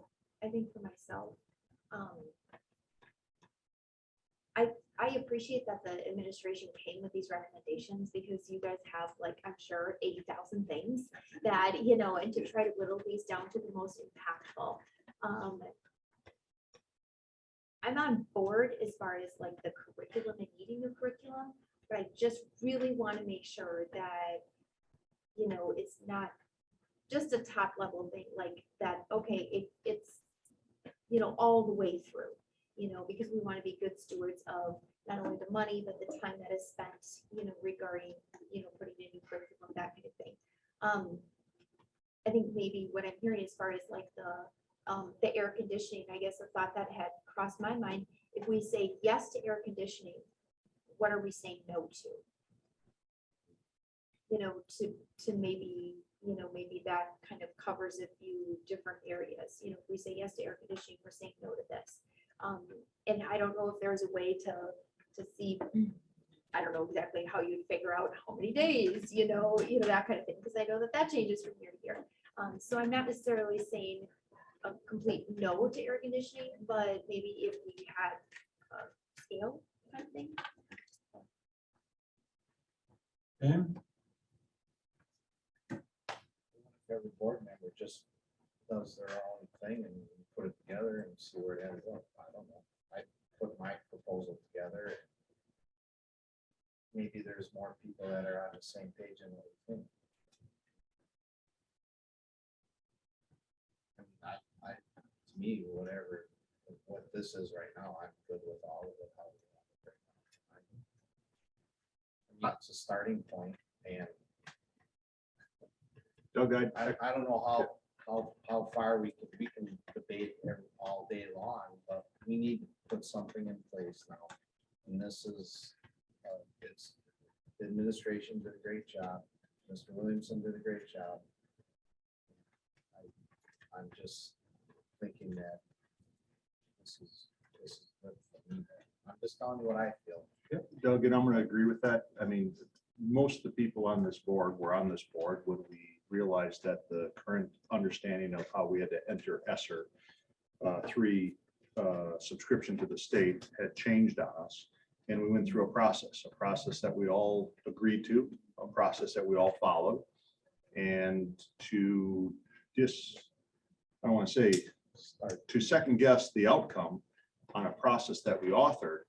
I think for myself, I appreciate that the administration came with these recommendations because you guys have like, I'm sure, 80,000 things that, and to try to whittle these down to the most impactful. I'm on board as far as like the curriculum and needing a curriculum, but I just really want to make sure that, it's not just a top level thing like that. Okay, it's, all the way through, because we want to be good stewards of not only the money, but the time that is spent, regarding, putting in new curriculum, that kind of thing. I think maybe what I'm hearing as far as like the air conditioning, I guess a thought that had crossed my mind, if we say yes to air conditioning, what are we saying no to? To maybe, maybe that kind of covers a few different areas. If we say yes to air conditioning, we're saying no to this. And I don't know if there's a way to see, I don't know exactly how you'd figure out how many days, that kind of thing, because I know that changes from year to year. So I'm not necessarily saying a complete no to air conditioning, but maybe if we had a scale kind of thing. Every board member just does their own thing and put it together and see where it ends up. I don't know. I put my proposal together. Maybe there's more people that are on the same page than what we think. To me, whatever, what this is right now, I'm good with all of it. I mean, it's a starting point, and Doug, I don't know how far we can debate all day long, but we need to put something in place now. And this is, the administration did a great job. Mr. Williamson did a great job. I'm just thinking that this is good for me. I'm just telling you what I feel. Yep, Doug, and I'm going to agree with that. I mean, most of the people on this board were on this board when we realized that the current understanding of how we had to enter ESSER 3 subscription to the state had changed on us. And we went through a process that we all agreed to, a process that we all followed. And to just, I don't want to say, to second guess the outcome on a process that we authored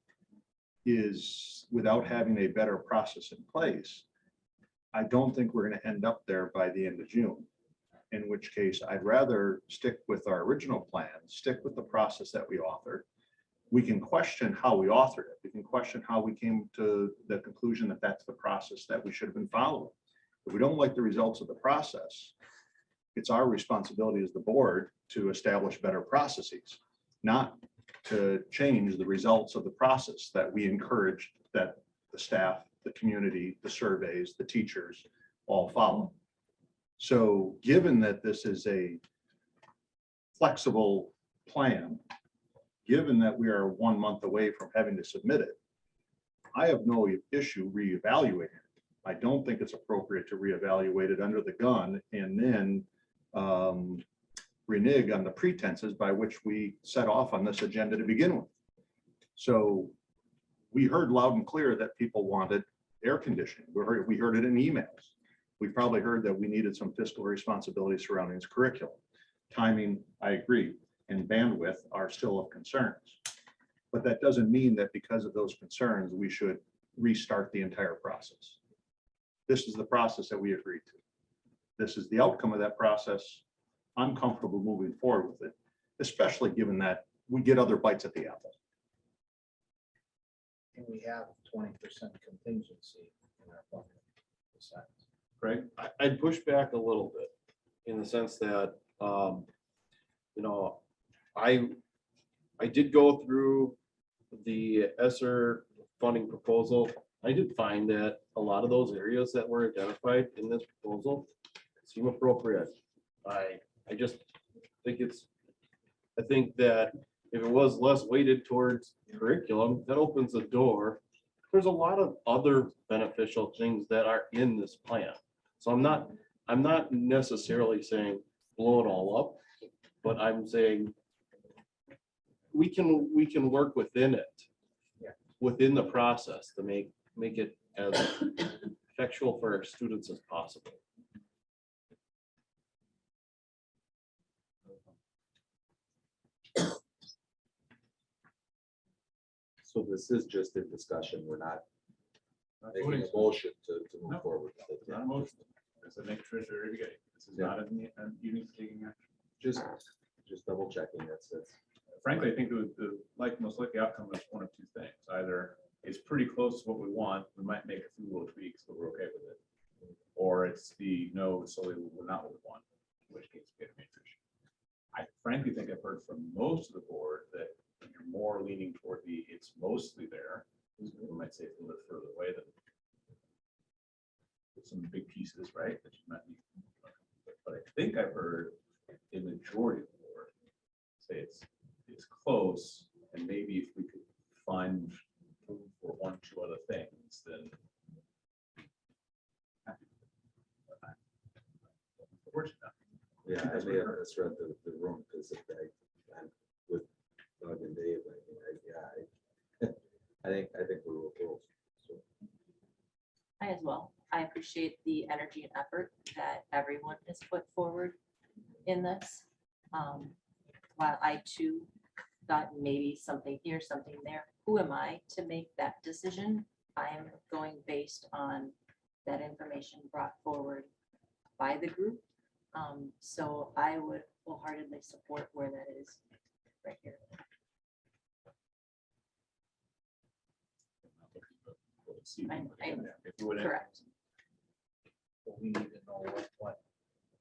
is without having a better process in place. I don't think we're going to end up there by the end of June, in which case I'd rather stick with our original plan, stick with the process that we authored. We can question how we authored it. We can question how we came to the conclusion that that's the process that we should have been following. If we don't like the results of the process, it's our responsibility as the board to establish better processes, not to change the results of the process that we encourage that the staff, the community, the surveys, the teachers all follow. So given that this is a flexible plan, given that we are 1 month away from having to submit it, I have no issue reevaluating it. I don't think it's appropriate to reevaluate it under the gun and then renege on the pretenses by which we set off on this agenda to begin with. So we heard loud and clear that people wanted air conditioning. We heard it in emails. We probably heard that we needed some fiscal responsibility surrounding its curriculum. Timing, I agree, and bandwidth are still of concerns. But that doesn't mean that because of those concerns, we should restart the entire process. This is the process that we agreed to. This is the outcome of that process. I'm comfortable moving forward with it, especially given that we get other bites at the apple. And we have 20% contingency in our budget. Besides. Greg? I'd push back a little bit in the sense that, I did go through the ESSER funding proposal. I did find that a lot of those areas that were identified in this proposal seem appropriate. I just think I think that if it was less weighted towards curriculum, that opens the door. There's a lot of other beneficial things that are in this plan. So I'm not necessarily saying blow it all up, but I'm saying we can work within it. Yeah. within the process to make it as effectual for our students as possible. So this is just a discussion. We're not making a motion to move forward. with it. Not a motion. As I make sure it's very beginning. This is not a unique taking action. Just double checking. That's it. Frankly, I think the most likely outcome is one of two things. Either it's pretty close to what we want, we might make a few little tweaks, but we're okay with it. Or it's no, solely we're not what we want, in which case we get a major issue. I frankly think I've heard from most of the board that you're more leaning toward it's mostly there. We might say it's a little bit further away than some big pieces, right? That you might need. But I think I've heard a majority of the board say it's close, and maybe if we could find room for 1, 2 other things, then. Yeah, I may have misread the room because I'm with Doug and Dave. I think we were close. So. I as well. I appreciate the energy and effort that everyone has put forward in this. While I too thought maybe something here, something there, who am I to make that decision? I am going based on that information brought forward by the group. So I would wholeheartedly support where that is right here. Correct. But we need to know what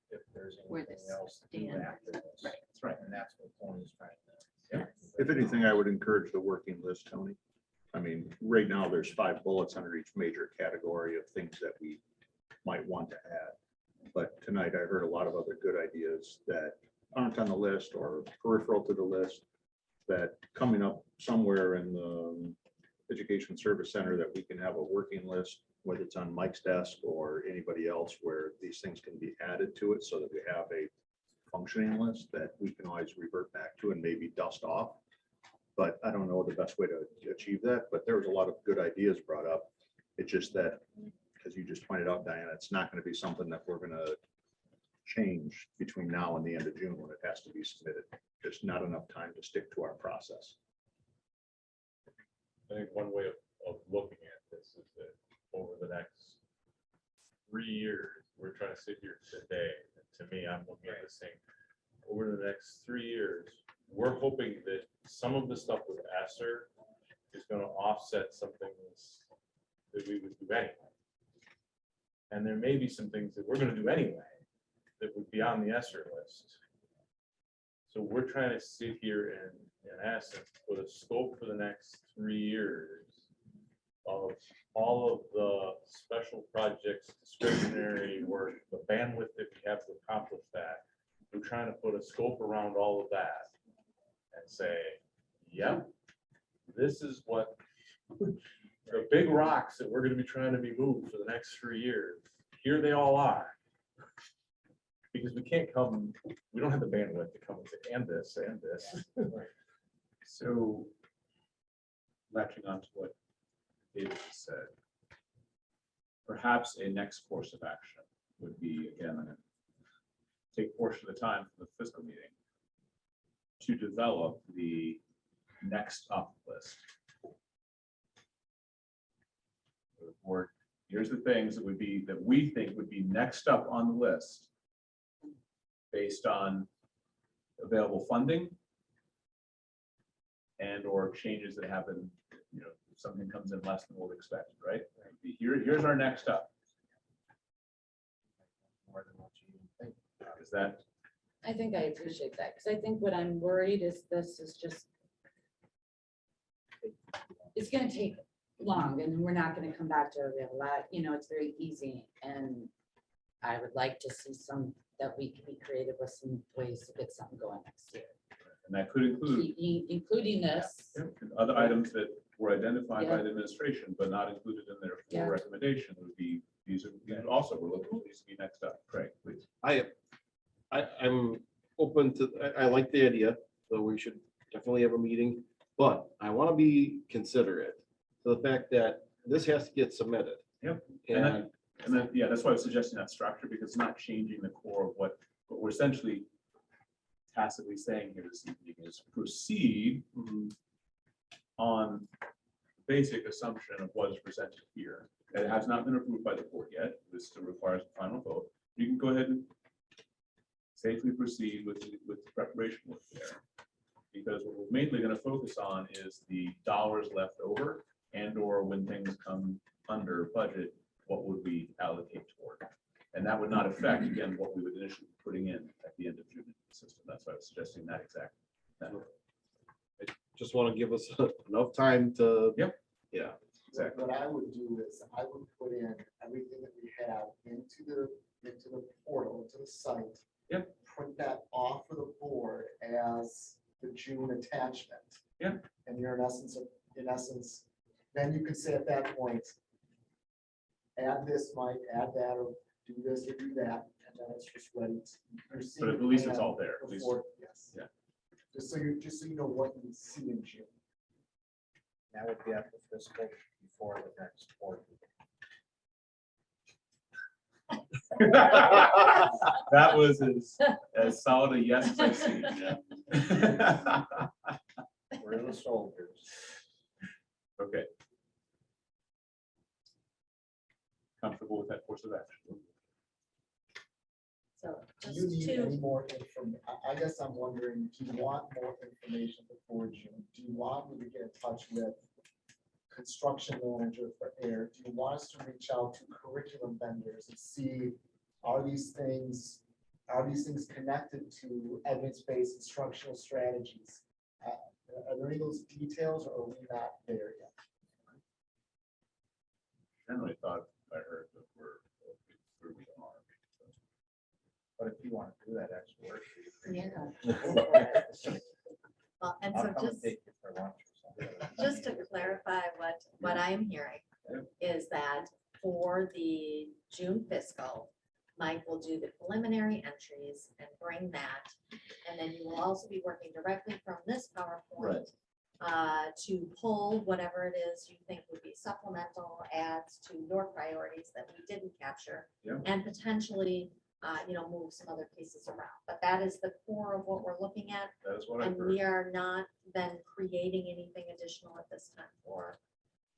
if there's Where anything this else to do stands. after this. Right. That's right. And that's what Tony's trying to. If anything, I would encourage the working list, Tony. I mean, right now, there's 5 bullets under each major category of things that we might want to add. But tonight, I heard a lot of other good ideas that aren't on the list or peripheral to the list, that coming up somewhere in the Education Service Center, that we can have a working list, whether it's on Mike's desk or anybody else, where these things can be added to it so that we have a functioning list that we can always revert back to and maybe dust off. But I don't know the best way to achieve that, but there was a lot of good ideas brought up. It's just that, as you just pointed out, Diana, it's not going to be something that we're going to change between now and the end of June when it has to be submitted. There's not enough time to stick to our process. I think one way of looking at this is that over the next 3 years, we're trying to sit here today. And to me, I'm looking at this thing over the next 3 years. We're hoping that some of the stuff with ESSER is going to offset some things that we would do anyway. And there may be some things that we're going to do anyway that would be on the ESSER list. So we're trying to sit here and, in essence, put a scope for the next 3 years of all of the special projects, discretionary work, the bandwidth that we have to accomplish that. We're trying to put a scope around all of that and say, yep, this is what the big rocks that we're going to be trying to be moved for the next 3 years. Here they all are. Because we can't come, we don't have the bandwidth to come and say, and this, and this. So, latching on to what David said, perhaps a next course of action would be, again, I'm going to take a portion of the time from the fiscal meeting to develop the next up list. Or here's the things that we think would be next up on the list based on available funding and or changes that happen, if something comes in less than what we expected, right? Here's our next up. More than what you think. Is that? I think I appreciate that, because I think what I'm worried is this is just, it's gonna take long, and we're not gonna come back to it. We have a lot, it's very easy, and I would like to see that we can be creative with some ways to get something going next year. And that could include Including this. other items that were identified by Yeah. the administration, but not included in their full Yeah. recommendation would be, these also, we're looking for these to be next up. Craig, please. I'm open to, I like the idea, so we should definitely have a meeting, but I want to be considerate to the fact that this has to get submitted. Yep. And And then, yeah, that's why I was suggesting that structure, because it's not changing the core of what we're essentially tacitly saying here this evening is proceed on basic assumption of what is presented here. It has not been approved by the board yet. This still requires a final vote. You can go ahead and safely proceed with the preparation work there. Because what we're mainly going to focus on is the dollars left over, and or when things come under budget, what would we allocate toward? And that would not affect, again, what we would initially be putting in at the end of June in the system. That's why I was suggesting that exact. that. just want to give us enough time to. Yep. Yeah. Exactly. What I would do is I would put in everything that we have into the portal, into the site. Yep. Print that off for the board as the June attachment. Yep. And you're in essence, then you can say at that point, add this, Mike, add that, or do this or do that, and then it's just ready. But at least it's all there. At least- Yes. Yeah. Just so you know what you see in June. That would be after fiscal before the next board. That was as solid a yes as I've seen. Yeah. We're the soldiers. Okay. Comfortable with that course of action? So Do you just need any to, more information? I guess I'm wondering, do you want more information before June? Do you want me to get in touch with construction manager for air? Do you want us to reach out to curriculum vendors and see, are these things connected to evidence-based instructional strategies? Are there any of those details, or are we not there yet? Generally thought I heard that we're where we are. But if you want to do that extra work. Yeah. well, and I'll so come and just. take you for lunch or something. Just to clarify what I'm hearing is that for the June fiscal, Mike will do the preliminary entries and bring that. And then you will also be working directly from this PowerPoint to pull whatever it is you think would be supplemental adds to your priorities that we didn't capture. Yeah. And potentially, move some other pieces around. But that is the core of what we're looking at. That is what I And heard. we are not then creating anything additional at this time for,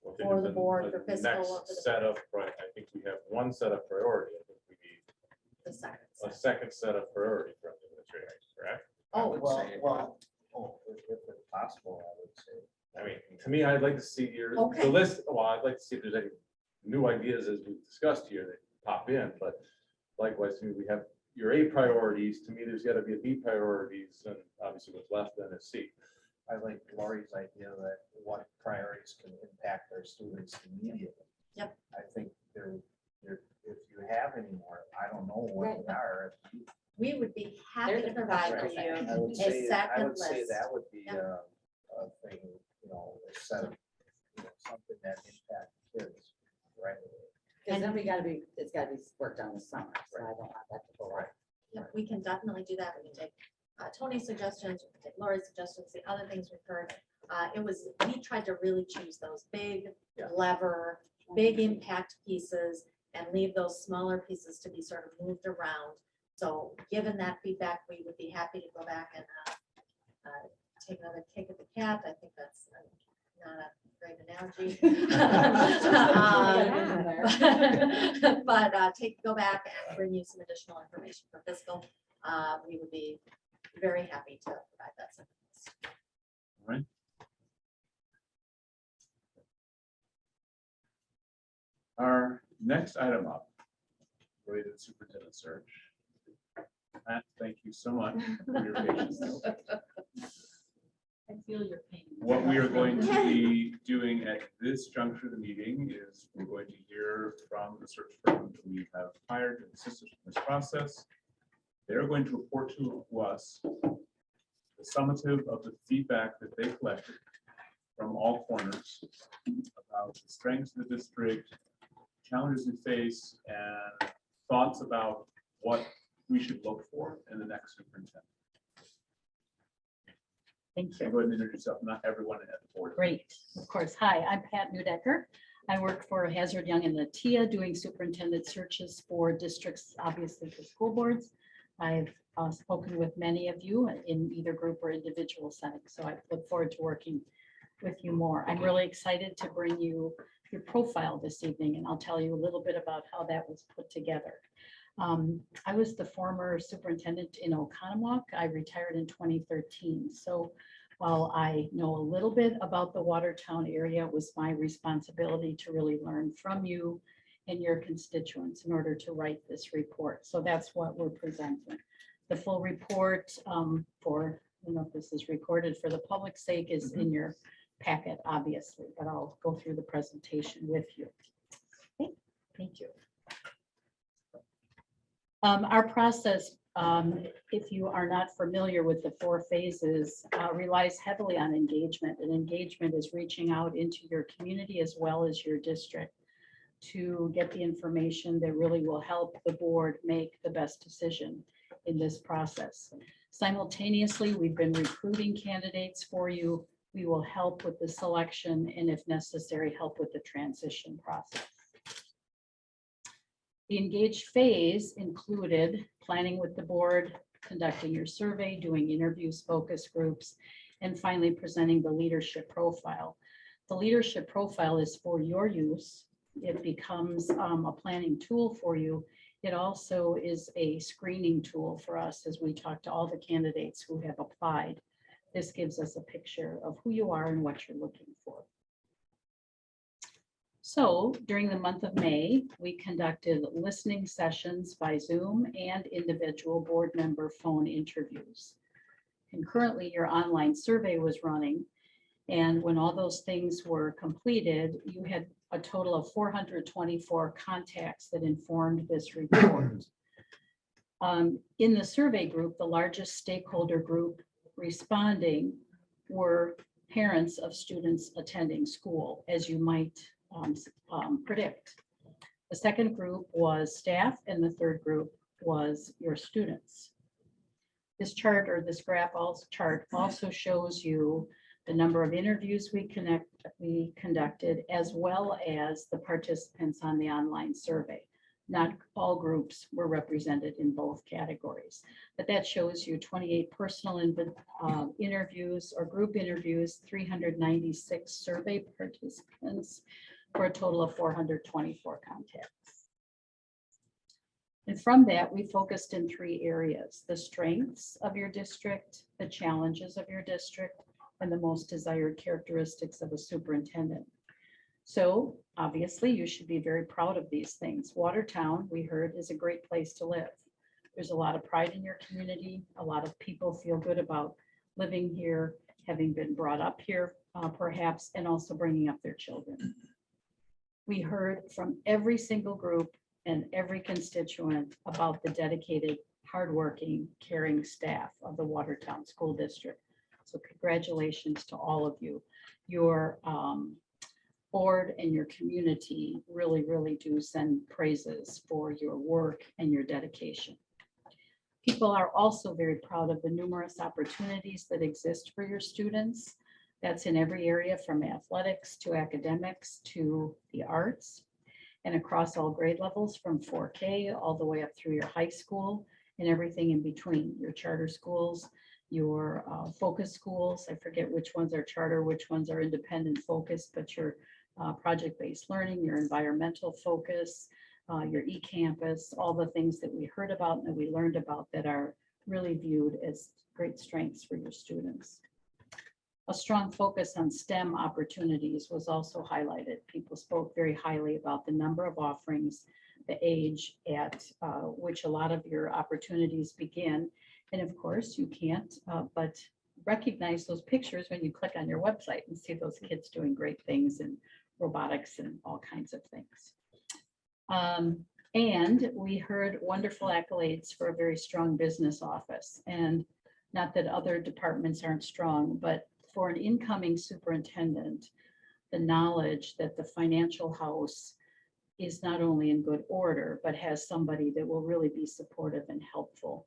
Well, for the then board, the for fiscal. next or for the- Set of, I think we have one set of priority. I think we need The second. a second set of priority from the administration, correct? I would Well, say, if it's possible, I would say. I mean, to me, I'd like to see the Okay. list, well, I'd like to see if there's any new ideas as we've discussed here that pop in, but likewise, to me, we have your A priorities. To me, there's got to be a B priorities, and obviously what's left then is C. I like Lori's idea that what priorities can impact our students immediately. Yep. I think if you have any more, I don't know what they are. We would be happy They're to the provide for professionals. you I would a say, I second would say list. that would be Yep. a thing, a set of, something that impacts kids right away. Because then it's gotta be worked on this summer, so I don't want that to go right. Yep, we can definitely do that. We can take Tony's suggestions, we can take Lori's suggestions, the other things we've heard. We tried to really choose those big lever, big impact pieces and leave those smaller pieces to be sort of moved around. So given that feedback, we would be happy to go back and take another kick at the cat. I think that's not a great analogy. But go back and bring you some additional information for fiscal. We would be very happy to provide that. second list. All right. Our next item up, related to superintendent search. Matt, thank you so much for your patience. I feel your pain. What we are going to be doing at this juncture of the meeting is we're going to hear from the search firm that we have hired to assist us in this process. They're going to report to us the summative of the feedback that they collected from all corners about the strengths of the district, challenges we face, and thoughts about what we should look for in the next superintendent. Thank Go you. ahead and introduce yourself, not everyone at the board. Great, of course. Hi, I'm Pat Newdecker. I work for Hazard Young and Latia, doing superintendent searches for districts, obviously for school boards. I've spoken with many of you in either group or individual settings, so I look forward to working with you more. I'm really excited to bring you your profile this evening, and I'll tell you a little bit about how that was put together. I was the former superintendent in Oconomowoc. I retired in 2013. So while I know a little bit about the Watertown area, it was my responsibility to really learn from you and your constituents in order to write this report. So that's what we're presenting. The full report for, if this is recorded for the public's sake, is in your packet, obviously, but I'll go through the presentation with you. Okay, thank you. Our process, if you are not familiar with the 4 phases, relies heavily on engagement. And engagement is reaching out into your community as well as your district to get the information that really will help the board make the best decision in this process. Simultaneously, we've been recruiting candidates for you. We will help with the selection and, if necessary, help with the transition process. The engaged phase included planning with the board, conducting your survey, doing interviews, focus groups, and finally presenting the leadership profile. The leadership profile is for your use. It becomes a planning tool for you. It also is a screening tool for us as we talk to all the candidates who have applied. This gives us a picture of who you are and what you're looking for. So during the month of May, we conducted listening sessions by Zoom and individual board member phone interviews. Concurrently, your online survey was running. And when all those things were completed, you had a total of 424 contacts that informed this report. In the survey group, the largest stakeholder group responding were parents of students attending school, as you might predict. The second group was staff, and the third group was your students. This chart, or this graph chart, also shows you the number of interviews we conducted, as well as the participants on the online survey. Not all groups were represented in both categories, but that shows you 28 personal interviews or group interviews, 396 survey participants, for a total of 424 contacts. And from that, we focused in 3 areas: the strengths of your district, the challenges of your district, and the most desired characteristics of a superintendent. So obviously, you should be very proud of these things. Watertown, we heard, is a great place to live. There's a lot of pride in your community. A lot of people feel good about living here, having been brought up here, perhaps, and also bringing up their children. We heard from every single group and every constituent about the dedicated, hardworking, caring staff of the Watertown School District. So congratulations to all of you. Your board and your community really, really do send praises for your work and your dedication. People are also very proud of the numerous opportunities that exist for your students. That's in every area, from athletics to academics to the arts, and across all grade levels, from 4K all the way up through your high school and everything in between, your charter schools, your focus schools. I forget which ones are charter, which ones are independent focus, but your project-based learning, your environmental focus, your e-campus, all the things that we heard about and that we learned about that are really viewed as great strengths for your students. A strong focus on STEM opportunities was also highlighted. People spoke very highly about the number of offerings, the age at which a lot of your opportunities begin. And of course, you can't but recognize those pictures when you click on your website and see those kids doing great things in robotics and all kinds of things. And we heard wonderful accolades for a very strong business office. And not that other departments aren't strong, but for an incoming superintendent, the knowledge that the financial house is not only in good order, but has somebody that will really be supportive and helpful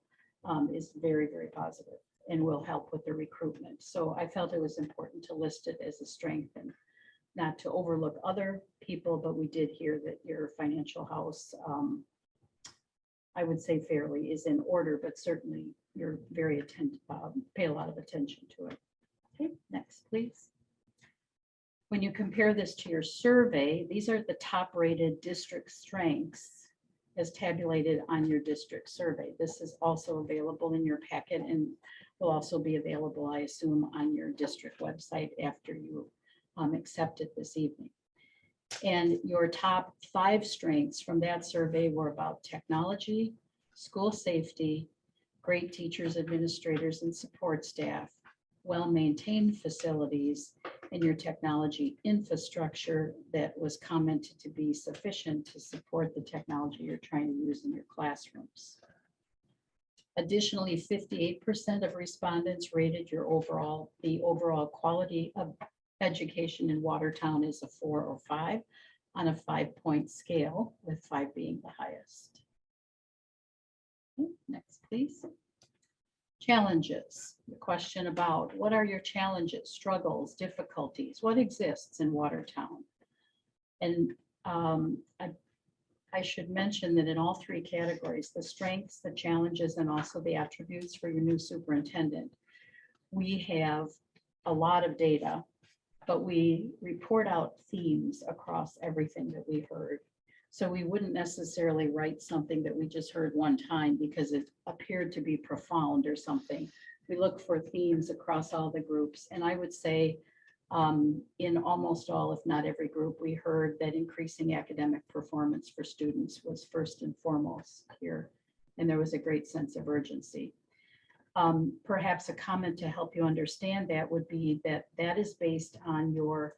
is very, very positive. and will help with the recruitment. So I felt it was important to list it as a strength and not to overlook other people, but we did hear that your financial house, I would say fairly is in order, but certainly you're very pay a lot of attention to it. Okay, next, please. When you compare this to your survey, these are the top rated district strengths as tabulated on your district survey. This is also available in your packet and will also be available, I assume, on your district website after you accept it this evening. And your top 5 strengths from that survey were about technology, school safety, great teachers, administrators, and support staff, well-maintained facilities, and your technology infrastructure that was commented to be sufficient to support the technology you're trying to use in your classrooms. Additionally, 58% of respondents rated the overall quality of education in Watertown as a 4 or 5 on a 5-point scale, with 5 being the highest. Okay, next, please. Challenges. The question about what are your challenges, struggles, difficulties? What exists in Watertown? And I should mention that in all 3 categories, the strengths, the challenges, and also the attributes for your new superintendent, we have a lot of data, but we report out themes across everything that we heard. So we wouldn't necessarily write something that we just heard one time because it appeared to be profound or something. We look for themes across all the groups. And I would say in almost all, if not every group, we heard that increasing academic performance for students was first and foremost here. And there was a great sense of urgency. Perhaps a comment to help you understand that would be that that is based on your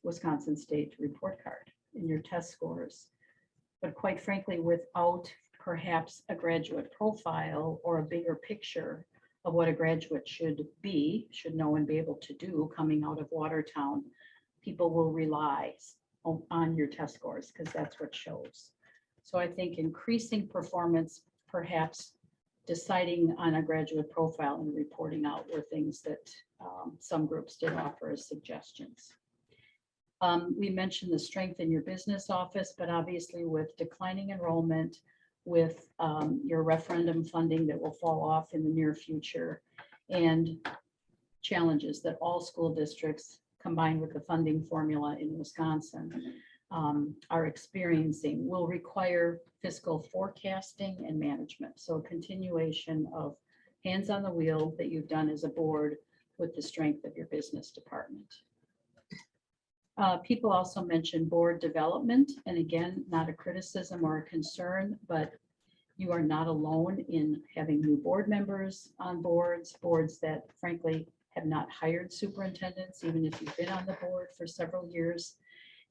Wisconsin State report card and your test scores. But quite frankly, without perhaps a graduate profile or a bigger picture of what a graduate should know and be able to do coming out of Watertown, people will rely on your test scores because that's what shows. So I think increasing performance, perhaps deciding on a graduate profile and reporting out were things that some groups did offer as suggestions. We mentioned the strength in your business office, but obviously with declining enrollment, with your referendum funding that will fall off in the near future, and challenges that all school districts combined with the funding formula in Wisconsin are experiencing will require fiscal forecasting and management. So a continuation of hands on the wheel that you've done as a board with the strength of your business department. People also mentioned board development, and again, not a criticism or a concern, but you are not alone in having new board members on boards that frankly have not hired superintendents, even if you've been on the board for several years.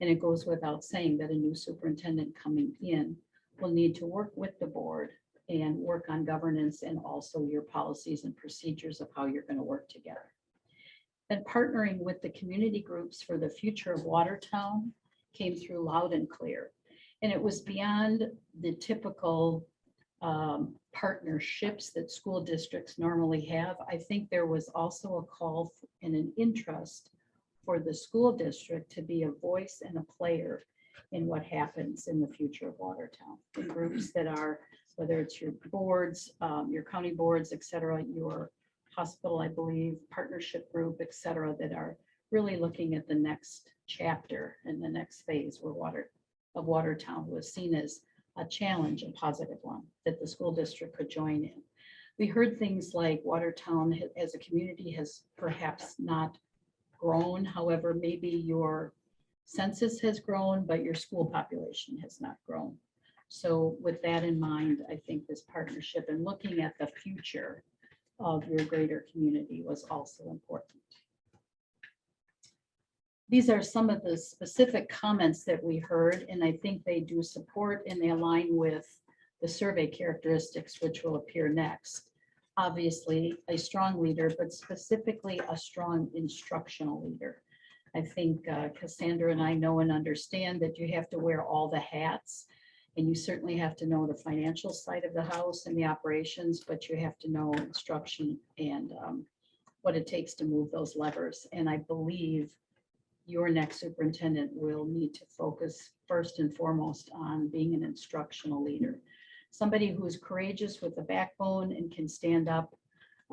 And it goes without saying that a new superintendent coming in will need to work with the board and work on governance and also your policies and procedures of how you're going to work together. And partnering with the community groups for the future of Watertown came through loud and clear. And it was beyond the typical partnerships that school districts normally have. I think there was also a call and an interest for the school district to be a voice and a player in what happens in the future of Watertown. In groups that are, whether it's your boards, your county boards, et cetera, your hospital, I believe, partnership group, et cetera, that are really looking at the next chapter and the next phase where Watertown was seen as a challenge, a positive one, that the school district could join in. We heard things like Watertown as a community has perhaps not grown. However, maybe your census has grown, but your school population has not grown. So with that in mind, I think this partnership and looking at the future of your greater community was also important. These are some of the specific comments that we heard, and I think they do support and they align with the survey characteristics, which will appear next. Obviously, a strong leader, but specifically a strong instructional leader. I think Cassandra and I know and understand that you have to wear all the hats And you certainly have to know the financial side of the house and the operations, but you have to know instruction and what it takes to move those levers. And I believe your next superintendent will need to focus first and foremost on being an instructional leader. Somebody who is courageous with a backbone and can stand up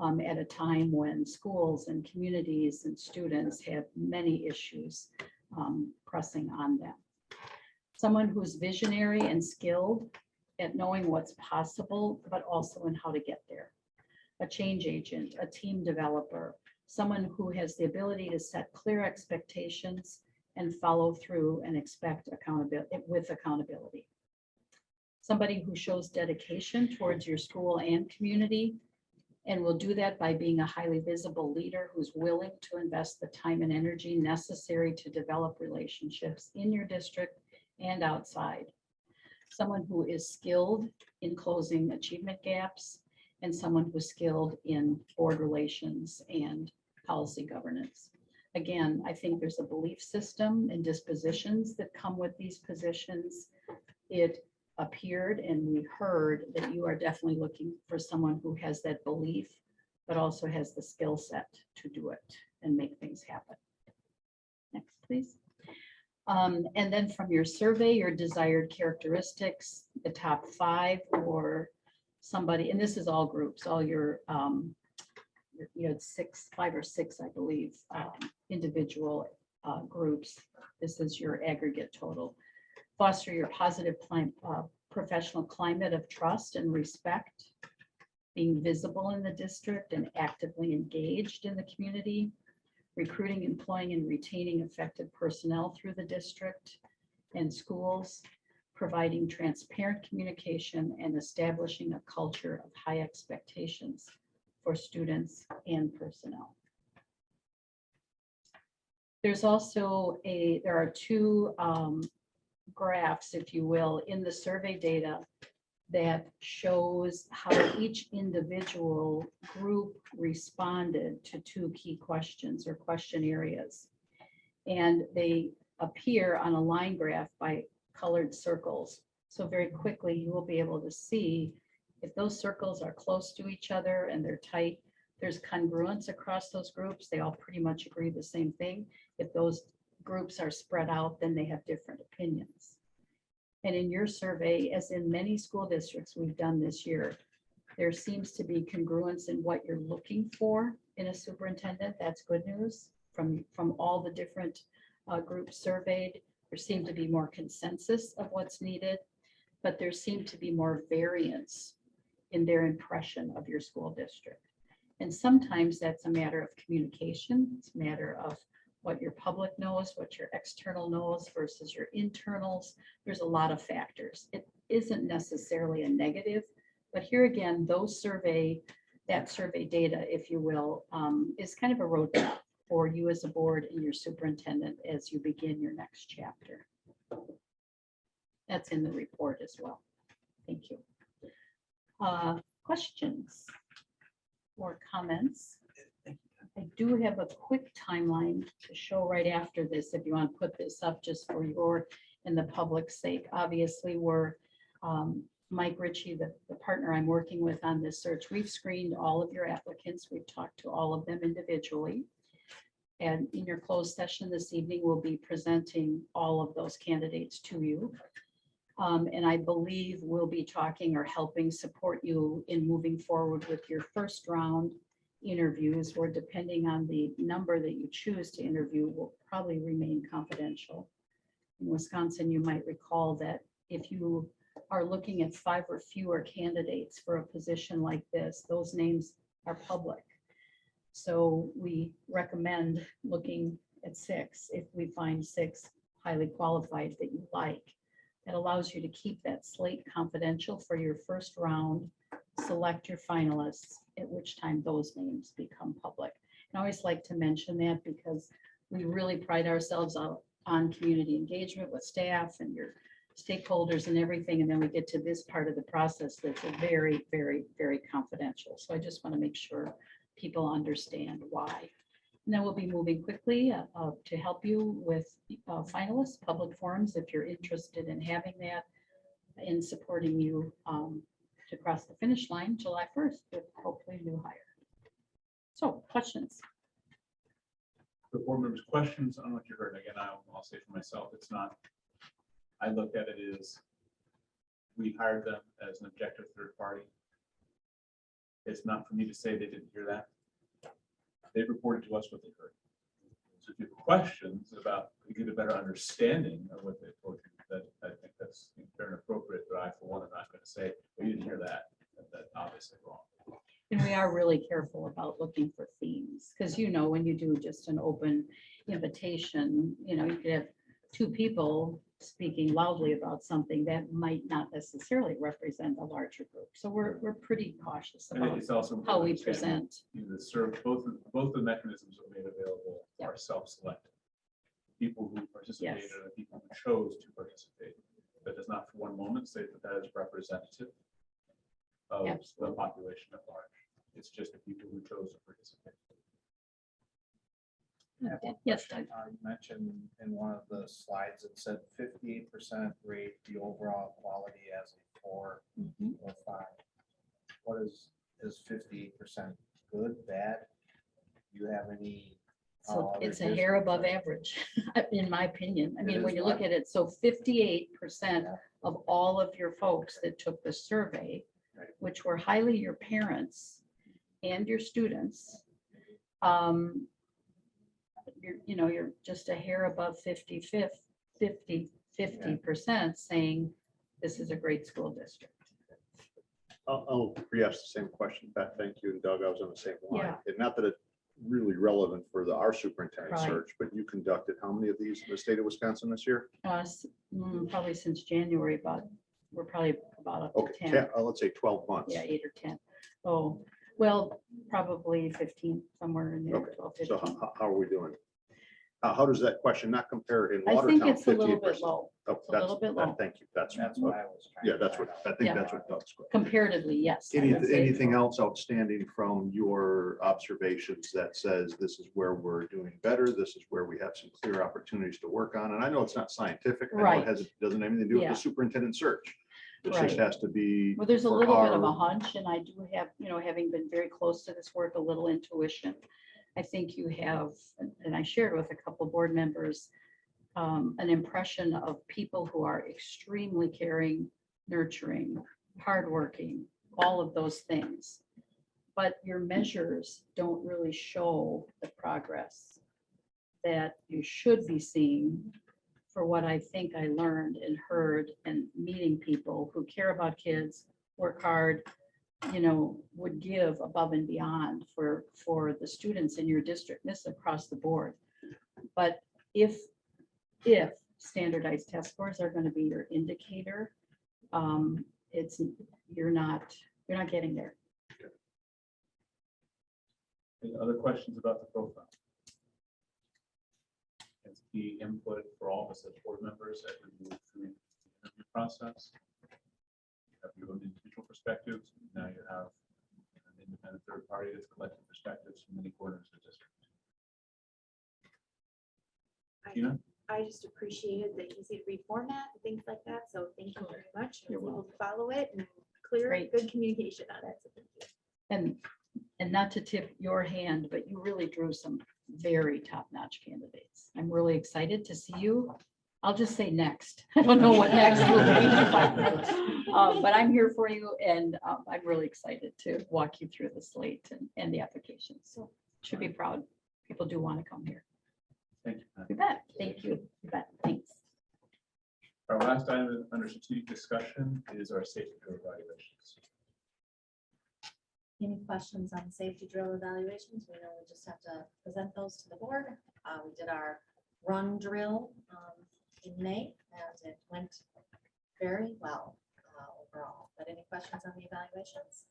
at a time when schools and communities and students have many issues pressing on them. Someone who's visionary and skilled at knowing what's possible, but also in how to get there. A change agent, a team developer, someone who has the ability to set clear expectations and follow through and expect accountability. Somebody who shows dedication towards your school and community, and will do that by being a highly visible leader who's willing to invest the time and energy necessary to develop relationships in your district and outside. Someone who is skilled in closing achievement gaps, and someone who's skilled in board relations and policy governance. Again, I think there's a belief system and dispositions that come with these positions. It appeared and we heard that you are definitely looking for someone who has that belief, but also has the skill set to do it and make things happen. Next, please. And then from your survey, your desired characteristics, the top 5 or somebody, and this is all groups, all your, you had 5 or 6, I believe, individual groups. This is your aggregate total. Foster your positive professional climate of trust and respect, being visible in the district and actively engaged in the community, recruiting, employing, and retaining effective personnel through the district and schools, providing transparent communication and establishing a culture of high expectations for students and personnel. There's also there are 2 graphs, if you will, in the survey data that shows how each individual group responded to 2 key questions or question areas. And they appear on a line graph by colored circles. So very quickly, you will be able to see if those circles are close to each other and they're tight, there's congruence across those groups. They all pretty much agree the same thing. If those groups are spread out, then they have different opinions. And in your survey, as in many school districts we've done this year, there seems to be congruence in what you're looking for in a superintendent. That's good news from all the different groups surveyed. There seemed to be more consensus of what's needed, but there seemed to be more variance in their impression of your school district. And sometimes that's a matter of communication. It's a matter of what your public knows, what your external knows versus your internals. There's a lot of factors. It isn't necessarily a negative, but here again, that survey data, if you will, is kind of a roadmap for you as a board and your superintendent as you begin your next chapter. That's in the report as well. Thank you. Questions or comments? I do have a quick timeline to show right after this, if you want to put this up just for your and the public's sake. Obviously, we're Mike Ritchie, the partner I'm working with on this search. We've screened all of your applicants. We've talked to all of them individually. And in your closed session this evening, we'll be presenting all of those candidates to you. And I believe we'll be talking or helping support you in moving forward with your first round interviews, or depending on the number that you choose to interview, will probably remain confidential. In Wisconsin, you might recall that if you are looking at 5 or fewer candidates for a position like this, those names are public. So we recommend looking at 6 if we find 6 highly qualified that you like. That allows you to keep that slate confidential for your first round, select your finalists, at which time those names become public. And I always like to mention that because we really pride ourselves on community engagement with staff and your stakeholders and everything. And then we get to this part of the process that's very, very, very confidential. So I just want to make sure people understand why. And then we'll be moving quickly to help you with finalists, public forums, if you're interested in having that. in supporting you to cross the finish line July 1st with hopefully a new hire. So questions? The board members' questions on what you heard. Again, I'll say for myself, it's not, I looked at it as we hired them as an objective third party. It's not for me to say they didn't hear that. They reported to us what they heard. So if you have questions about, you get a better understanding of what they told you, that I think that's fair and appropriate, but I, for one, am not going to say, well, you didn't hear that. That's obviously wrong. And we are really careful about looking for themes, because you know, when you do just an open invitation, you know, you could have two people speaking loudly about something that might not necessarily represent a larger group. So we're pretty cautious And about it's also how we important to understand, present. The serve, both the mechanisms that are made available are self-selected. People who participated Yes. are the people who chose to participate. That does not for one moment say that that is representative of the Absolutely. population at large. It's just the people who chose to participate. Yes, Doug. You mentioned in one of the slides, it said 58% rate the overall quality as a 4 or 5. What is 58% good, bad? Do you have any? So other it's a hair districts above are- average, in my opinion. I It mean, when is you look what? at it, so 58% of all of your folks that took the survey, Right. which were highly your parents and your students, you're just a hair above 50% saying this is a great school district. I'll re-ask the same question, Beth. Thank you. And Doug, I was on the same line. Yeah. And not that it's really relevant for our superintendent Right. search, but you conducted how many of these in the state of Wisconsin this year? Probably since January, but we're probably about up to Okay, 10. let's say 12 months. Yeah, 8 or 10. Oh, well, probably 15, somewhere in there, Okay, 12, so 15. how are we doing? How does that question not compare in I Watertown? think it's a little bit 58%? low. Oh, It's a little that's- bit that- low. Thank you. That's That's what I was trying. Yeah, to that's find what, out. I think Yeah. that's what Doug's question. Comparatively, yes. I would say Anything so. else outstanding from your observations that says this is where we're doing better, this is where we have some clear opportunities to work on? And I know it's not scientific. I know Right. it doesn't have anything to do with Yeah. the superintendent search. It just Right. has to be. Well, there's a for little bit of a our- hunch, and I do have, having been very close to this work, a little intuition. I think you have, and I shared with a couple of board members, an impression of people who are extremely caring, nurturing, hardworking, all of those things. But your measures don't really show the progress that you should be seeing for what I think I learned and heard and meeting people who care about kids, work hard, would give above and beyond for the students in your district, this across the board. But if standardized test scores are going to be your indicator, you're not getting there. Any other questions about the profile? It's key input for all of us as board members as we move through the interview process. You have your own individual perspectives. Now you have an independent third party that's collecting perspectives from many corners of the district. Tina? I just appreciated the easy to read format and things like that, so thank you very much. I You're was able to follow it and clear, Great. good communication on it. So thank you. And not to tip your hand, but you really drew some very top-notch candidates. I'm really excited to see you. I'll just say next. I don't know what next will be. But I'm here for you, and I'm really excited to walk you through the slate and the applications. So should be proud. People do want to come here. Thank you. Pat. You bet. Thank you. You bet. Thanks. Our last item under strategic discussion is our safety drill evaluations. Any questions on safety drill evaluations? We know we just have to present those to the board. We did our run drill in May, and it went very well overall. But any questions on the evaluations?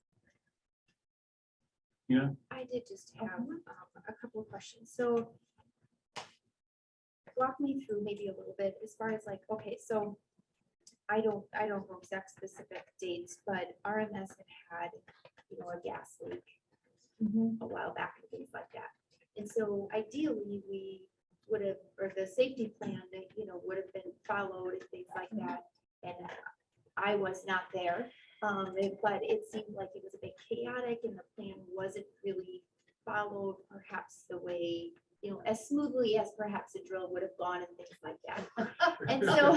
Yeah. I did just have a couple of questions. So walk me through maybe a little bit as far as like, okay, so I don't know exact specific dates, but RMS had a gas leak a while back and things like that. And so ideally we would have, or the safety plan that, would have been followed and things like that. And I was not there. But it seemed like it was a bit chaotic and the plan wasn't really followed perhaps the way, as smoothly as perhaps a drill would have gone and things like that. And so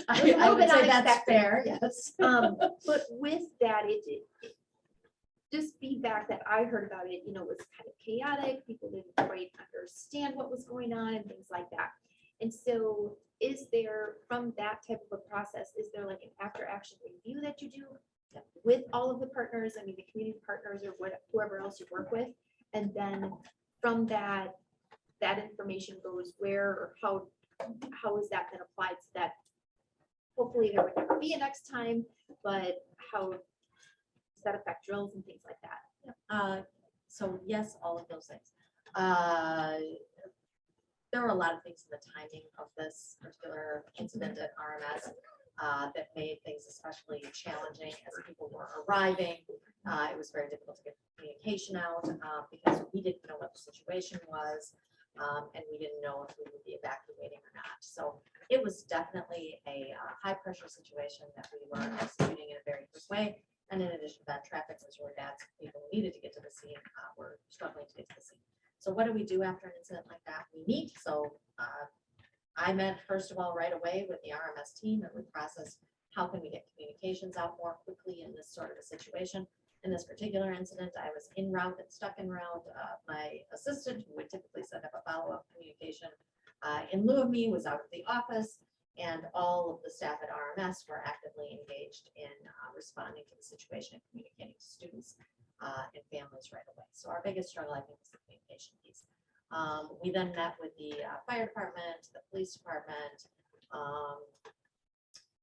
I would say that's unexpected. fair, yes. But with that, just feedback that I heard about it, was kind of chaotic. People didn't quite understand what was going on and things like that. And so is there, from that type of a process, is there like an after action review that you do with all of the partners? I mean, the community partners or whoever else you work with. And then from that information goes where or how is that then applied so that hopefully there would never be a next time, but how does that affect drills and things like that? So yes, all of those things. There were a lot of things in the timing of this particular incident at RMS that made things especially challenging as people were arriving. It was very difficult to get communication out because we didn't know what the situation was and we didn't know if we would be evacuating or not. So it was definitely a high pressure situation that we were executing in a very quick way. And in addition to that, traffic was really bad. So people who needed to get to the scene were struggling to get to the scene. So what do we do after an incident like that? We meet. So I met first of all right away with the RMS team and we processed how can we get communications out more quickly in this sort of a situation. In this particular incident, I was en route and stuck en route. My assistant, who would typically set up a follow-up communication in lieu of me, was out of the office, and all of the staff at RMS were actively engaged in responding to the situation and communicating to students and families right away. So our biggest struggle, I think, was the communication piece. We then met with the fire department, the police department,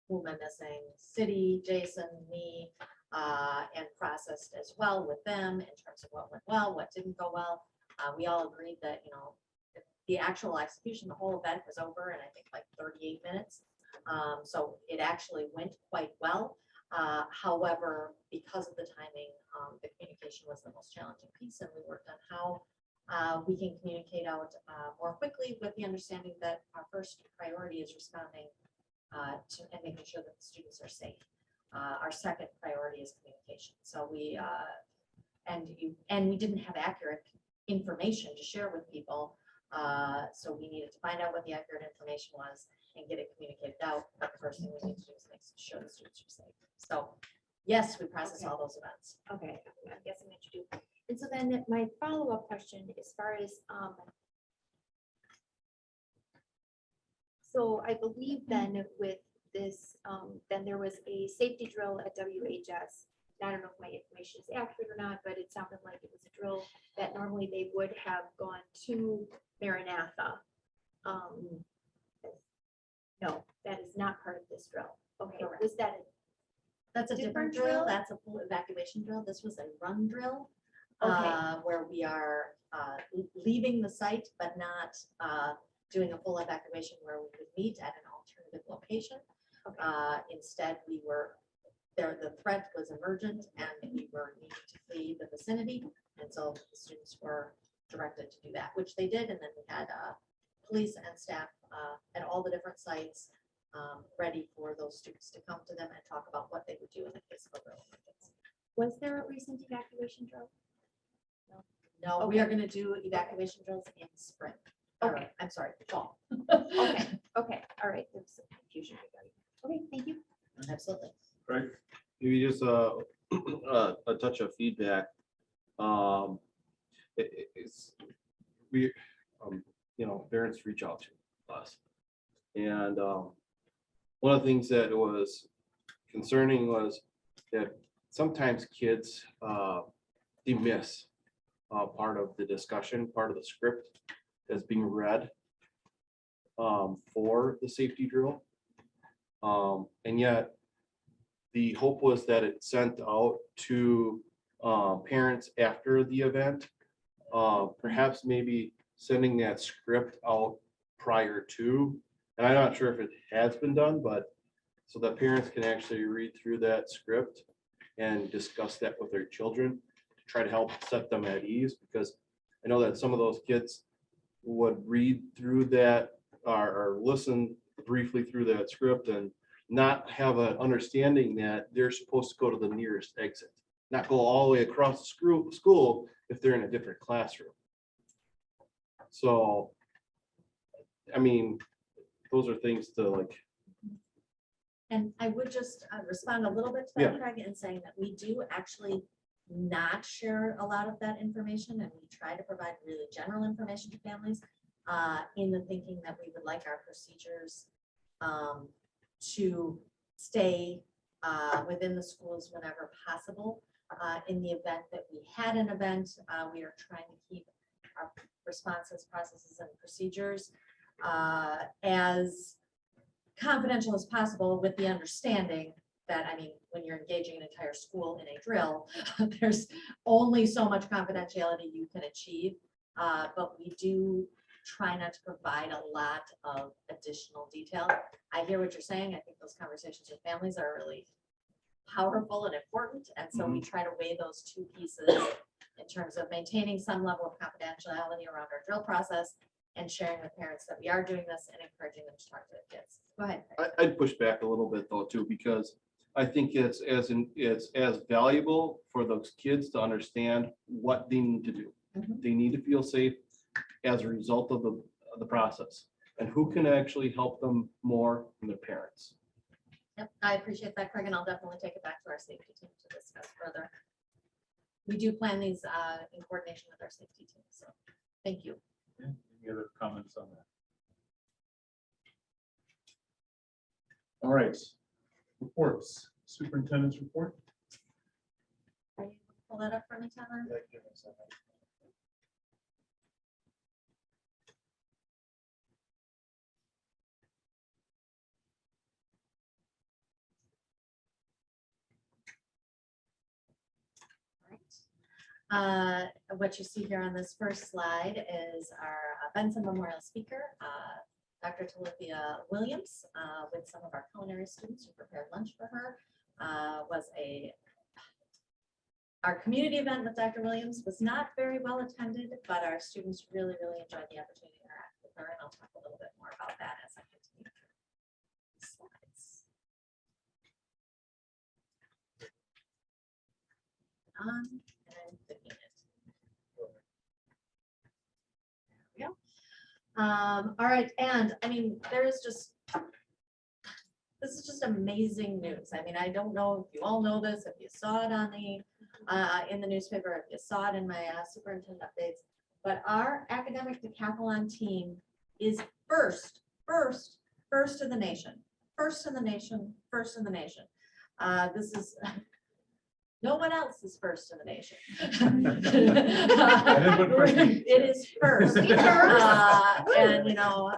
who am I missing? City, Jason, me, and processed as well with them in terms of what went well, what didn't go well. We all agreed that, the actual execution, the whole event was over in I think like 38 minutes. So it actually went quite well. However, because of the timing, the communication was the most challenging piece, and we worked on how we can communicate out more quickly with the understanding that our first priority is responding to and making sure that the students are safe. Our second priority is communication. So we didn't have accurate information to share with people. So we needed to find out what the accurate information was and get it communicated out. But the first thing we need to do is make sure the students are safe. So yes, we process all those events. Okay, I'm guessing that you do. And so then my follow-up question, as far as, so I believe then with this, then there was a safety drill at WHS. I don't know if my information is accurate or not, but it sounded like it was a drill that normally they would have gone to Maranatha. No, that is not part of this drill. Okay, Correct. was that That's a different drill. That's a full evacuation drill. This was a run drill. Where we are leaving the site, but not doing a full evacuation where we would meet at an alternative location. Instead, we were there, the threat was emergent and we were needing to flee the vicinity. And so the students were directed to do that, which they did. And then we had police and staff at all the different sites ready for those students to come to them and talk about what they would do in the case of a real emergency. Was there a recent evacuation drill? No, we are going to do evacuation drills in spring. Okay. I'm sorry, fall. Okay, okay, all right, there's some confusion. Okay, thank you. Absolutely. Right. Maybe just a touch of feedback. It's we, parents reach out to us, and one of the things that was concerning was that sometimes kids they miss part of the discussion, part of the script that's being read for the safety drill, and yet the hope was that it sent out to parents after the event, perhaps maybe sending that script out prior to, and I'm not sure if it has been done, but so that parents can actually read through that script and discuss that with their children to try to help set them at ease, because I know that some of those kids would read through that or listen briefly through that script and not have an understanding that they're supposed to go to the nearest exit, not go all the way across the school if they're in a different classroom. So, I mean, those are things to like, And I would just respond a little bit to Yeah. that, Craig, in saying that we do actually not share a lot of that information, and we try to provide really general information to families in the thinking that we would like our procedures to stay within the schools whenever possible. In the event that we had an event, we are trying to keep our responses, processes, and procedures as confidential as possible, with the understanding that, I mean, when you're engaging an entire school in a drill, there's only so much confidentiality you can achieve. But we do try not to provide a lot of additional detail. I hear what you're saying. I think those conversations with families are really powerful and important. And so we try to weigh those two pieces in terms of maintaining some level of confidentiality around our drill process and sharing with parents that we are doing this and encouraging them to talk to their kids. Go ahead. I'd push back a little bit though too, because I think it's as valuable for those kids to understand what they need to do. They need to feel safe as a result of the process, and who can actually help them more than their parents. Yep, I appreciate that, Craig, and I'll definitely take it back to our safety team to discuss further. We do plan these in coordination with our safety team, so thank you. Any other comments on that? All right, reports, superintendent's report. Are you pull that up for me, Tyler? What you see here on this first slide is our Benson Memorial speaker, Dr. Talithia Williams, with some of our culinary students who prepared lunch for her. Our community event with Dr. Williams was not very well attended, but our students really, really enjoyed the opportunity to interact with her, and I'll talk a little bit more about that as I continue through the slides. And I'm clicking it. There we go. All right, and I mean, this is just amazing news. I mean, I don't know if you all know this, if you saw it on the in the newspaper, if you saw it in my superintendent updates, but our academic decathlon team is first in the nation, first in the nation. This is no one else is first in the nation. It is first. And you know,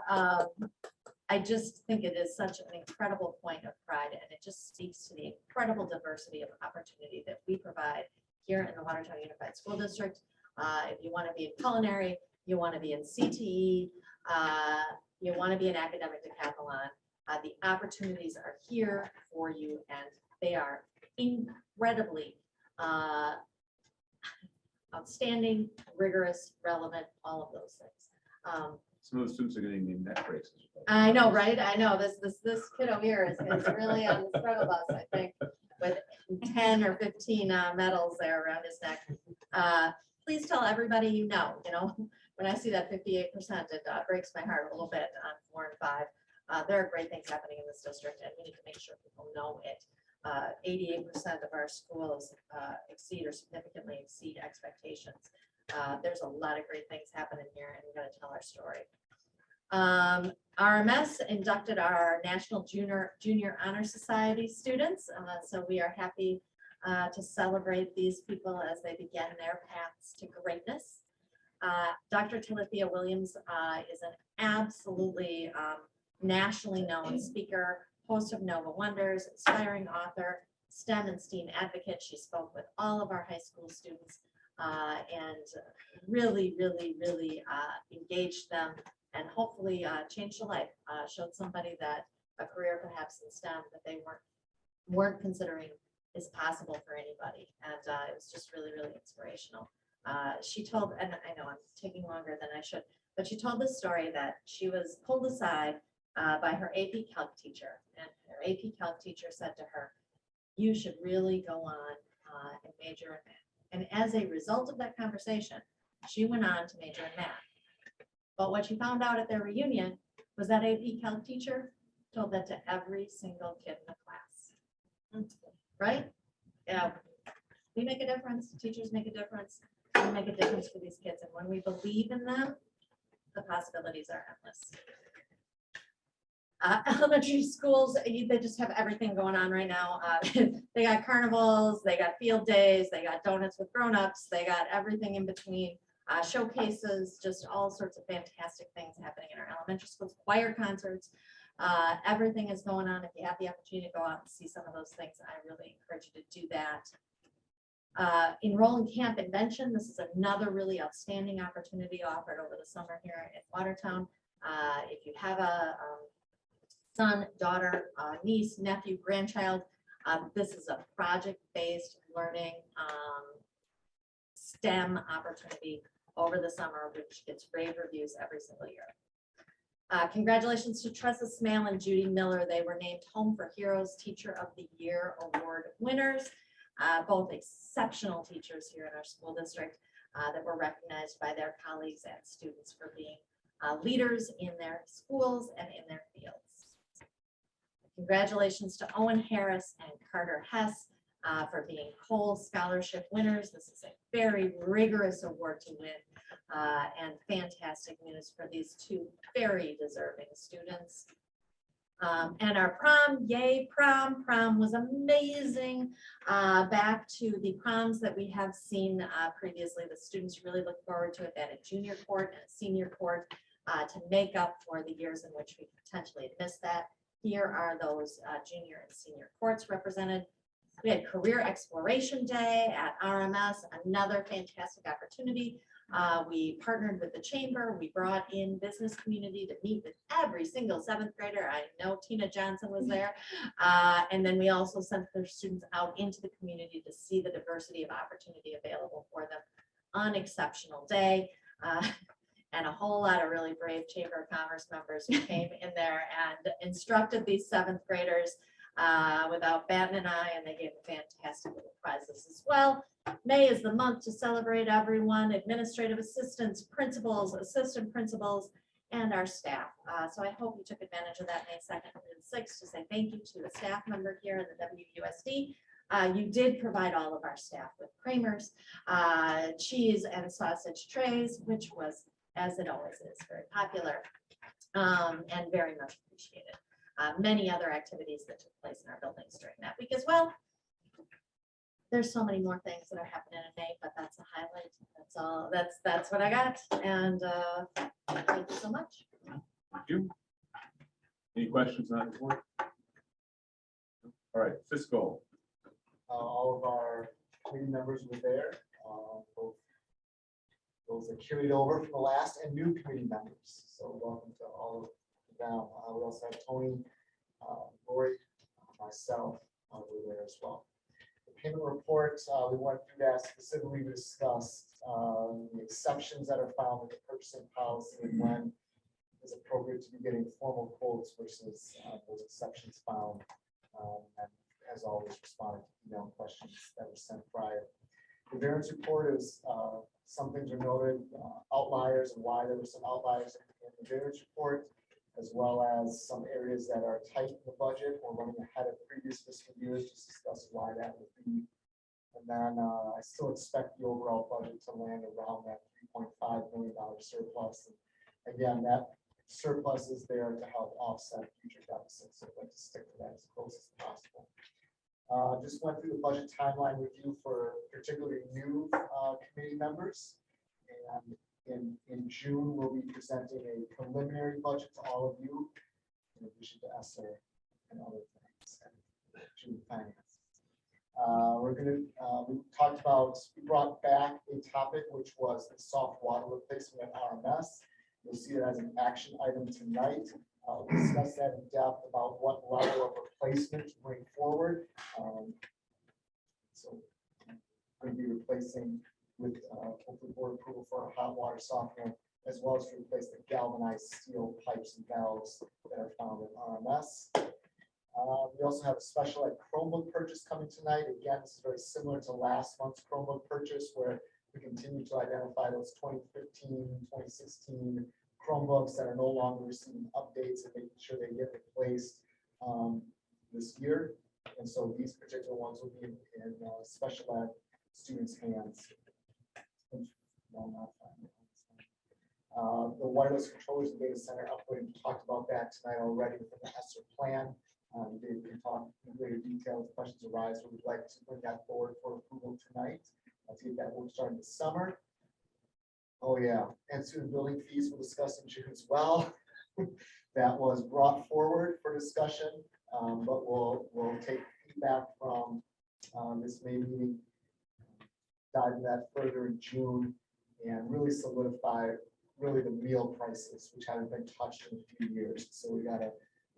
I just think it is such an incredible point of pride, and it just speaks to the incredible diversity of opportunity that we provide here in the Watertown Unified School District. If you want to be in culinary, you want to be in CTE, you want to be in academic decathlon, the opportunities are here for you, and they are incredibly outstanding, rigorous, relevant, all of those things. Some of the students are getting named neck braces. I know, right? I know this kiddo here is really on the struggle bus, I think, with 10 or 15 medals there around his neck. Please tell everybody you know, when I see that 58%, it breaks my heart a little bit on 4 and 5. There are great things happening in this district, and we need to make sure people know it. 88% of our schools exceed or significantly exceed expectations. There's a lot of great things happening here, and we're going to tell our story. RMS inducted our National Junior Honor Society students, so we are happy to celebrate these people as they begin their paths to greatness. Dr. Talithia Williams is an absolutely nationally known speaker, host of Nova Wonders, inspiring author, STEM and STEAM advocate. She spoke with all of our high school students and really engaged them and hopefully changed a life, showed somebody that a career perhaps in STEM that they weren't considering is possible for anybody. And it was just really inspirational. She told, and I know I'm taking longer than I should, but she told this story that she was pulled aside by her AP Calc teacher. And her AP Calc teacher said to her, you should really go on and major in math. And as a result of that conversation, she went on to major in math. But what she found out at their reunion was that AP Calc teacher told that to every single kid in the class. Right? Yeah. We make a difference. Teachers make a difference. We make a difference for these kids. And when we believe in them, the possibilities are endless. Elementary schools, they just have everything going on right now. They got carnivals, they got field days, they got donuts with grown-ups, they got everything in between, showcases, just all sorts of fantastic things happening in our elementary schools, choir concerts. Everything is going on. If you have the opportunity to go out and see some of those things, I really encourage you to do that. Enroll in Camp Invention. This is another really outstanding opportunity offered over the summer here in Watertown. If you have a son, daughter, niece, nephew, grandchild, this is a project-based learning STEM opportunity over the summer, which gets rave reviews every single year. Congratulations to Tressa Smale and Judy Miller. They were named Home for Heroes Teacher of the Year Award winners. Both exceptional teachers here in our school district that were recognized by their colleagues and students for being leaders in their schools and in their fields. Congratulations to Owen Harris and Carter Hess for being Cole Scholarship winners. This is a very rigorous award to win and fantastic news for these two very deserving students. And our prom, yay prom. Prom was amazing. Back to the proms that we have seen previously. The students really look forward to it at a junior court and a senior court to make up for the years in which we potentially had missed that. Here are those junior and senior courts represented. We had Career Exploration Day at RMS, another fantastic opportunity. We partnered with the chamber. We brought in business community to meet with every single seventh grader. I know Tina Johnson was there. And then we also sent their students out into the community to see the diversity of opportunity available for them. Unexceptional day. And a whole lot of really brave Chamber of Commerce members who came in there and instructed these seventh graders without batting an eye, and they gave fantastic little prizes as well. May is the month to celebrate everyone, administrative assistants, principals, assistant principals, and our staff. So I hope you took advantage of that May 2nd and 6th to say thank you to a staff member here in the WUSD. You did provide all of our staff with Kramer's cheese and sausage trays, which was, as it always is, very popular and very much appreciated. Many other activities that took place in our buildings during that week as well. There's so many more things that are happening in May, but that's a highlight. That's all. That's what I got. And thank you so much. Thank you. Any questions on that report? All right, fiscal. All of our committee members were there, both those that carried over from the last and new committee members. So welcome to all of them. We also have Tony, Lori, myself, were there as well. The payment report, we went through that specifically to discuss the exceptions that are found in the purchasing policy and when is appropriate to be getting formal quotes versus those exceptions found. And as always, responded to email questions that were sent prior. The variance report is some things are noted, outliers and why there were some outliers in the variance report, as well as some areas that are tight in the budget or running ahead of previous fiscal years, just discuss why that would be. And then I still expect the overall budget to land around that $3.5 million surplus. And again, that surplus is there to help offset future deficits. So I'd like to stick to that as close as possible. Just went through the budget timeline review for particularly new committee members. And in June, we'll be presenting a preliminary budget to all of you, in addition to ESSER and other things, and June finance. We brought back a topic which was the soft water replacement at RMS. You'll see it as an action item tonight. We'll discuss that in depth about what level of replacement to bring forward. So I'm going to be replacing with hopefully board approval for a hot water softener, as well as to replace the galvanized steel pipes and valves that are found in RMS. We also have a special ed Chromebook purchase coming tonight. Again, this is very similar to last month's Chromebook purchase where we continue to identify those 2015, 2016 Chromebooks that are no longer receiving updates and making sure they get replaced this year. And so these particular ones will be in special ed students' hands. The wireless controllers and data center upgrade, we talked about that tonight already within the ESSER plan. Dave can talk in greater detail if questions arise, but we'd like to bring that forward for approval tonight. Let's get that work started this summer. Oh yeah, and student building fees we'll discuss in June as well. That was brought forward for discussion, but we'll take feedback from this May meeting, dive into that further in June, and really solidify really the meal prices, which haven't been touched in a few years. So we got to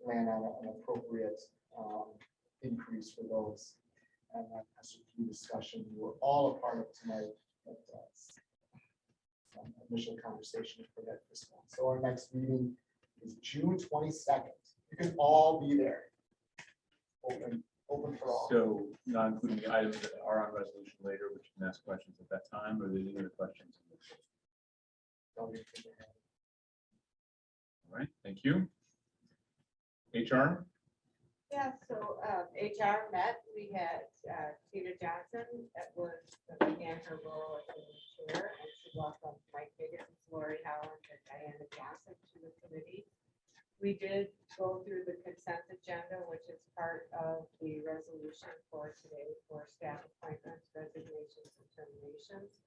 land on an appropriate increase for those. And that's a few discussion we were all a part of tonight. But, initial conversation for that fiscal. So our next meeting is June 22nd. You can all be there. Open for all. So not including the items that are on resolution later, which you can ask questions at that time, or are there any other questions? Don't be thinking ahead. All right, thank you. HR? Yeah, so HR met, we had Tina Johnson, that was, began her role as the chair, and she welcomed Mike Higgins, Lori Howland, and Diana Johnson to the committee. We did go through the consent agenda, which is part of the resolution for today for staff appointments, resignations, and terminations.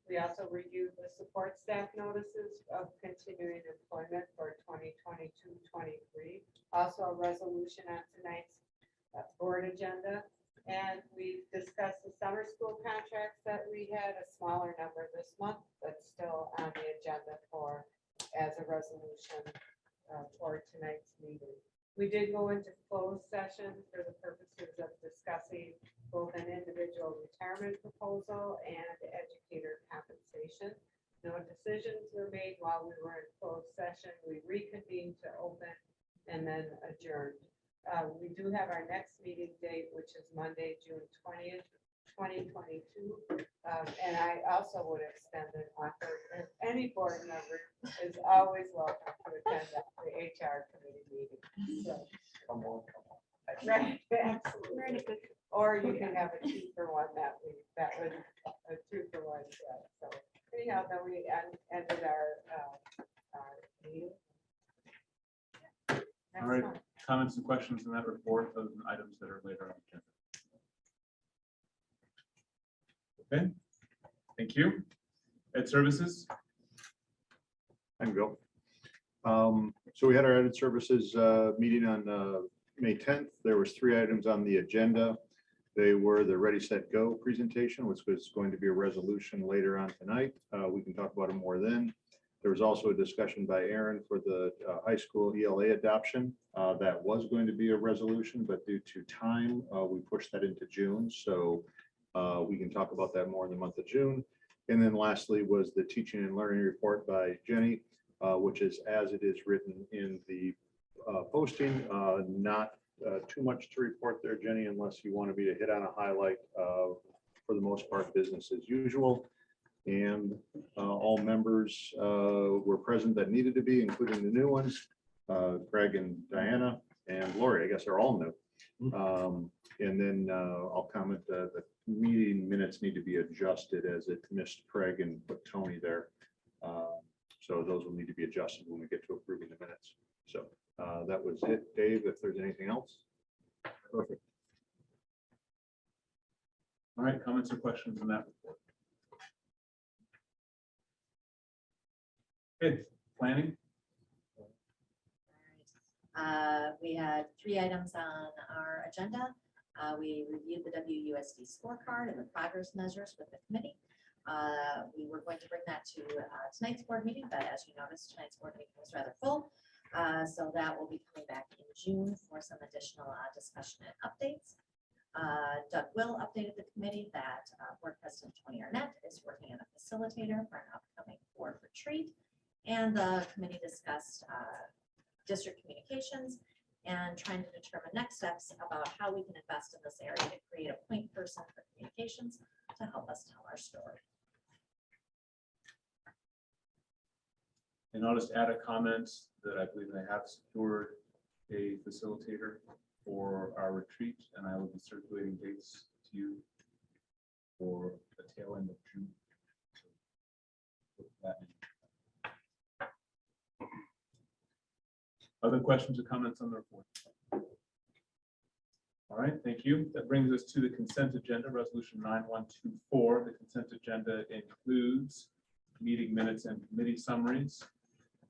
We also reviewed the support staff notices of continuing employment for 2022-23. Also a resolution on tonight's board agenda. And we discussed the summer school contracts that we had a smaller number this month, but still on the agenda for as a resolution for tonight's meeting. We did go into closed session for the purposes of discussing both an individual retirement proposal and educator compensation. No decisions were made while we were in closed session. We reconvened to open and then adjourned. We do have our next meeting date, which is Monday, June 20th, 2022. And I also would extend an offer, if any board member is always welcome to attend the HR committee meeting. So, Come on. right, absolutely. Or you can have a 2-for-1 that week. That was a 2-for-1. So anyhow, then we ended our meeting. All right, comments and questions on that report, other than items that are later on the agenda. Okay, thank you. Ed Services? I can go. So we had our Ed Services meeting on May 10th. There was 3 items on the agenda. They were the Ready, Set, Go presentation, which was going to be a resolution later on tonight. We can talk about it more then. There was also a discussion by Aaron for the high school ELA adoption. That was going to be a resolution, but due to time, we pushed that into June. So we can talk about that more in the month of June. And then lastly was the teaching and learning report by Jenny, which is as it is written in the posting. Not too much to report there, Jenny, unless you wanted me to hit on a highlight. For the most part, business as usual. And all members were present that needed to be, including the new ones, Greg and Diana and Lori, I guess are all new. And then I'll comment the meeting minutes need to be adjusted as it missed Craig and put Tony there. So those will need to be adjusted when we get to approving the minutes. So that was it. Dave, if there's anything else. Perfect. All right, comments or questions on that report? Good. Planning? We had 3 items on our agenda. We reviewed the WUSD scorecard and the progress measures with the committee. We were going to bring that to tonight's board meeting, but as you noticed, tonight's board meeting was rather full. So that will be coming back in June for some additional discussion and updates. Doug Will updated the committee that Board President Tony Arnett is working on a facilitator for an upcoming board retreat. And the committee discussed district communications and trying to determine next steps about how we can invest in this area to create a point person for communications to help us tell our story. And I'll just add a comment that I believe I have secured a facilitator for our retreat, and I will be circulating dates to you for the tail end of June. So, put that in. Other questions or comments on the report? All right, thank you. That brings us to the consent agenda, resolution 9124. The consent agenda includes meeting minutes and committee summaries.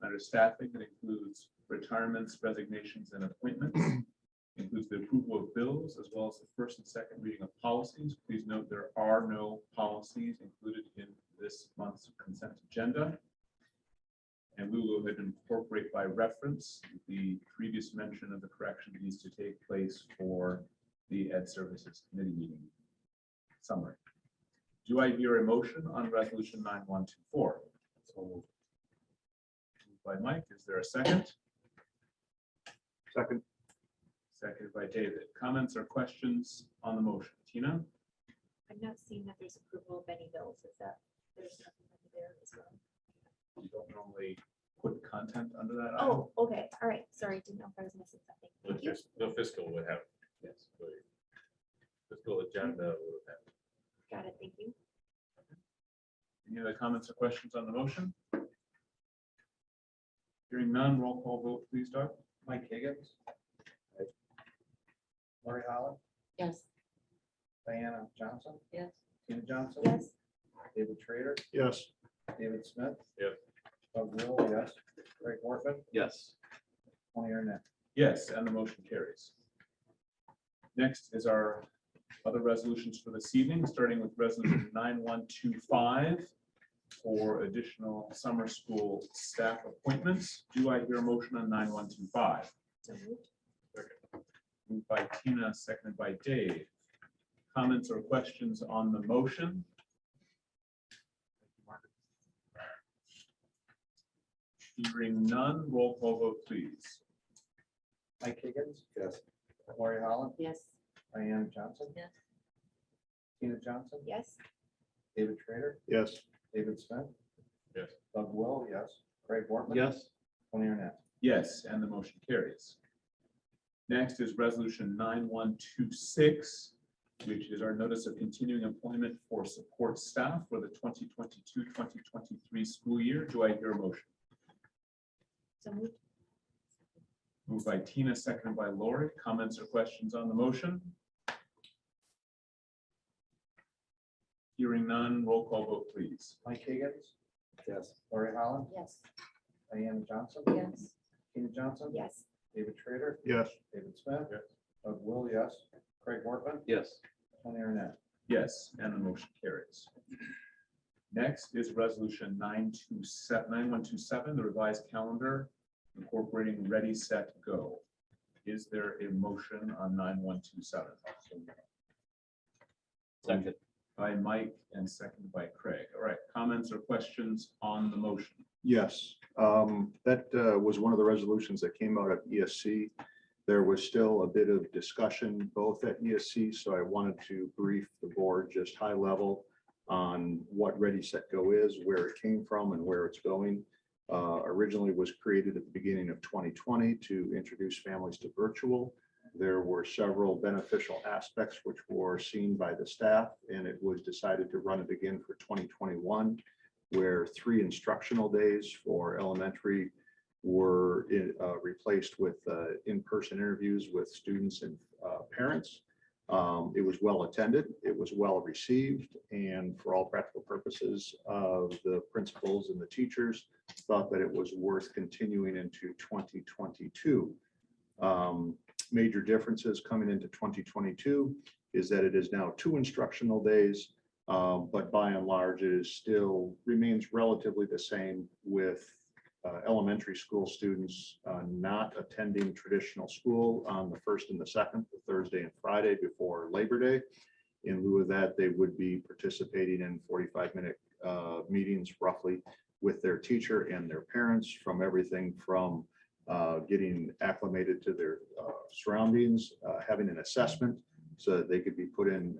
Under staffing, it includes retirements, resignations, and appointments. Includes the approval of bills as well as the first and second reading of policies. Please note there are no policies included in this month's consent agenda. And we will go ahead and incorporate by reference the previous mention of the correction that needs to take place for the Ed Services Committee meeting summary. Do I hear a motion on resolution 9124? So moved by Mike. Is there a second? Second. Seconded by David. Comments or questions on the motion? Tina? I'm not seeing that there's approval of any bills. Is that, there's nothing under there as well? You don't normally put content under that. item. Oh, okay, all right, sorry, didn't know if I was missing something. The Thank you. the fiscal would have, yes, the fiscal agenda would have. Got it, thank you. Any other comments or questions on the motion? Hearing none, roll call vote, please, Doug. Mike Higgins. Lori Holland, Yes. Diana Johnson, Yes. Tina Johnson. Yes. David Schrader, Yes. David Smith. Yes. Doug Will, yes. Greg Wortman, Yes. Tony Arnett. Yes, and the motion carries. Next is our other resolutions for this evening, starting with resolution 9125 for additional summer school staff appointments. Do I hear a motion on 9125? So moved. Moved by Tina, seconded by Dave. Comments or questions on the motion? Hearing none, roll call vote, please. Mike Higgins, Yes. Lori Holland, Yes. Diana Johnson. Yes. Tina Johnson, Yes. David Schrader, Yes. David Smith. Yes. Doug Will, yes. Greg Wortman. Yes. Tony Arnett. Yes, and the motion carries. Next is resolution 9126, which is our notice of continuing employment for support staff for the 2022-2023 school year. Do I hear a motion? So moved. Moved by Tina, seconded by Lori. Comments or questions on the motion? Hearing none, roll call vote, please. Mike Higgins, Yes. Lori Holland, Yes. Diana Johnson. Yes. Tina Johnson. Yes. David Schrader, Yes. David Smith. Yes. Doug Will, yes. Greg Wortman, Yes. Tony Arnett. Yes, and the motion carries. Next is resolution 9127, the revised calendar incorporating Ready, Set, Go. Is there a motion on 9127? Second. By Mike and seconded by Craig. All right, comments or questions on the motion? Yes, that was one of the resolutions that came out at ESC. There was still a bit of discussion both at ESC, so I wanted to brief the board just high level on what Ready, Set, Go is, where it came from and where it's going. Originally was created at the beginning of 2020 to introduce families to virtual. There were several beneficial aspects which were seen by the staff, and it was decided to run it again for 2021, where 3 instructional days for elementary were replaced with in-person interviews with students and parents. It was well attended, it was well received, and for all practical purposes, the principals and the teachers thought that it was worth continuing into 2022. Major differences coming into 2022 is that it is now 2 instructional days, but by and large, it is still remains relatively the same, with elementary school students not attending traditional school on the 1st and the 2nd, the Thursday and Friday before Labor Day. In lieu of that, they would be participating in 45-minute meetings roughly with their teacher and their parents, from everything from getting acclimated to their surroundings, having an assessment so that they could be put in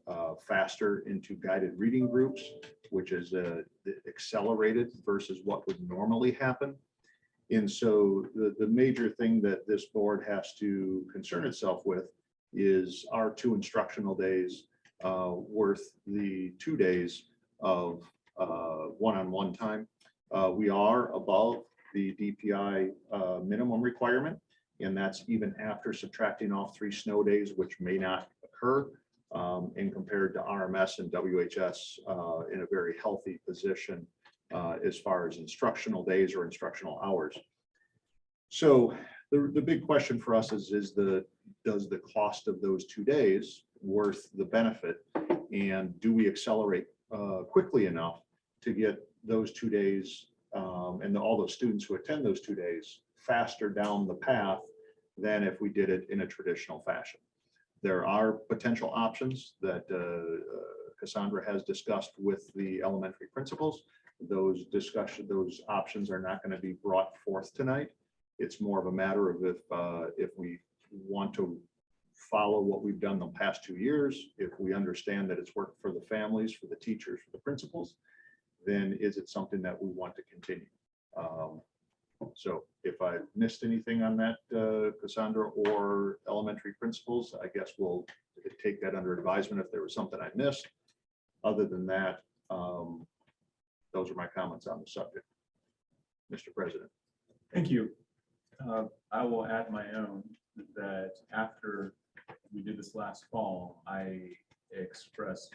faster into guided reading groups, which is accelerated versus what would normally happen. And so the major thing that this board has to concern itself with is our 2 instructional days worth the 2 days of one-on-one time. We are above the DPI minimum requirement, and that's even after subtracting off 3 snow days, which may not occur, and compared to RMS and WHS in a very healthy position as far as instructional days or instructional hours. So the big question for us is does the cost of those 2 days worth the benefit? And do we accelerate quickly enough to get those 2 days and all those students who attend those 2 days faster down the path than if we did it in a traditional fashion? There are potential options that Cassandra has discussed with the elementary principals. Those options are not going to be brought forth tonight. It's more of a matter of if we want to follow what we've done the past 2 years, if we understand that it's worked for the families, for the teachers, for the principals, then is it something that we want to continue? So if I missed anything on that, Cassandra or elementary principals, I guess we'll take that under advisement if there was something I missed. Other than that, those are my comments on the subject. Mr. President. Thank you. I will add my own that after we did this last fall, I expressed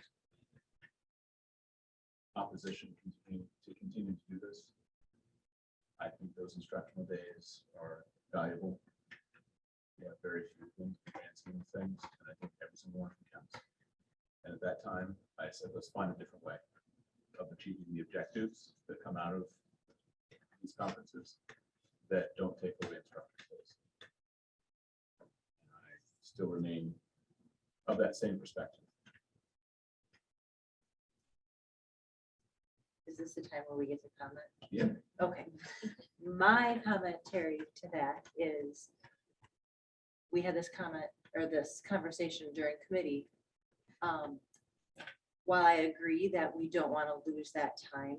opposition to continue to do this. I think those instructional days are valuable. We have very few things, advancing things, and I think every single one of them counts. And at that time, I said, let's find a different way of achieving the objectives that come out of these conferences that don't take away instructional days. And I still remain of that same perspective. Is this the time where we get to comment? Yeah. Okay. My commentary to that is we had this comment or this conversation during committee. While I agree that we don't want to lose that time,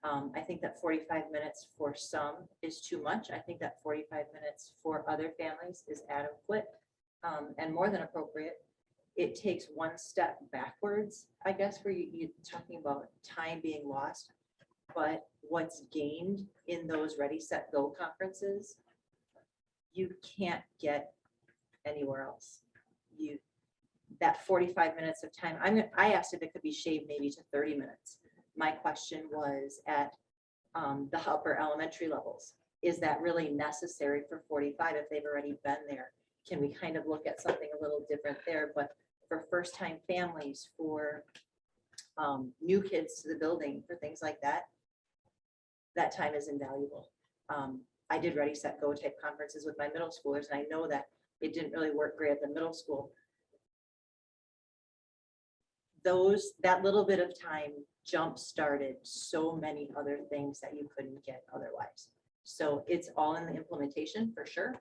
I think that 45 minutes for some is too much. I think that 45 minutes for other families is adequate and more than appropriate. It takes one step backwards, I guess, where you're talking about time being lost, but what's gained in those Ready, Set, Go conferences, you can't get anywhere else. That 45 minutes of time, I asked if it could be shaved maybe to 30 minutes. My question was at the upper elementary levels, is that really necessary for 45 if they've already been there? Can we kind of look at something a little different there? But for first-time families, for new kids to the building, for things like that, that time is invaluable. I did Ready, Set, Go type conferences with my middle schoolers, and I know that it didn't really work great at the middle school. That little bit of time jump-started so many other things that you couldn't get otherwise. So it's all in the implementation for sure.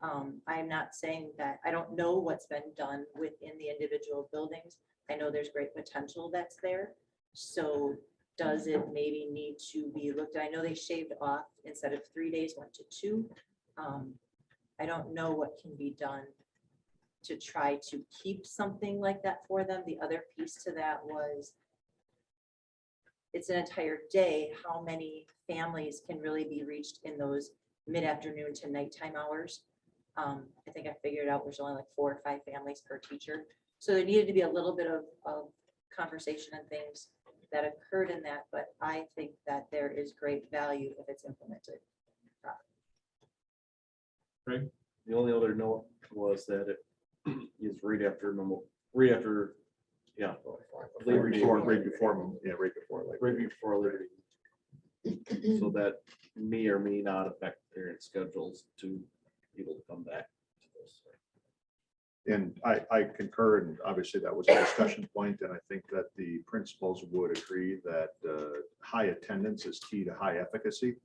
I'm not saying that, I don't know what's been done within the individual buildings. I know there's great potential that's there. So does it maybe need to be looked at? I know they shaved off, instead of 3 days, went to 2. I don't know what can be done to try to keep something like that for them. The other piece to that was it's an entire day. How many families can really be reached in those mid-afternoon to nighttime hours? I think I figured out there's only like 4 or 5 families per teacher. So there needed to be a little bit of conversation and things that occurred in that, but I think that there is great value if it's implemented. Right. The only other note was that it is right after, yeah. Labor Day Right weekend. before Labor Day. So that may or may not affect parent schedules to be able to come back to this. And I concur, and obviously that was a discussion point, and I think that the principals would agree that high attendance is key to high efficacy.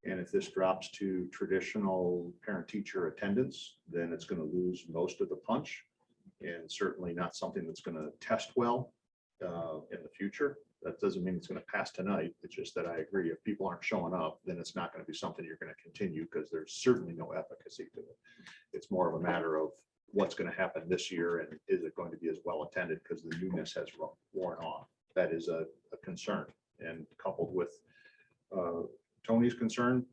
And if this drops to traditional parent-teacher attendance, then it's going to lose most of the punch, and certainly not something that's going to test well in the future. That doesn't mean it's going to pass tonight. It's just that I agree, if people aren't showing up, then it's not going to be something you're going to continue, because there's certainly no efficacy to it. It's more of a matter of what's going to happen this year, and is it going to be as well attended because the newness has worn off. That is a concern, and coupled with Tony's concern,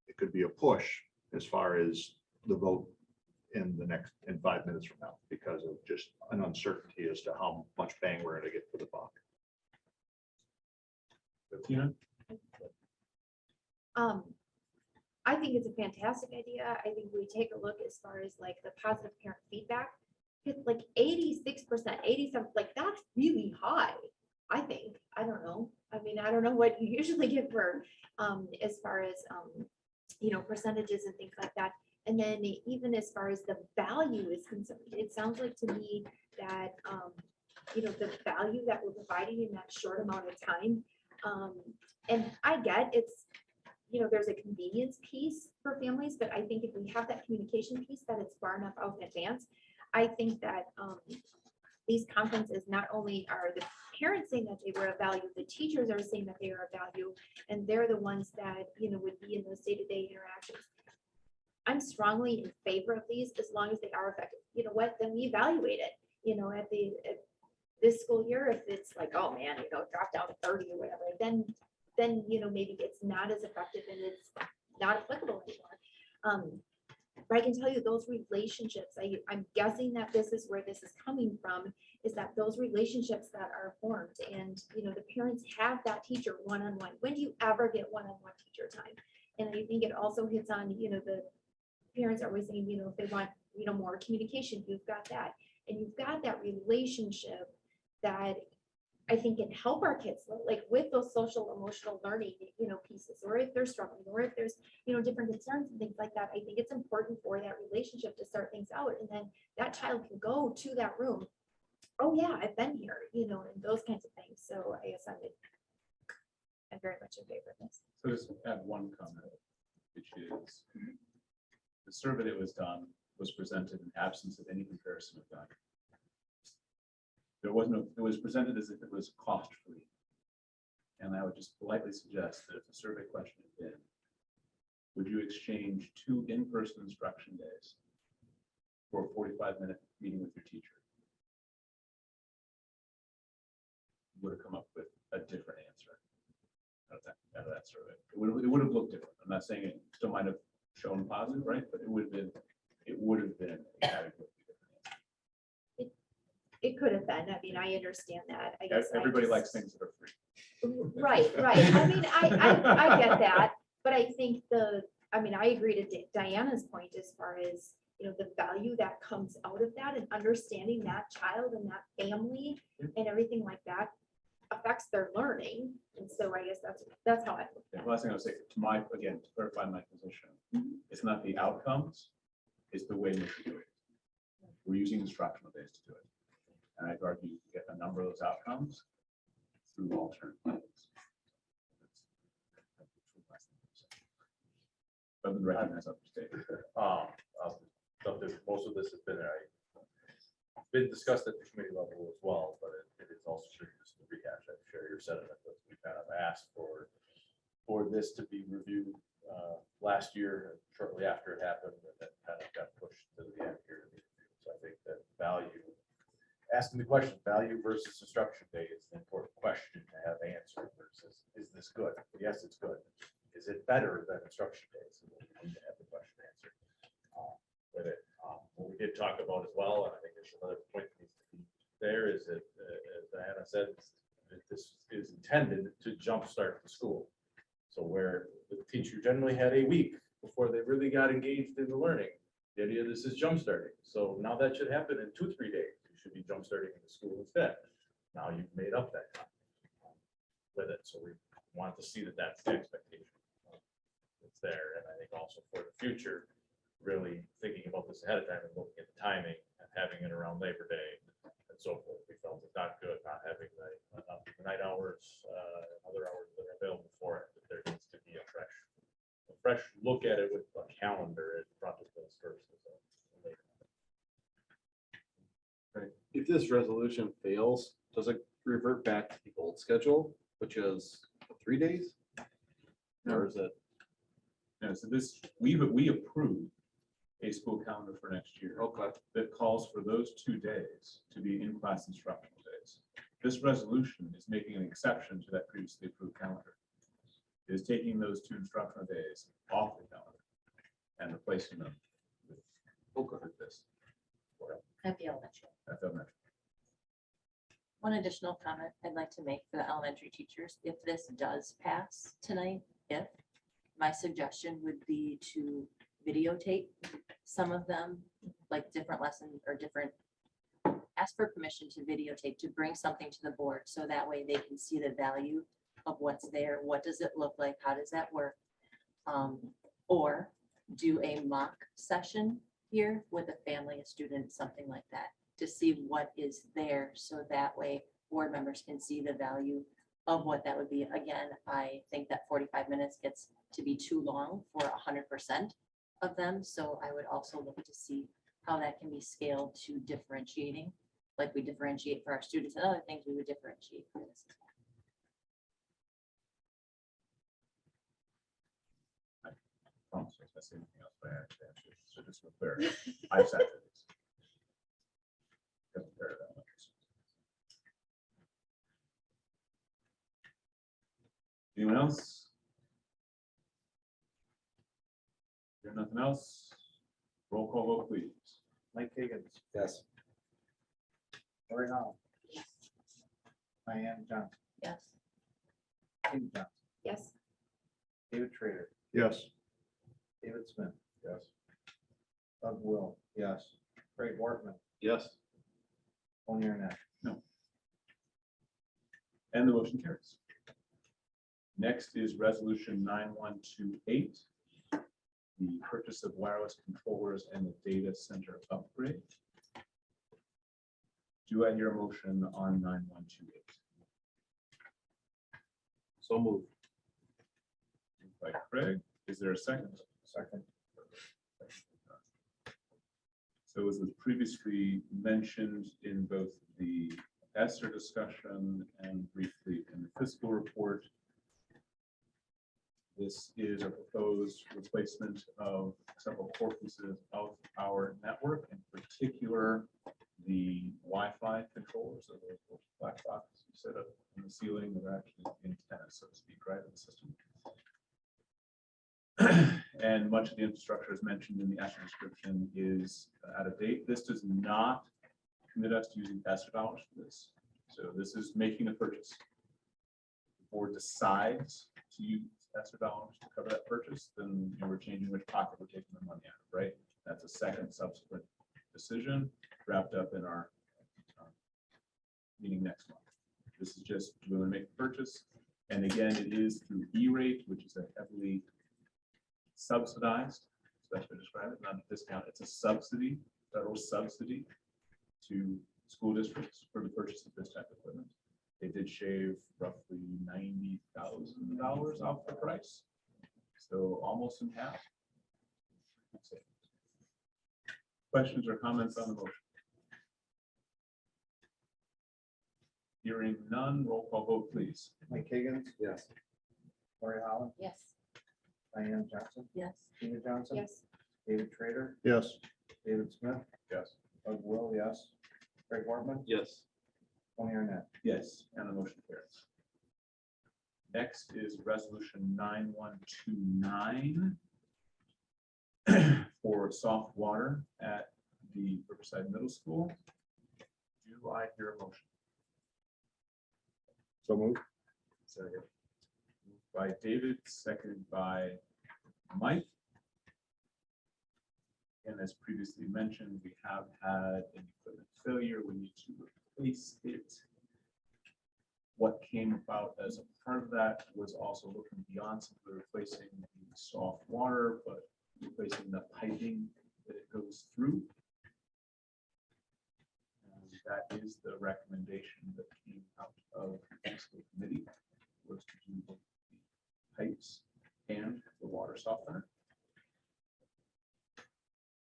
it could be a push as far as the vote in 5 minutes from now, because of just an uncertainty as to how much bang we're going to get for the buck. Tina? I think it's a fantastic idea. I think we take a look as far as like the positive parent feedback. It's like 86%, 87, like that's really high, I think. I don't know. I mean, I don't know what you usually get for as far as percentages and things like that. And then even as far as the value is concerned, it sounds like to me that the value that we're providing in that short amount of time. And I get it's, there's a convenience piece for families, but I think if we have that communication piece, that it's far enough out in advance. I think that these conferences, not only are the parents saying that they were of value, the teachers are saying that they are of value, and they're the ones that, would be in those day-to-day interactions. I'm strongly in favor of these as long as they are effective. You know what, then we evaluate it, at this school year. If it's like, oh man, drop down to 30 or whatever, then maybe it's not as effective and it's not applicable anymore. But I can tell you those relationships, I'm guessing that this is where this is coming from, is that those relationships that are formed and, the parents have that teacher one-on-one. When do you ever get one-on-one teacher time? And I think it also hits on, the parents are always saying, if they want, more communication, you've got that. And you've got that relationship that I think can help our kids, like with those social emotional learning, pieces, or if they're struggling, or if there's, different concerns and things like that. I think it's important for that relationship to start things out. And then that child can go to that room. Oh yeah, I've been here, and those kinds of things. So I guess I'm very much in favor of this. So just add one comment, which is the survey that was done was presented in absence of any comparison of value. There was no, it was presented as if it was cost-free. And I would just politely suggest that if the survey question had been, would you exchange 2 in-person instruction days for a 45-minute meeting with your teacher? You would have come up with a different answer out of that survey. It would have looked different. I'm not saying it still might have shown positive, right? But it would have been a category. It could have been. I mean, I understand that. I guess Everybody likes things that are free. Right. I mean, I get that, but I think I agree to Diana's point as far as, the value that comes out of that and understanding that child and that family and everything like that affects their learning. And so I guess that's how I look at it. The last thing I would say, to clarify my position, it's not the outcomes, it's the way in which we do it. We're using instructional days to do it. And I'd argue you can get a number of those outcomes through alternate methods. Other than recognize up to state. Most of this has been discussed at the committee level as well, but it is also just to rehash. I share your sentiment that we kind of asked for this to be reviewed last year, shortly after it happened, and then kind of got pushed to the end here. So I think that asking the question, value versus instruction day is an important question to have answered versus, is this good? Yes, it's good. Is it better than instruction days? We need to have the question answered with it. What we did talk about as well, and I think there's another point that needs to be there, is that, as Diana said, that this is intended to jumpstart the school. So where the teacher generally had a week before they really got engaged in the learning, the idea of this is jumpstarting. So now that should happen in 2-3 days. You should be jumpstarting in the school instead. Now you've made up that time with it. So we want to see that that's the expectation. It's there. And I think also for the future, really thinking about this ahead of time and looking at the timing and having it around Labor Day and so forth. We felt it's not good not having the night hours, other hours that are available for it. But there needs to be a fresh a fresh look at it with a calendar is probably goes first. If this resolution fails, does it revert back to the old schedule, which is 3 days? Or is it? No, so this, we approved a school calendar for next year. Okay. That calls for those 2 days to be in-class instructional days. This resolution is making an exception to that previously approved calendar. It is taking those 2 instructional days off the calendar and replacing them with this. At the elementary. At the elementary. One additional comment I'd like to make for the elementary teachers, if this does pass tonight, my suggestion would be to videotape some of them, like different lessons or different, ask for permission to videotape, to bring something to the board, so that way they can see the value of what's there, what does it look like, how does that work? Or do a mock session here with a family, a student, something like that, to see what is there, so that way board members can see the value of what that would be. Again, I think that 45 minutes gets to be too long for 100% of them, so I would also look to see how that can be scaled to differentiating, like we differentiate for our students and other things we would differentiate for this. I promise you, if I say anything else, but I actually answered, so just for clarity, I've sat through this. Doesn't matter that much. Anyone else? Hear nothing else? Roll call vote, please. Mike Higgins, Yes. Lori Holland. Diane Johnson, Yes. Tina Johnson, Yes. David Trader, Yes. David Smith, Yes. Doug Will, yes. Craig Wortman, Yes. Tony Arnett. No. And the motion carries. Next is resolution 9128. The purchase of wireless controllers and the data center upgrade. Do I hear a motion on 9128? So moved. Moved by Craig. Is there a second? Second. So as was previously mentioned in both the ESSER discussion and briefly in the fiscal report, this is a proposed replacement of several core pieces of our network, in particular, the Wi-Fi controllers, so those black boxes you set up in the ceiling that are actually antenna, so to speak, right, in the system. And much of the infrastructure as mentioned in the ESSER description is out of date. This does not commit us to using ESSER dollars for this. So this is making a purchase. The board decides to use ESSER dollars to cover that purchase, then we're changing which pocket we're taking the money out of, right? That's a second subsequent decision wrapped up in our meeting next month. This is just, we're going to make the purchase. And again, it is through E-rate, which is a heavily subsidized, that's to describe it, not a discount, it's a subsidy, federal subsidy to school districts for the purchase of this type of equipment. They did shave roughly $90,000 off the price, so almost in half. Questions or comments on the motion? Hearing none, roll call vote, please. Mike Higgins, Yes. Lori Holland, Yes. Diane Johnson, Yes. Tina Johnson. Yes. David Trader, Yes. David Smith, Yes. Doug Will, yes. Craig Wortman, Yes. Tony Arnett. Yes, and the motion carries. Next is resolution 9129 for soft water at the Riverside Middle School. Do I hear a motion? So moved. Second. Moved by David, seconded by Mike. And as previously mentioned, we have had an equipment failure. We need to replace it. What came about as a part of that was also looking beyond simply replacing the soft water, but replacing the piping that it goes through. And that is the recommendation that came out of the school committee, was to do both the pipes and the water softener.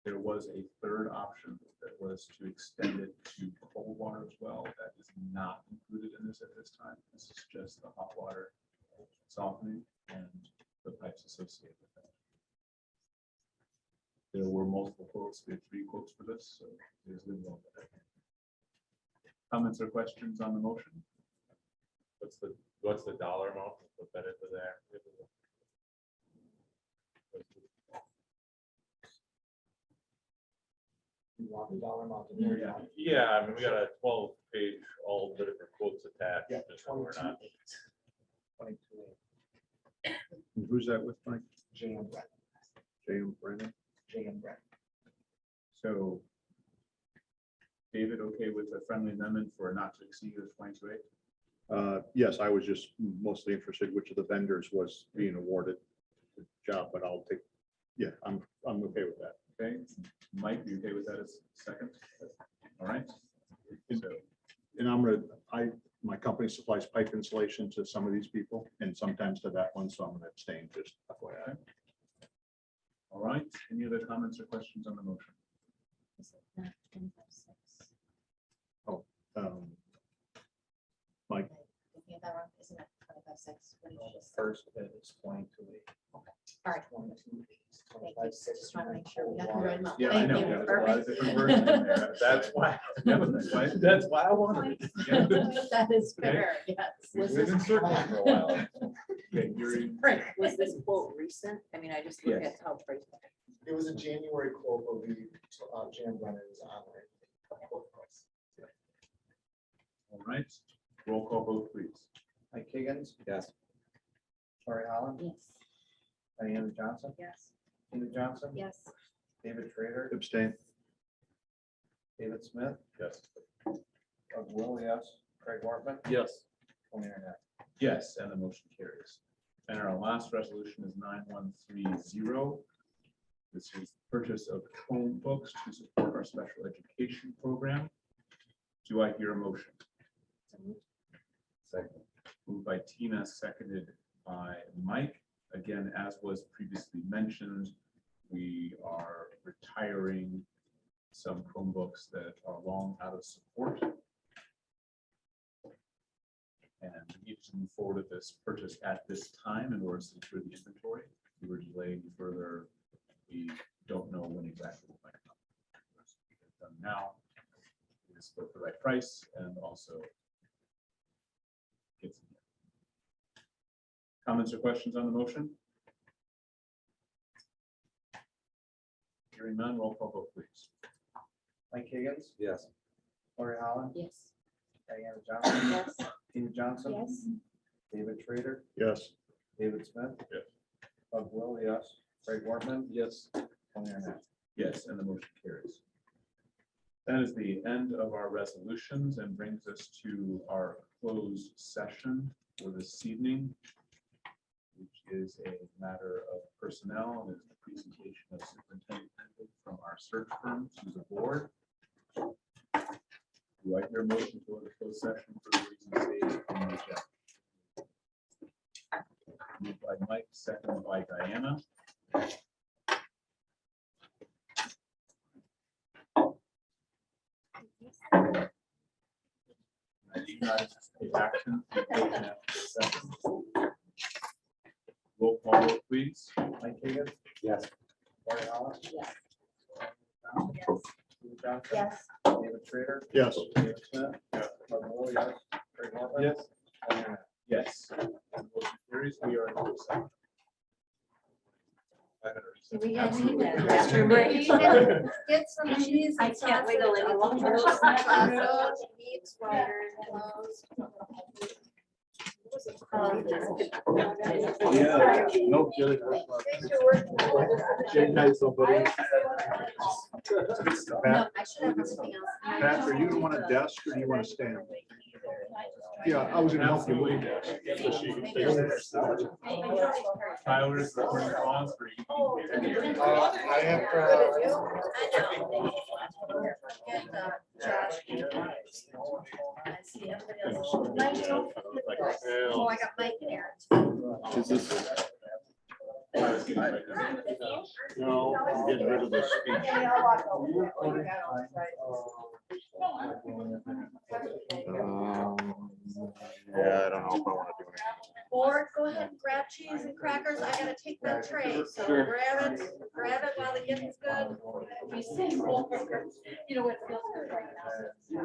There was a third option that was to extend it to cold water as well. That is not included in this at this time. This is just the hot water softening and the pipes associated with that. There were multiple quotes. We had 3 quotes for this, so there's been one. Comments or questions on the motion? What's the dollar amount to put that into there? You want the dollar amount in there? Yeah, I mean, we got a 12-page, all the different quotes attached. Yeah, just so we're not- 22. And who's that with, Mike? J.M. Brett. J.M. Brandon? J.M. Brett. So David, okay with a friendly amendment for not to exceed the 22.8? Yes, I was just mostly interested which of the vendors was being awarded the job, but I'll take, yeah, I'm okay with that. Okay, Mike, you okay with that as second? All right. So, And my company supplies pipe insulation to some of these people and sometimes to that one, so I'm gonna abstain, just FYI. all right, any other comments or questions on the motion? Mike, Looking at that wrong, isn't it 25.6? What did you just say? First bid is 22. All right. Thank you. Just want to make sure we got the Water. right amount. yeah, I Thank know, you. there's a lot of Perfect. different versions in there. That's why, that's why I wanted it. Yeah. That is fair, yes. We've been in circles for a while. Okay, Yuri, Frank, was this quote recent? I mean, I just look Yes. at how price. It was a January quote, but we, Jan Brennan is on there. all right, roll call vote, please. Mike Higgins, Yes. Lori Holland, Yes. Diana Johnson, Yes. Tina Johnson, Yes. David Schrader, Abstain. David Smith, Yes. Doug Will, yes, Craig Wortman, Yes. Tony Arnett. Yes, and the motion carries. And our last resolution is 9130. This is purchase of Chromebooks to support our special education program. Do I hear a motion? Second. Moved by Tina, seconded by Mike. Again, as was previously mentioned, we are retiring some Chromebooks that are long out of support. And we need to move forward with this purchase at this time in order to secure the inventory. If we were delayed further, we don't know when exactly it might come. Done now is both the right price and also gets. Comments or questions on the motion? Hearing none, roll call vote, please. Mike Higgins, Yes. Lori Holland, Yes. Diana Johnson, Yes. Tina Johnson, Yes. David Schrader, Yes. David Smith. Yes. Doug Will, yes, Craig Wortman, Yes. Tony Arnett. Yes, and the motion carries. That is the end of our resolutions and brings us to our closed session for this evening, which is a matter of personnel and is the presentation of Superintendent Hendrick from our search firm to the board. Do I hear a motion to go into closed session for the reasons stated in the agenda? Moved by Mike, seconded by Diana. I do not anticipate action to be taken after this session. Roll call vote, please. Mike Higgins, Yes. Lori Holland. Yes. Tina Johnson. Yes. David Schrader. Yes. David Smith. Doug Will, yes, Craig Wortman. Yes. Tony Arnett. Yes. Motion carries. We are in closed session. We got Absolutely. that restroom break. Get some cheese. I and can't wiggle sausage, any longer. sausage, meat, sliders, clothes. Yeah, no kidding. Thanks for working. Jay, nice, somebody. No, I should have something else. Pat, are you want a desk or do you want to stand? Yeah, I was gonna help you with that. So she can fix it. Tyler is recording calls for you. I have. Get Josh. I see everybody else. Oh, I got Mike and Aaron. Is this? No, I'm getting rid of the speech. Yeah, I don't know if I want to do it. Or go ahead and grab cheese and crackers. I gotta take that tray, so Sure. grab it while the getting's good. You say more. You know what feels good right now.